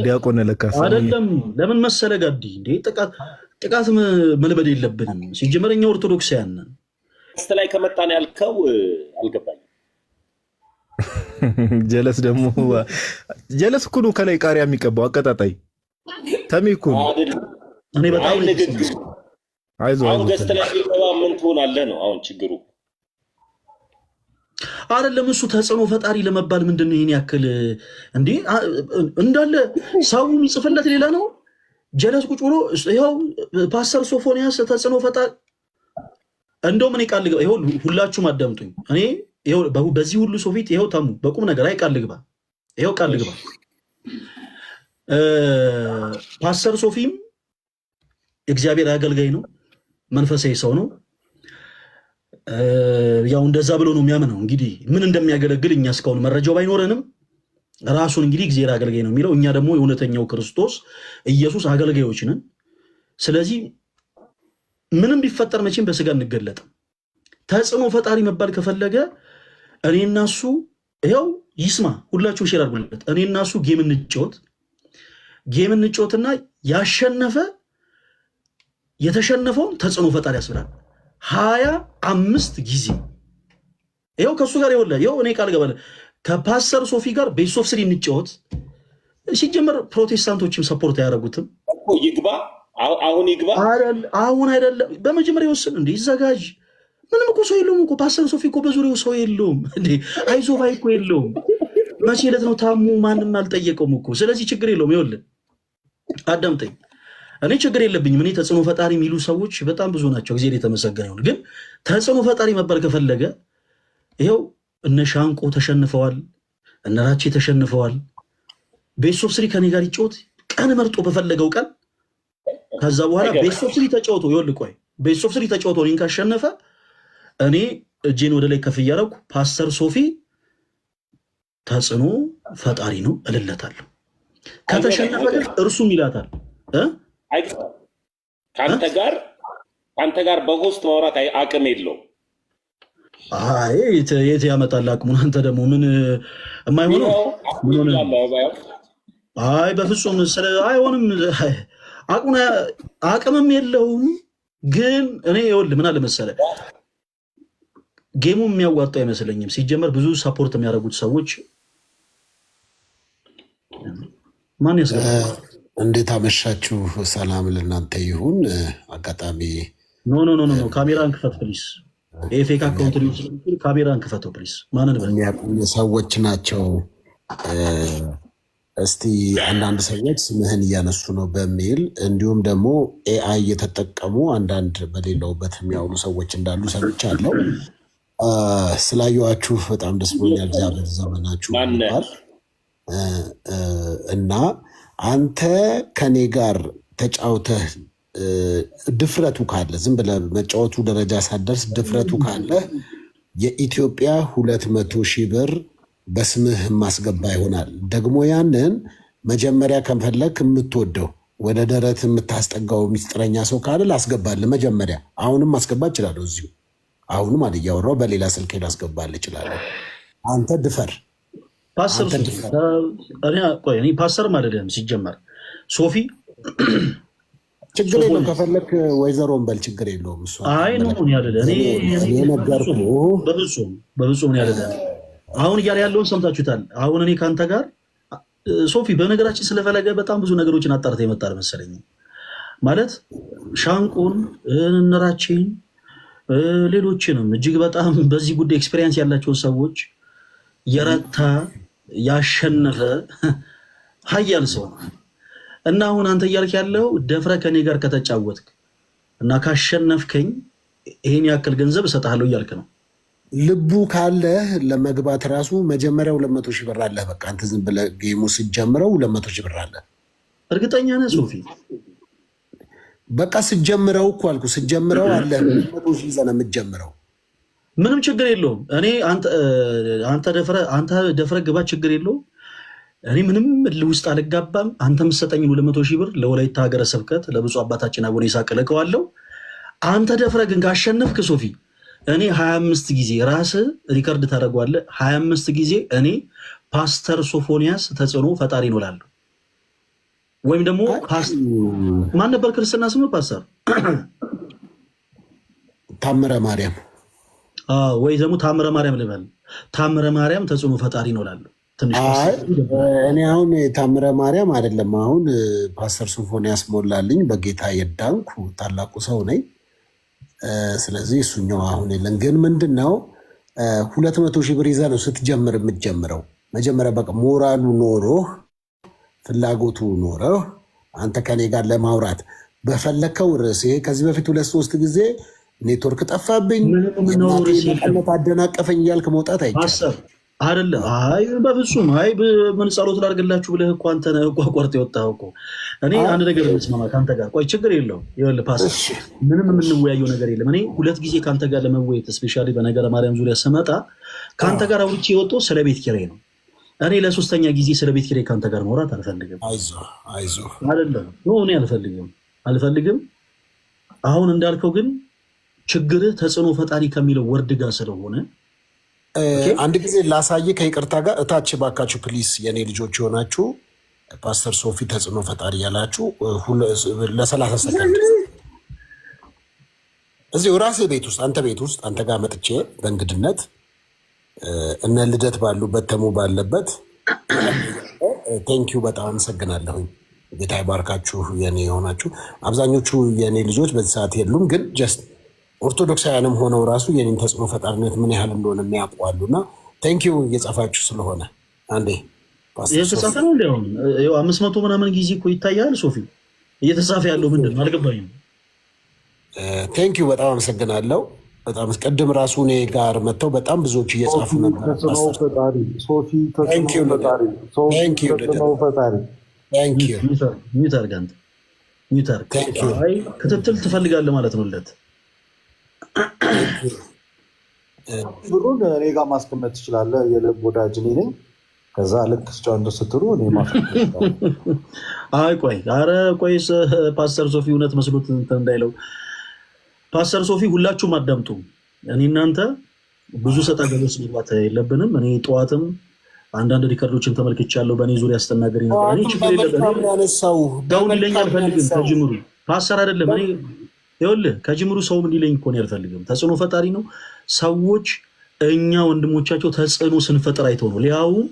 ዲያቆን ለካስ አይደለም። ለምን መሰለ ጋዲ እንዴ ጥቃት መልበድ የለብንም። ሲጀመር እኛ ኦርቶዶክሳውያን ነን። እስቲ ላይ ከመጣን ያልከው አልገባኝም። ጀለስ እኮ ነው ከላይ ቃሪያ የሚቀባው አቀጣጣይ ተሜ እኮ ነው። እኔ በጣም አይዞህ አሁን ገስት ላይ ሲገባ ምን ትሆናለህ ነው አሁን ችግሩ። አይደለም እሱ ተጽዕኖ ፈጣሪ ለመባል ምንድን ነው ይሄን ያክል እንዴ? እንዳለ ሰው የሚጽፍለት ሌላ ነው። ጀለስ ቁጭ ብሎ ይኸው ፓስተር ሶፎንያስ ተጽዕኖ ፈጣሪ እንደውም እኔ ቃል ልግባ። ይኸው ሁላችሁም አዳምጡኝ። እኔ ይኸው በዚህ ሁሉ ሰው ፊት ይኸው ተሙ በቁም ነገር ቃል ልግባ። ይኸው ቃል ልግባ። ፓስተር ሶፊም እግዚአብሔር አገልጋይ ነው፣ መንፈሳዊ ሰው ነው። ያው እንደዛ ብሎ ነው የሚያምነው። እንግዲህ ምን እንደሚያገለግል እኛ እስካሁን መረጃው ባይኖረንም ራሱን እንግዲህ እግዚአብሔር አገልጋይ ነው የሚለው። እኛ ደግሞ የእውነተኛው ክርስቶስ ኢየሱስ አገልጋዮች ነን። ስለዚህ ምንም ቢፈጠር መቼም በስጋ እንገለጥም። ተጽዕኖ ፈጣሪ መባል ከፈለገ እኔና እሱ ይኸው ይስማ፣ ሁላችሁ ሼር አድርጉለት። እኔና እሱ ጌም እንጫወትና ያሸነፈ የተሸነፈውን ተጽዕኖ ፈጣሪ ያስብላል 25 ጊዜ። ይኸው ከእሱ ጋር ይኸው እኔ ቃል ገባለሁ ከፓስተር ሶፊ ጋር ቤስት ኦፍ 3 እንጫወት። ሲጀመር ፕሮቴስታንቶችም ሰፖርት አያደርጉትም። ይግባ አሁን ይግባ አሁን አይደለም በመጀመሪያ ይወስን እንዴ ይዘጋጅ። ምንም እኮ ሰው የለውም እኮ ፓስተር ሶፊ እኮ በዙሪያው ሰው የለውም እንዴ አይዞ ባይ እኮ የለውም። መቼ ዕለት ነው ታሙ? ማንም አልጠየቀውም እኮ። ስለዚህ ችግር የለውም። ይኸውልህ አዳምጠኝ። እኔ ችግር የለብኝም። እኔ ተጽዕኖ ፈጣሪ የሚሉ ሰዎች በጣም ብዙ ናቸው። እግዚአብሔር የተመሰገነ ይሁን። ግን ተጽዕኖ ፈጣሪ መባል ከፈለገ ይኸው እነ ሻንቆ ተሸንፈዋል፣ እነ ራቼ ተሸንፈዋል። ቤስት ኦፍ 3 ከኔ ጋር ይጫወት ቀን መርጦ በፈለገው ቀን። ከዛ በኋላ ቤስት ኦፍ 3 ተጫውቶ ይኸውልህ ቆይ ቤስት ኦፍ 3 ተጫውቶ እኔን ካሸነፈ እኔ እጄን ወደ ላይ ከፍ እያደረኩ ፓስተር ሶፊ ተጽዕኖ ፈጣሪ ነው እልለታለሁ። ከተሸነፈ ግን እርሱም ይላታል ከአንተ ጋር በሆስት ማውራት አቅም የለውም። አይ የት ያመጣል አቅሙን? አንተ ደግሞ ምን የማይሆነው አይ በፍጹም አይሆንም። አቅምም የለውም። ግን እኔ ይኸውልህ ምን አለ መሰለህ ጌሙ የሚያዋጣው አይመስለኝም። ሲጀመር ብዙ ሰፖርት የሚያደርጉት ሰዎች ማን ያስገባ። እንዴት አመሻችሁ? ሰላም ለእናንተ ይሁን። አጋጣሚ ኖ ካሜራን ክፈት ፕሊስ። የፌክ አካውንት ካሜራን ክፈተው ፕሊስ። ማንን ሰዎች ናቸው? እስቲ አንዳንድ ሰዎች ስምህን እያነሱ ነው በሚል እንዲሁም ደግሞ ኤአይ እየተጠቀሙ አንዳንድ በሌለውበት የሚያውሉ ሰዎች እንዳሉ ሰምቻለሁ። ስላየኋችሁ በጣም ደስ ብሎኛል። እግዚአብሔር ዘመናችሁ ይባል እና አንተ ከኔ ጋር ተጫውተህ ድፍረቱ ካለ ዝም ብለህ መጫወቱ ደረጃ ሳደርስ ድፍረቱ ካለ የኢትዮጵያ 200,000 ብር በስምህ ማስገባ ይሆናል። ደግሞ ያንን መጀመሪያ ከፈለክ የምትወደው ወደ ደረት የምታስጠጋው ሚስጥረኛ ሰው ካለ ላስገባልህ መጀመሪያ። አሁንም ማስገባ እችላለሁ እዚሁ አሁንም እያወራሁ በሌላ ስልክ ላስገባልህ እችላለሁ። አንተ ድፈር። እኔ ፓስተር አይደለም ሲጀመር ሶፊ ችግር የለውም። ከፈለክ ወይዘሮን በል ችግር የለውም። እሷ አይ ነው ያደለ እኔ ነገርኩህ። በብፁም ያደለ አሁን እያለ ያለውን ሰምታችሁታል። አሁን እኔ ከአንተ ጋር ሶፊ በነገራችን ስለፈለገ በጣም ብዙ ነገሮችን አጣርተ የመጣል መሰለኝ። ማለት ሻንቁን እነራችን ሌሎችንም እጅግ በጣም በዚህ ጉዳይ ኤክስፔሪንስ ያላቸውን ሰዎች የረታ ያሸነፈ ሀያል ሰው እና አሁን አንተ እያልክ ያለው ደፍረ ከኔ ጋር ከተጫወትክ እና ካሸነፍከኝ ይሄን ያክል ገንዘብ እሰጥሃለሁ እያልክ ነው። ልቡ ካለ ለመግባት ራሱ መጀመሪያው 200,000 ብር አለ። በቃ አንተ ዝም ብለህ ጌሙ ስትጀምረው 200,000 ብር አለ። እርግጠኛ ነህ ሶፊ? በቃ ስትጀምረው እኮ አልኩህ፣ ስትጀምረው አለ 200,000 ይዘህ ነው የምትጀምረው። ምንም ችግር የለውም። እኔ አንተ ደፍረ ግባ፣ ችግር የለውም። እኔ ምንም ውስጥ አልጋባም። አንተ የምትሰጠኝ 200,000 ብር ለወላይታ ሀገረ ስብከት ለብፁዕ አባታችን አቡነ ይስሐቅ እልከዋለሁ። አንተ ደፍረ ግን ካሸነፍክ ሶፊ እኔ 25 ጊዜ ራስህ ሪከርድ ታደርገዋለህ። 25 ጊዜ እኔ ፓስተር ሶፎንያስ ተጽዕኖ ፈጣሪ ነው እላለሁ። ወይም ደግሞ ማን ነበር ክርስትና ስሙ? ፓስተር ታምረ ማርያም ወይ ደግሞ ታምረ ማርያም ልበል። ታምረ ማርያም ተጽዕኖ ፈጣሪ ነው እላለሁ። እኔ አሁን ታምረ ማርያም አይደለም፣ አሁን ፓስተር ሶፎንያስ ሞላልኝ በጌታ የዳንኩ ታላቁ ሰው ነኝ። ስለዚህ እሱኛው አሁን የለን። ግን ምንድነው 200,000 ብር ይዘህ ነው ስትጀምር የምትጀምረው። መጀመሪያ በቃ ሞራሉ ኖሮህ ፍላጎቱ ኖረህ አንተ ከኔ ጋር ለማውራት በፈለከው ርዕስ ይሄ ከዚህ በፊት 2-3 ጊዜ ኔትወርክ ጠፋብኝ መቀነት አደናቀፈኝ እያልክ መውጣት አይቻልም። አይደለም አይ በፍጹም አይ ምን ጸሎት ላድርግላችሁ ብለህ እኮ አንተ ነህ እኮ ቆርጥ የወጣኸው እኮ። እኔ አንድ ነገር ልስማማ ከአንተ ጋር ቆይ፣ ችግር የለውም። ይኸውልህ ፓስተር ምንም የምንወያየው ነገር የለም። እኔ 2 ጊዜ ከአንተ ጋር ለመወያየት ስፔሻሊ በነገረ ማርያም ዙሪያ ስመጣ ከአንተ ጋር አውርቼ የወጣው ስለ ቤት ኪራይ ነው። እኔ ለ3ኛ ጊዜ ስለ ቤት ኪራይ ከአንተ ጋር ማውራት አልፈልግም። አይዞህ አይደለም እኔ አልፈልግም። አሁን እንዳልከው ግን ችግርህ ተጽዕኖ ፈጣሪ ከሚለው ወርድ ጋር ስለሆነ አንድ ጊዜ ላሳይ ከይቅርታ ጋር እታች ባካችሁ ፕሊስ፣ የኔ ልጆች የሆናችሁ ፓስተር ሶፊ ተጽዕኖ ፈጣሪ ያላችሁ ለ30 ሰከንድ እዚሁ ራስህ ቤት ውስጥ አንተ ቤት ውስጥ አንተ ጋር መጥቼ በእንግድነት እነ ልደት ባሉበት ተሙ ባለበት ቴንኪዩ በጣም አመሰግናለሁኝ። ጌታ ይባርካችሁ የኔ የሆናችሁ። አብዛኞቹ የኔ ልጆች በዚህ ሰዓት የሉም፣ ግን ጀስት ኦርቶዶክሳውያንም ሆነው ራሱ የኔን ተጽዕኖ ፈጣሪነት ምን ያህል እንደሆነ የሚያውቋሉ እና ቴንኪዩ እየጻፋችሁ ስለሆነ አንዴ እየተጻፈ ነው። እንዲያውም 500 ምናምን ጊዜ እኮ ይታያል። ሶፊ እየተጻፈ ያለው ምንድን ነው አልገባኝም። ቴንኪዩ በጣም አመሰግናለሁ። በጣም ቅድም ራሱ እኔ ጋር መጥተው በጣም ብዙዎች እየጻፉ ነበር። ክትትል ትፈልጋለህ ማለት ነው ልደት? ብሩን እኔ ጋር ማስቀመጥ ትችላለህ። የልብ ወዳጅ እኔ ነኝ። ከዛ ልክ ስጫንዶ ስትሉ እኔ አይ ቆይ፣ ኧረ ቆይ ፓስተር ሶፊ እውነት መስሎት እንዳይለው። ፓስተር ሶፊ ሁላችሁም አዳምጡ። እኔ እናንተ ብዙ ሰጣ ገበስ መግባት የለብንም። እኔ ጠዋትም አንዳንድ ሪከርዶችን ተመልክቻለሁ። በእኔ ዙሪያ አስተናገሪ ነበር። እኔ ችግር የለብንም። ደውል ይለኝ አልፈልግም። ከጅምሩ ፓስተር አይደለም እኔ ይኸውልህ ከጅምሩ ሰው ምን ሊለኝ እኮ ነው አልፈልግም። ተጽዕኖ ፈጣሪ ነው። ሰዎች እኛ ወንድሞቻቸው ተጽዕኖ ስንፈጥር አይተው ነው። ሊያውም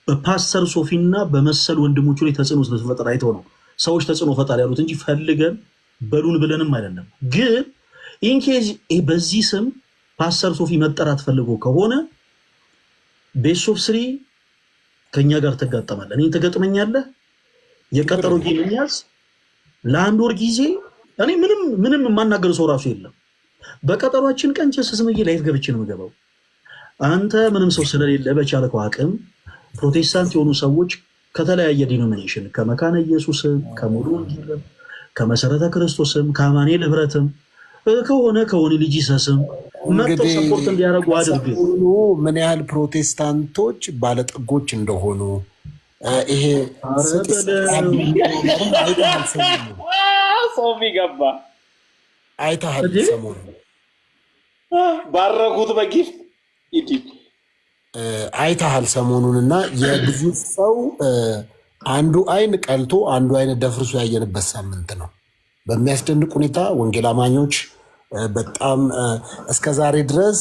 በፓስተር ሶፊና በመሰል ወንድሞቹ ላይ ተጽዕኖ ስንፈጥር አይተው ነው ሰዎች ተጽዕኖ ፈጣሪ ያሉት እንጂ ፈልገን በሉን ብለንም አይደለም። ግን ኢንኬዝ በዚህ ስም ፓስተር ሶፊ መጠራት ፈልጎ ከሆነ ቤት ኦፍ 3 ከኛ ጋር ትጋጠማለህ። እኔ ትገጥመኛለህ። የቀጠሮ ጌም ያዝ ለአንድ ወር ጊዜ እኔ ምንም የማናገር ሰው ራሱ የለም። በቀጠሯችን ቀን ቸስስምዬ ላይፍ ገብቼ ነው የምገባው። አንተ ምንም ሰው ስለሌለ በቻልከው አቅም ፕሮቴስታንት የሆኑ ሰዎች ከተለያየ ዲኖሚኔሽን ከመካነ ኢየሱስ ከሙሉ ከመሰረተ ክርስቶስም ከአማኑኤል ህብረትም ከሆነ ከሆነ ልጅ ሰስም መጥተው ሰፖርት እንዲያደርጉ አድርግ። ምን ያህል ፕሮቴስታንቶች ባለጠጎች እንደሆኑ ይሄ ሶፊ ገባ አይተሃል። ሰሞኑን ባረኩት በጊፍት አይተሃል ሰሞኑንና የብዙ ሰው አንዱ አይን ቀልቶ አንዱ አይን ደፍርሶ ያየንበት ሳምንት ነው። በሚያስደንቅ ሁኔታ ወንጌል አማኞች በጣም እስከዛሬ ድረስ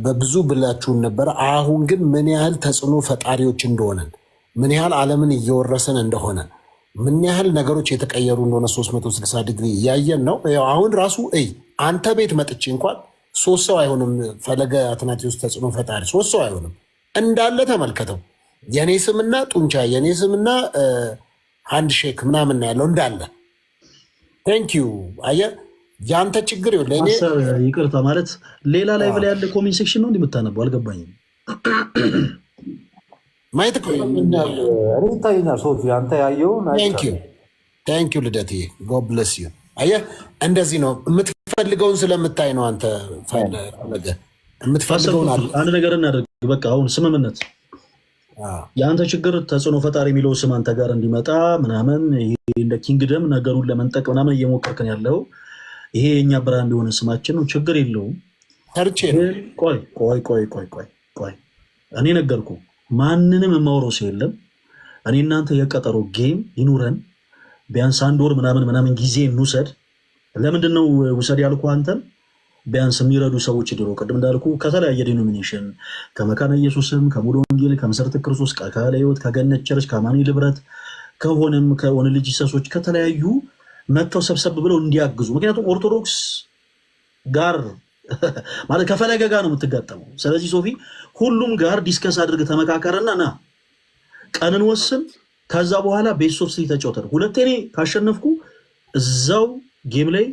በብዙ ብላችሁን ነበር። አሁን ግን ምን ያህል ተጽዕኖ ፈጣሪዎች እንደሆነን፣ ምን ያህል ዓለምን እየወረሰን እንደሆነ፣ ምን ያህል ነገሮች የተቀየሩ እንደሆነ 360 ዲግሪ እያየን ነው። አሁን ራሱ አንተ ቤት መጥቼ እንኳን 3 ሰው አይሆንም። ፈለገ አትናቴዎስ ተጽዕኖ ፈጣሪ 3 ሰው አይሆንም እንዳለ ተመልከተው። የኔ ስምና ጡንቻ የኔ ስምና ሃንድ ሼክ ምናምን ያለው እንዳለ ቴንኪዩ። አየህ ያንተ ችግር ይኸውልህ። ይቅርታ ማለት ሌላ ላይ ብላ ያለ ኮሜንት ሴክሽን ነው እንደምታነበው አልገባኝም። ማየት ይታየኛል። ሶፊ አንተ ያየውን ቴንኪዩ ልደት ጎድ ብለስ ዩ። አየህ እንደዚህ ነው የምትፈልገውን ስለምታይ ነው። አንተ ፈለገ የምትፈልገውን አንድ ነገር እናደርግ። በቃ አሁን ስምምነት የአንተ ችግር ተጽዕኖ ፈጣሪ የሚለው ስም አንተ ጋር እንዲመጣ ምናምን እንደ ኪንግደም ነገሩን ለመንጠቅ ምናምን እየሞከርከን ያለው ይሄ የኛ ብራንድ የሆነ ስማችን ነው። ችግር የለውም። ቆይ እኔ ነገርኩ። ማንንም የማውረው ሰው የለም። እኔ እናንተ የቀጠሮ ጌም ይኑረን። ቢያንስ 1 ወር ምናምን ጊዜ እንውሰድ። ለምንድን ነው ውሰድ ያልኩ አንተን? ቢያንስ የሚረዱ ሰዎች ድሮ ቅድም እንዳልኩ ከተለያየ ዲኖሚኔሽን ከመካነ ኢየሱስም ከሙሉ ወንጌል ከመሰረተ ክርስቶስ ከካለ ሕይወት ከገነት ቸርች ከአማኑኤል ህብረት ከሆነም ከሆነ ልጅ ሰሶች ከተለያዩ መጥተው ሰብሰብ ብለው እንዲያግዙ። ምክንያቱም ኦርቶዶክስ ጋር ማለት ከፈለገ ጋር ነው የምትጋጠመው። ስለዚህ ሶፊ ሁሉም ጋር ዲስከስ አድርግ፣ ተመካከረና ና ቀንን ወስን። ከዛ በኋላ ቤስት ኦፍ 3 ተጫውተን ሁለቴ እኔ ካሸነፍኩ እዛው ጌም ላይ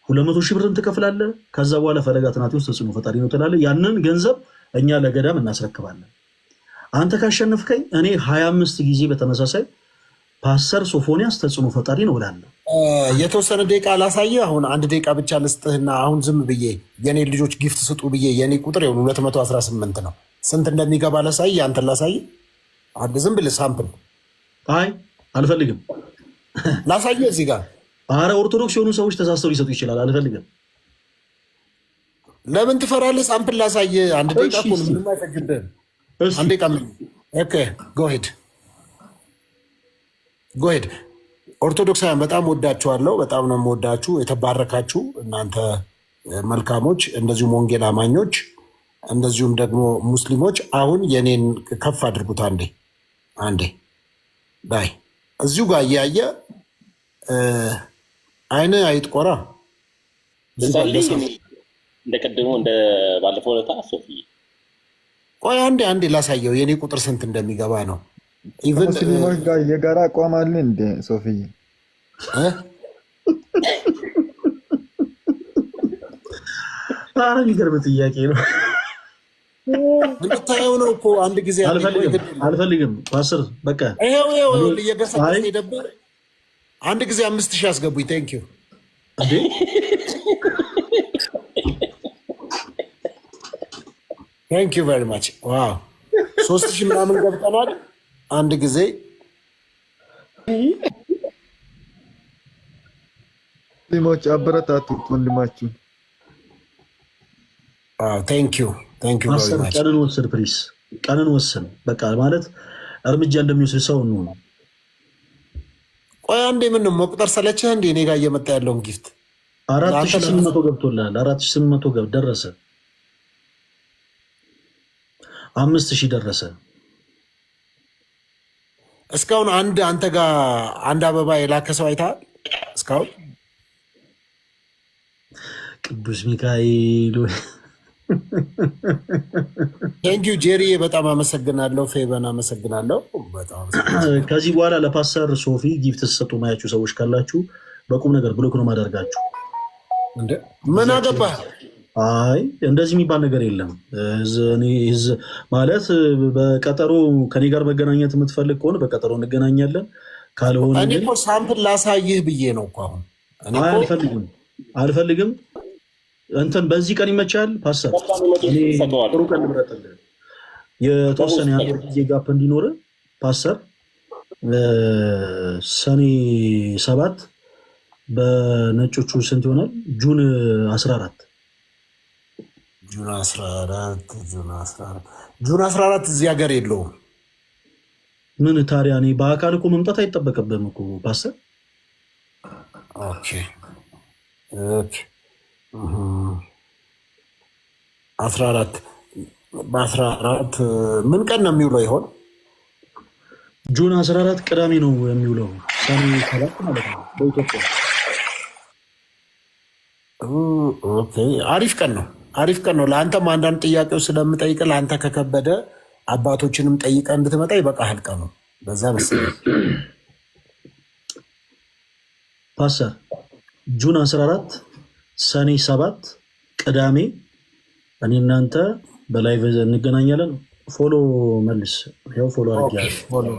200 ሺህ ብርን ትከፍላለህ። ከዛ በኋላ ፈለገ አትናቴዎስ ተጽዕኖ ፈጣሪ ነው ትላለህ። ያንን ገንዘብ እኛ ለገዳም እናስረክባለን። አንተ ካሸነፍከኝ እኔ 25 ጊዜ በተመሳሳይ ፓስተር ሶፎንያስ ተጽዕኖ ፈጣሪ ነው እላለሁ። የተወሰነ ደቂቃ ላሳየህ። አሁን 1 ደቂቃ ብቻ ልስጥህና አሁን ዝም ብዬ የኔ ልጆች ጊፍት ስጡ ብዬ የኔ ቁጥር 218 ነው። ስንት እንደሚገባ ላሳይ፣ አንተን ላሳይ። አንድ ዝም ብለህ ሳምፕል። አይ አልፈልግም። ላሳየህ እዚህ ጋር። አረ ኦርቶዶክስ የሆኑ ሰዎች ተሳስተው ሊሰጡ ይችላል። አልፈልግም። ለምን ትፈራለህ? ሳምፕል ላሳየህ። 1 ደቂቃ እኮ ነው፣ ምንም አይፈጅብህም። 1 ደቂቃ። ኦኬ ጎሄድ ጎሄድ። ኦርቶዶክሳውያን በጣም ወዳችኋለሁ። በጣም ነው የምወዳችሁ። የተባረካችሁ እናንተ መልካሞች፣ እንደዚሁም ወንጌል አማኞች፣ እንደዚሁም ደግሞ ሙስሊሞች። አሁን የኔን ከፍ አድርጉት። አንዴ ዳይ እዚሁ ጋር እያየ አይነ አይጥቆራ እንደ ቀድሞ እንደ ባለፈው ዕለት ሶፊ ቆይ አንዴ ላሳየው የኔ ቁጥር ስንት እንደሚገባ ነው። ሙስሊሞች ጋር የጋራ አቋም አለ እንደ ሶፊ የሚገርም ጥያቄ ነው። እንድታየው ነው እኮ አንድ ጊዜ አልፈልግም። ፓስተር በቃ ይሄው እየገሰገሰ ነበር። አንድ ጊዜ 5000 አስገቡኝ። ቴንክ ዩ ቴንክ ዩ ቨሪ ማች። ዋው 3000 ምናምን ገብተናል። አንድ ጊዜ ሙስሊሞች አበረታቱት ወንድማችሁ። ቴንክ ዩ ቨሪ ማች። ቀንን ወስን ፕሊስ፣ ቀንን ወስን። በቃ ማለት እርምጃ እንደሚወስድ ሰው ነው። ቆይ አንዴ ምን ነው መቁጠር ሰለችህ እንዴ? እኔ ጋር እየመጣ ያለውን ጊፍት 4800 ገብቶልሃል። 4800 ደረሰ። 5000 ደረሰ። እስካሁን አንተ ጋር አንድ አበባ የላከ ሰው አይተሃል? እስካሁን ቅዱስ ሚካኤል ቴንክ ዩ ጄሪ፣ በጣም አመሰግናለሁ። ፌበን አመሰግናለሁ። በጣም ከዚህ በኋላ ለፓስተር ሶፊ ጊፍት ተሰጡ ማያችሁ ሰዎች ካላችሁ በቁም ነገር ብሎክ ነው ማደርጋችሁ። ምን አገባህ? አይ እንደዚህ የሚባል ነገር የለም። ማለት በቀጠሮ ከኔ ጋር መገናኘት የምትፈልግ ከሆነ በቀጠሮ እንገናኛለን። ካልሆነ እኔ እኮ ሳምፕል ላሳይህ ብዬ ነው እኮ አሁን እኔ እኮ አልፈልግም። እንትን በዚህ ቀን ይመቻል ፓስተር፣ እኔ ጥሩ ቀን ልምረጥልህ የተወሰነ ያለው ጊዜ ጋፕ እንዲኖር ፓስተር። ሰኔ 7 በነጮቹ ስንት ይሆናል? ጁን 14 ጁን 14 እዚህ ሀገር የለውም። ምን ታዲያ እኔ በአካል እኮ መምጣት አይጠበቅብህም እኮ ፓስተር። ኦኬ 14 በ14 ምን ቀን ነው የሚውለው ይሆን? ጁን 14 ቅዳሜ ነው የሚውለው። ሰኔ 7 ማለት ነው በኢትዮጵያ። ኦኬ አሪፍ ቀን ነው፣ አሪፍ ቀን ነው። ለአንተም አንዳንድ ጥያቄዎች ስለምጠይቅ ለአንተ ከከበደ አባቶችንም ጠይቀ እንድትመጣ ይበቃሃል ቀኑ። በዛ መሰለኝ ፓስተር። ጁን 14 ሰኔ 7 ቅዳሜ እኔ እናንተ በላይቭ እንገናኛለን። ፎሎ መልስ፣ ይኸው ፎሎ አድርጌያለሁ።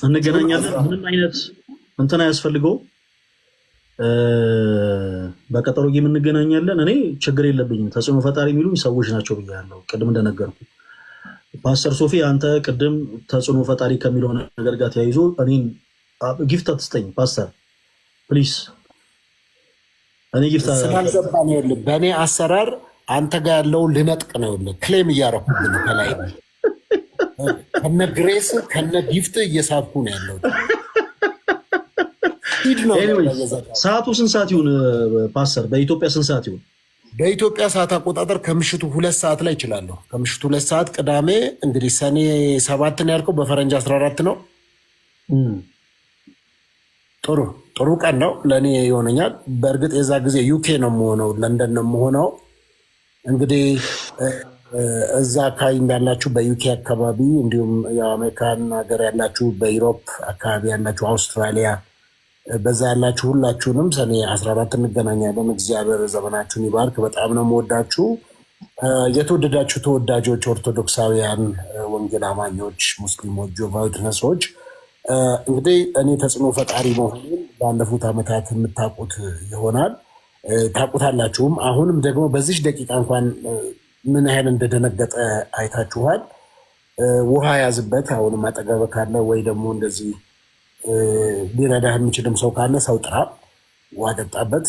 እንገናኛለን። ምንም አይነት እንትን አያስፈልገው። በቀጠሮ ጌም እንገናኛለን። እኔ ችግር የለብኝም። ተጽዕኖ ፈጣሪ የሚሉኝ ሰዎች ናቸው ብያለሁ ቅድም እንደነገርኩ። ፓስተር ሶፊ አንተ ቅድም ተጽዕኖ ፈጣሪ ከሚለው ነገር ጋር ተያይዞ እኔን ጊፍት አትስጠኝ ፓስተር ፕሊስ። እኔ ጊፍት ስላልገባ ነው። በእኔ አሰራር አንተ ጋር ያለውን ልነጥቅ ነው። ክሌም እያረኩብን ከላይ ከነ ግሬስ ከነ ጊፍት እየሳብኩ ነው ያለው። ሰዓቱ ስንት ሰዓት ይሁን ፓስተር? በኢትዮጵያ ስንት ሰዓት ይሁን? በኢትዮጵያ ሰዓት አቆጣጠር ከምሽቱ 2 ሰዓት ላይ ይችላለሁ። ከምሽቱ 2 ሰዓት ቅዳሜ። እንግዲህ ሰኔ 7 ነው ያልከው፣ በፈረንጅ 14 ነው። ጥሩ ቀን ነው ለእኔ ይሆነኛል። በእርግጥ የዛ ጊዜ ዩኬ ነው የምሆነው፣ ለንደን ነው የምሆነው። እንግዲህ እዛ አካባቢ እንዳላችሁ በዩኬ አካባቢ፣ እንዲሁም የአሜሪካን ሀገር ያላችሁ፣ በዩሮፕ አካባቢ ያላችሁ፣ አውስትራሊያ በዛ ያላችሁ ሁላችሁንም ሰኔ 14 እንገናኛለን። እግዚአብሔር ዘመናችሁን ይባርክ። በጣም ነው የምወዳችሁ። የተወደዳችሁ ተወዳጆች ኦርቶዶክሳውያን፣ ወንጌል አማኞች፣ ሙስሊሞች፣ ጆቫዊ ዊትነሶች እንግዲህ እኔ ተጽዕኖ ፈጣሪ መሆኑን ባለፉት ዓመታት የምታውቁት ይሆናል፣ ታውቁታላችሁም። አሁንም ደግሞ በዚህ ደቂቃ እንኳን ምን ያህል እንደደነገጠ አይታችኋል። ውሃ ያዝበት። አሁንም አጠገብ ካለ ወይ ደግሞ እንደዚህ ሊረዳህ የሚችልም ሰው ካለ ሰው ጥራ፣ ውሃ ጠጣበት፣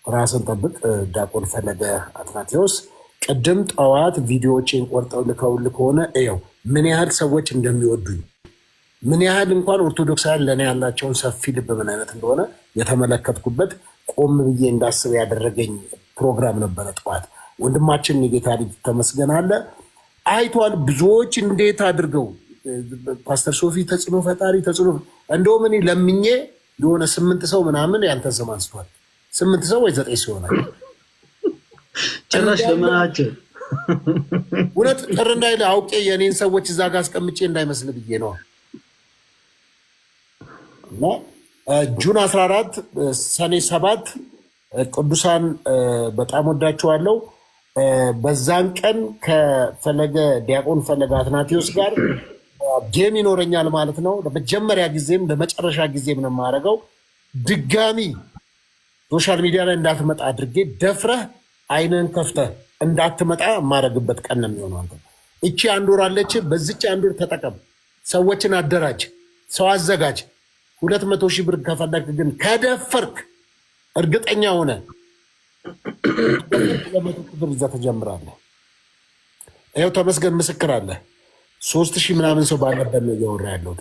ራስን ጠብቅ። ዲያቆን ፈለገ አትናቴዎስ ቅድም ጠዋት ቪዲዮዎችን ቆርጠው ልከውልህ ከሆነ እየው ምን ያህል ሰዎች እንደሚወዱኝ፣ ምን ያህል እንኳን ኦርቶዶክሳውያን ለእኔ ያላቸውን ሰፊ ልብ ምን አይነት እንደሆነ የተመለከትኩበት ቆም ብዬ እንዳስብ ያደረገኝ ፕሮግራም ነበረ ጠዋት። ወንድማችን የጌታ ልጅ ተመስገን አለ አይቷል። ብዙዎች እንዴት አድርገው ፓስተር ሶፊ ተጽዕኖ ፈጣሪ እንደውም እኔ ለምኜ የሆነ 8 ሰው ምናምን ያንተን ስም አንስቷል። 8 ሰው ወይ 9 ሰው ይሆናል። ጭራሽ ለምናቸው እውነት ቅር እንዳይል አውቄ የኔን ሰዎች እዛ ጋር አስቀምጬ እንዳይመስል ብዬ ነው። እና ጁን 14 ሰኔ 7 ቅዱሳን በጣም ወዳቸዋለሁ። በዛን ቀን ከፈለገ ዲያቆን ፈለገ አትናቴዎስ ጋር ጌም ይኖረኛል ማለት ነው። ለመጀመሪያ ጊዜም ለመጨረሻ ጊዜም ነው የማደርገው። ድጋሚ ሶሻል ሚዲያ ላይ እንዳትመጣ አድርጌ ደፍረህ አይንን ከፍተህ እንዳትመጣ የማደርግበት ቀን ነው የሚሆነው። አንተ እቺ 1 ወር አለች። በዚች 1 ወር ተጠቀም። ሰዎችን አደራጅ፣ ሰው አዘጋጅ። 200,000 ብር ከፈለግ ግን ከደፈርክ እርግጠኛ ሆነ 200,000 ብር ይዘህ ትጀምራለህ። ይኸው ተመስገን ምስክር አለ። 3,000 ምናምን ሰው ባለበት ነው እያወራ ያለሁት።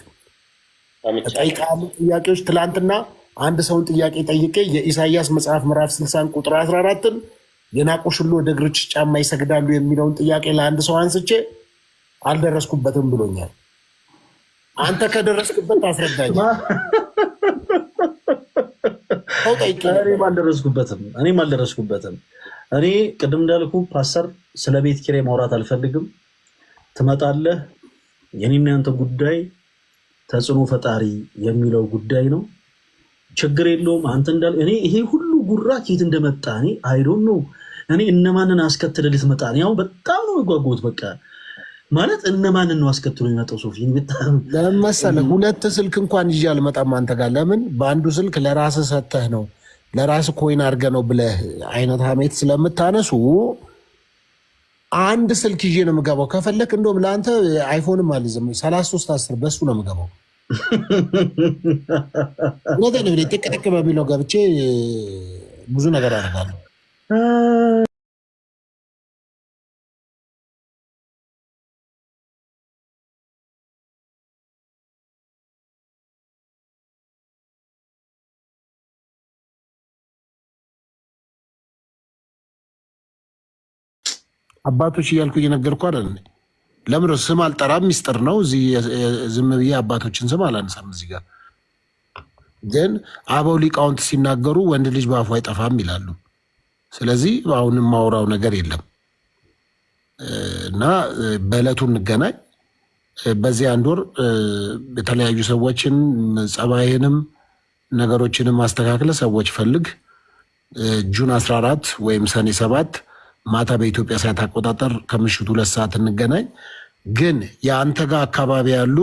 እጠይቃለሁ ጥያቄዎች። ትላንትና አንድ ሰውን ጥያቄ ጠይቄ የኢሳያስ መጽሐፍ ምዕራፍ 60 ቁጥር 14ን የናቁሽ ሁሉ ወደ እግሮችሽ ጫማ ይሰግዳሉ የሚለውን ጥያቄ ለአንድ ሰው አንስቼ አልደረስኩበትም ብሎኛል። አንተ ከደረስክበት አስረዳኝ። እኔም አልደረስኩበትም። እኔ ቅድም እንዳልኩ ፓስተር ስለ ቤት ኪራይ ማውራት አልፈልግም። ትመጣለህ። የኔና ያንተ ጉዳይ ተጽዕኖ ፈጣሪ የሚለው ጉዳይ ነው። ችግር የለውም። አንተ እንዳል እኔ ይሄ ሁሉ ጉራ ኬት እንደመጣ እኔ አይዶን ነው። እኔ እነማንን አስከትለ ልትመጣ ነው? ያው በጣም ነው የጓጉት። በቃ ማለት እነማንን ነው አስከትሎ የሚመጣው? ሶፊ ለምን መሰለህ ሁለት ስልክ እንኳን ይዤ አልመጣም አንተ ጋር። ለምን በአንዱ ስልክ ለራስህ ሰተህ ነው ለራስህ ኮይን አድርገህ ነው ብለህ አይነት ሀሜት ስለምታነሱ አንድ ስልክ ይዤ ነው የምገባው። ከፈለክ እንደውም ለአንተ አይፎንም አልይዝም 3310 በሱ ነው የምገባው። እውነቴን ነው። ጥቅጥቅ በሚለው ገብቼ ብዙ ነገር አደርጋለሁ። አባቶች እያልኩ እየነገርኩ አይደል? ለምን ስም አልጠራም? ሚስጥር ነው። እዚህ ዝም ብዬ አባቶችን ስም አላነሳም። እዚህ ጋር ግን አበው ሊቃውንት ሲናገሩ ወንድ ልጅ በአፉ አይጠፋም ይላሉ። ስለዚህ አሁን የማወራው ነገር የለም እና በዕለቱ እንገናኝ። በዚህ አንድ ወር የተለያዩ ሰዎችን ጸባይንም ነገሮችንም ማስተካከለ ሰዎች ፈልግ ጁን 14 ወይም ሰኔ 7 ማታ በኢትዮጵያ ሰዓት አቆጣጠር ከምሽቱ 2 ሰዓት እንገናኝ። ግን የአንተ ጋር አካባቢ ያሉ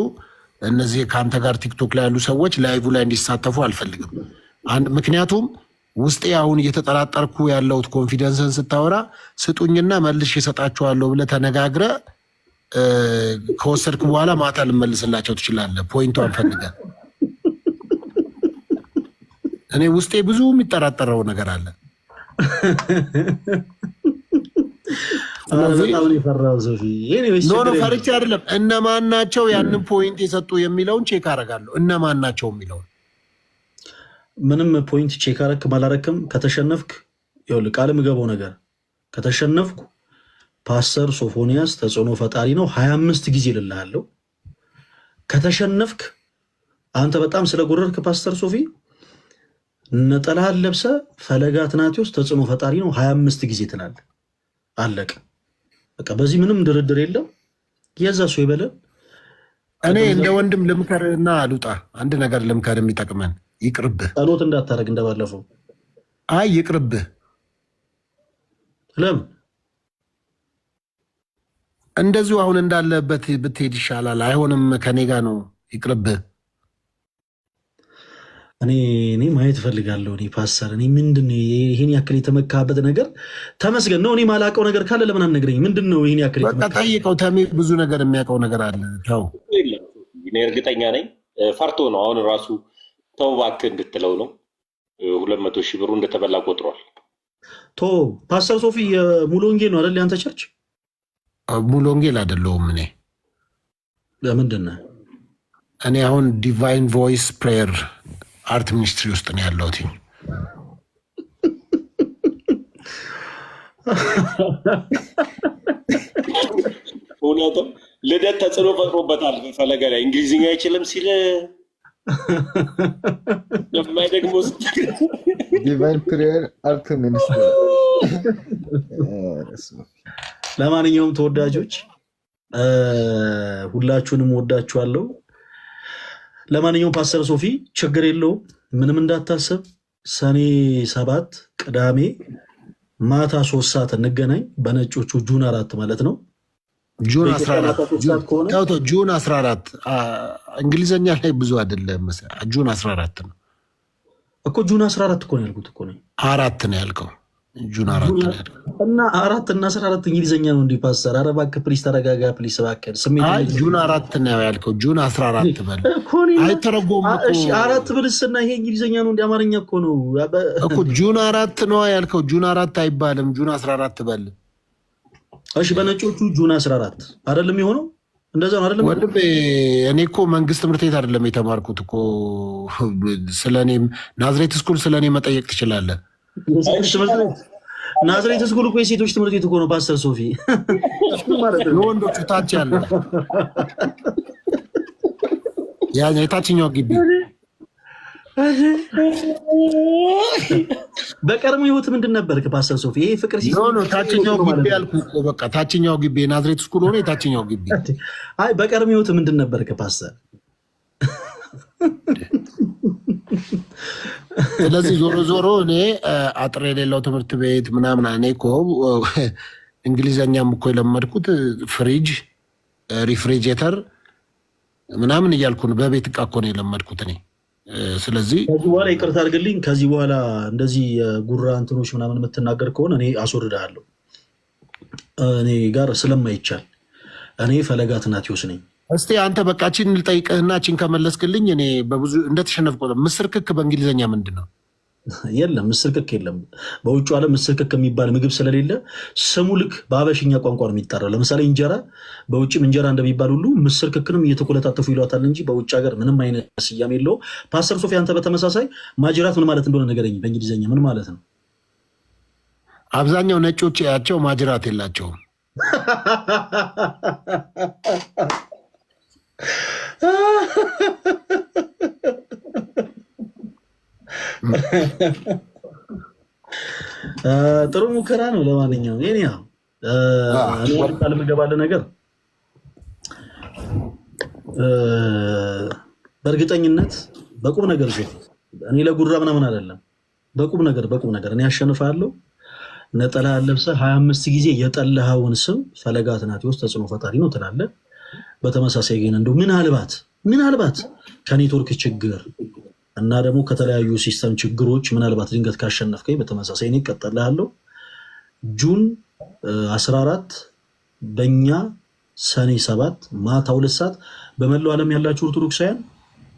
እነዚህ ከአንተ ጋር ቲክቶክ ላይ ያሉ ሰዎች ላይቭ ላይ እንዲሳተፉ አልፈልግም። ምክንያቱም ውስጤ አሁን እየተጠራጠርኩ ያለሁት ኮንፊደንስን ስታወራ ስጡኝና መልሽ የሰጣችኋለሁ ብለህ ተነጋግረህ ከወሰድክ በኋላ ማታ ልመልስላቸው ትችላለህ። ፖይንቷን ፈልገህ እኔ ውስጤ ብዙ የሚጠራጠረው ነገር አለ። ፈርቼ አይደለም። እነማን ናቸው ያንን ፖይንት የሰጡ የሚለውን ቼክ አደርጋለሁ። እነማን ናቸው የሚለውን ምንም ፖይንት ቼክ አረክም አላረክም ከተሸነፍክ ይኸውልህ ቃል የምገባው ነገር ከተሸነፍኩ ፓስተር ሶፎንያስ ተጽዕኖ ፈጣሪ ነው 25 ጊዜ ልልሃለሁ። ከተሸነፍክ አንተ በጣም ስለጎረርክ ፓስተር ሶፊ ነጠላህን ለብሰ ፈለገ አትናቴዎስ ተጽዕኖ ፈጣሪ ነው 25 ጊዜ ትላለህ። አለቀ በቃ። በዚህ ምንም ድርድር የለም። የዛ ሰው ይበለን። እኔ እንደ ወንድም ልምከርና አሉጣ አንድ ነገር ልምከር የሚጠቅመን ይቅርብህ። ጸሎት እንዳታደርግ እንደባለፈው። አይ ይቅርብህ። ለምን እንደዚሁ አሁን እንዳለበት ብትሄድ ይሻላል። አይሆንም፣ ከኔ ጋር ነው። ይቅርብህ። እኔ ማየት እፈልጋለሁ። እኔ ፓስተር እኔ ምንድን ነው ይሄን ያክል የተመካበት ነገር? ተመስገን ነው። እኔ ማላውቀው ነገር ካለ ለምን አትነግረኝ? ምንድን ነው ይሄን ያክል ጠይቀው። ተሜ ብዙ ነገር የሚያውቀው ነገር አለ። ተው። እኔ እርግጠኛ ነኝ ፈርቶ ነው። አሁን ራሱ ተው እባክህ እንድትለው ነው። 200,000 ብሩ እንደተበላ ቆጥሯል። ቶ ፓስተር ሶፊ ሙሉ ወንጌል ነው አይደል? ያንተ ቸርች ሙሉ ወንጌል አይደለሁም። እኔ ለምንድን ነው? እኔ አሁን ዲቫይን ቮይስ ፕሬየር አርት ሚኒስትሪ ውስጥ ነው ያለሁት። እውነትም ልደት ተጽዕኖ ፈጥሮበታል። በፈለገ ላይ እንግሊዝኛ አይችልም ሲል የማይደግሞ ዲቫይን ፕሬየር አርት ሚኒስትሪ። ለማንኛውም ተወዳጆች ሁላችሁንም ወዳችኋለሁ። ለማንኛውም ፓስተር ሶፊ ችግር የለውም፣ ምንም እንዳታስብ። ሰኔ 7 ቅዳሜ ማታ 3 ሰዓት እንገናኝ። በነጮቹ ጁን 4 ማለት ነው። ጁን 14 እንግሊዝኛ ላይ ብዙ አይደለም። ጁን 14 ነው እኮ። ጁን 14 እኮ ነው ያልኩት እኮ ነው። 4 ነው ያልከው። ጁን 4 ነው ያልከው እና 4 እና 14 እንግሊዝኛ ነው እንዴ ፓስተር? ኧረ እባክህ ፕሊስ ተረጋጋ ፕሊስ እባክህ። ስሜት ጁን 4 ነው ያልከው። ጁን 14 በል አይተረጎም እኮ። እሺ 4 ብልስና ይሄ እንግሊዝኛ ነው እንዴ? አማርኛ እኮ ነው እኮ። ጁን 4 ነው ያልከው። ጁን 4 አይባልም። ጁን 14 በል። እሺ በነጮቹ ጁን 14 አይደለም የሆነው? እንደዛ ነው አይደለም ወንድሜ? እኔ እኮ መንግስት ትምህርት ቤት አይደለም የተማርኩት እኮ። ስለኔ ናዝሬት ስኩል ስለኔ መጠየቅ ትችላለህ። ናዝሬት ስኩል እኮ የሴቶች ትምህርት ቤት እኮ ነው ፓስተር ሶፊ። የወንዶቹ ታች ያለ የታችኛው ግቢ። በቀድሞ ህይወት ምንድን ነበር ፓስተር ሶፊ? ይሄ ፍቅር ታችኛው ግቢ ያልኩህ እኮ በቃ ታችኛው ግቢ የናዝሬት ስኩል ሆነ የታችኛው ግቢ። አይ በቀድሞ ህይወት ምንድን ነበር ፓስተር? ስለዚህ ዞሮ ዞሮ እኔ አጥር የሌለው ትምህርት ቤት ምናምን እኔ እኮ እንግሊዘኛም እኮ የለመድኩት ፍሪጅ ሪፍሪጀተር ምናምን እያልኩ ነው። በቤት ዕቃ እኮ ነው የለመድኩት እኔ። ስለዚህ ከዚህ በኋላ ይቅርታ አድርግልኝ። ከዚህ በኋላ እንደዚህ የጉራ እንትኖች ምናምን የምትናገር ከሆነ እኔ አስወርድሃለሁ። እኔ ጋር ስለማይቻል እኔ ፈለገ አትናቴዎስ ነኝ። እስቲ አንተ በቃ ቺን ልጠይቅህና ቺን ከመለስክልኝ እኔ በብዙ እንደተሸነፍኩ ምስር ክክ በእንግሊዝኛ ምንድን ነው? የለም ምስር ክክ የለም። በውጭ ዓለም ምስር ክክ የሚባል ምግብ ስለሌለ ስሙ ልክ በአበሽኛ ቋንቋ ነው የሚጠራው። ለምሳሌ እንጀራ በውጭም እንጀራ እንደሚባል ሁሉ ምስር ክክንም እየተኮለታተፉ ይሏታል እንጂ በውጭ ሀገር ምንም አይነት ስያሜ የለው። ፓስተር ሶፊ አንተ በተመሳሳይ ማጅራት ምን ማለት እንደሆነ ንገረኝ። በእንግሊዝኛ ምን ማለት ነው? አብዛኛው ነጮች ያቸው ማጅራት የላቸውም። ጥሩ ሙከራ ነው። ለማንኛውም የኔ ቃል የምገባልህ ነገር በእርግጠኝነት በቁም ነገር እኔ ለጉራ ምናምን አይደለም። በቁም ነገር እኔ አሸንፋለሁ። ነጠላ ለብሰህ 25 ጊዜ የጠላኸውን ስም ፈለገ አትናቴዎስ ተጽዕኖ ፈጣሪ ነው ትላለህ። በተመሳሳይ ግን እንደው ምናልባት ከኔትወርክ ችግር እና ደግሞ ከተለያዩ ሲስተም ችግሮች ምናልባት ድንገት ካሸነፍከኝ በተመሳሳይ እኔ እቀጥልሃለሁ። ጁን 14 በእኛ ሰኔ 7 ማታ 2 ሰዓት በመላው ዓለም ያላችሁ ኦርቶዶክሳውያን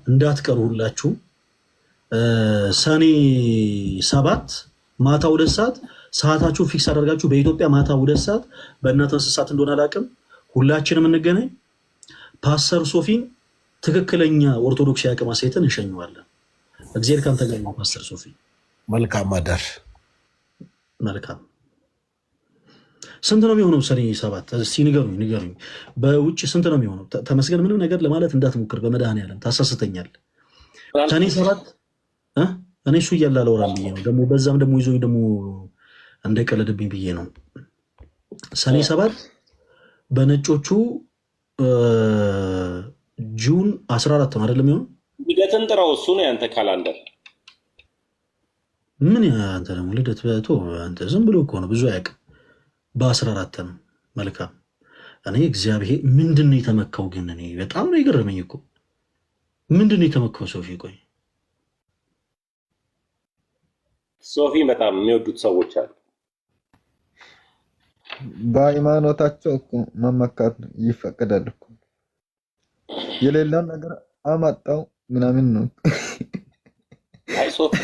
እንዳትቀሩ ሁላችሁ። ሰኔ 7 ማታ 2 ሰዓት ሰዓታችሁን ፊክስ አደርጋችሁ በኢትዮጵያ ማታ 2 ሰዓት በእናንተ ሰዓት እንደሆነ አላውቅም። ሁላችንም እንገናኝ። ፓስተር ሶፊን ትክክለኛ ኦርቶዶክስ ያቅማ ሴትን እንሸኘዋለን። እግዚአብሔር ካንተ ጋር ነው ፓስተር ሶፊ። መልካም አዳር። መልካም። ስንት ነው የሚሆነው? ሰኔ 7 እስኪ ንገሩኝ። በውጭ ስንት ነው የሚሆነው? ተመስገን ምንም ነገር ለማለት እንዳትሞክር፣ በመድኃኒዓለም ታሳስተኛለህ። ሰኔ 7 እኔ እሱ እያለ አላወራም ብዬ ነው። ደግሞ በዛም ደግሞ ይዞኝ ደግሞ እንዳይቀለድብኝ ብዬ ነው። ሰኔ 7 በነጮቹ ጁን 14 ነው አይደለም የሚሆነው? ልደትን ጥራው። እሱ ነው ያንተ ካላንደር። ምን ያንተ ደግሞ ልደት በቶ አንተ ዝም ብሎ እኮ ነው፣ ብዙ አያውቅም። በ14 ነው። መልካም። እኔ እግዚአብሔር ምንድን ነው የተመካው? ግን እኔ በጣም ነው የገረመኝ እኮ ምንድን ነው የተመካው? ሶፊ በጣም የሚወዱት ሰዎች አሉ። በሃይማኖታቸው እኮ መመካት ይፈቀዳል እኮ። የሌላውን ነገር አማጣው ምናምን ነው። አይ ሶፊ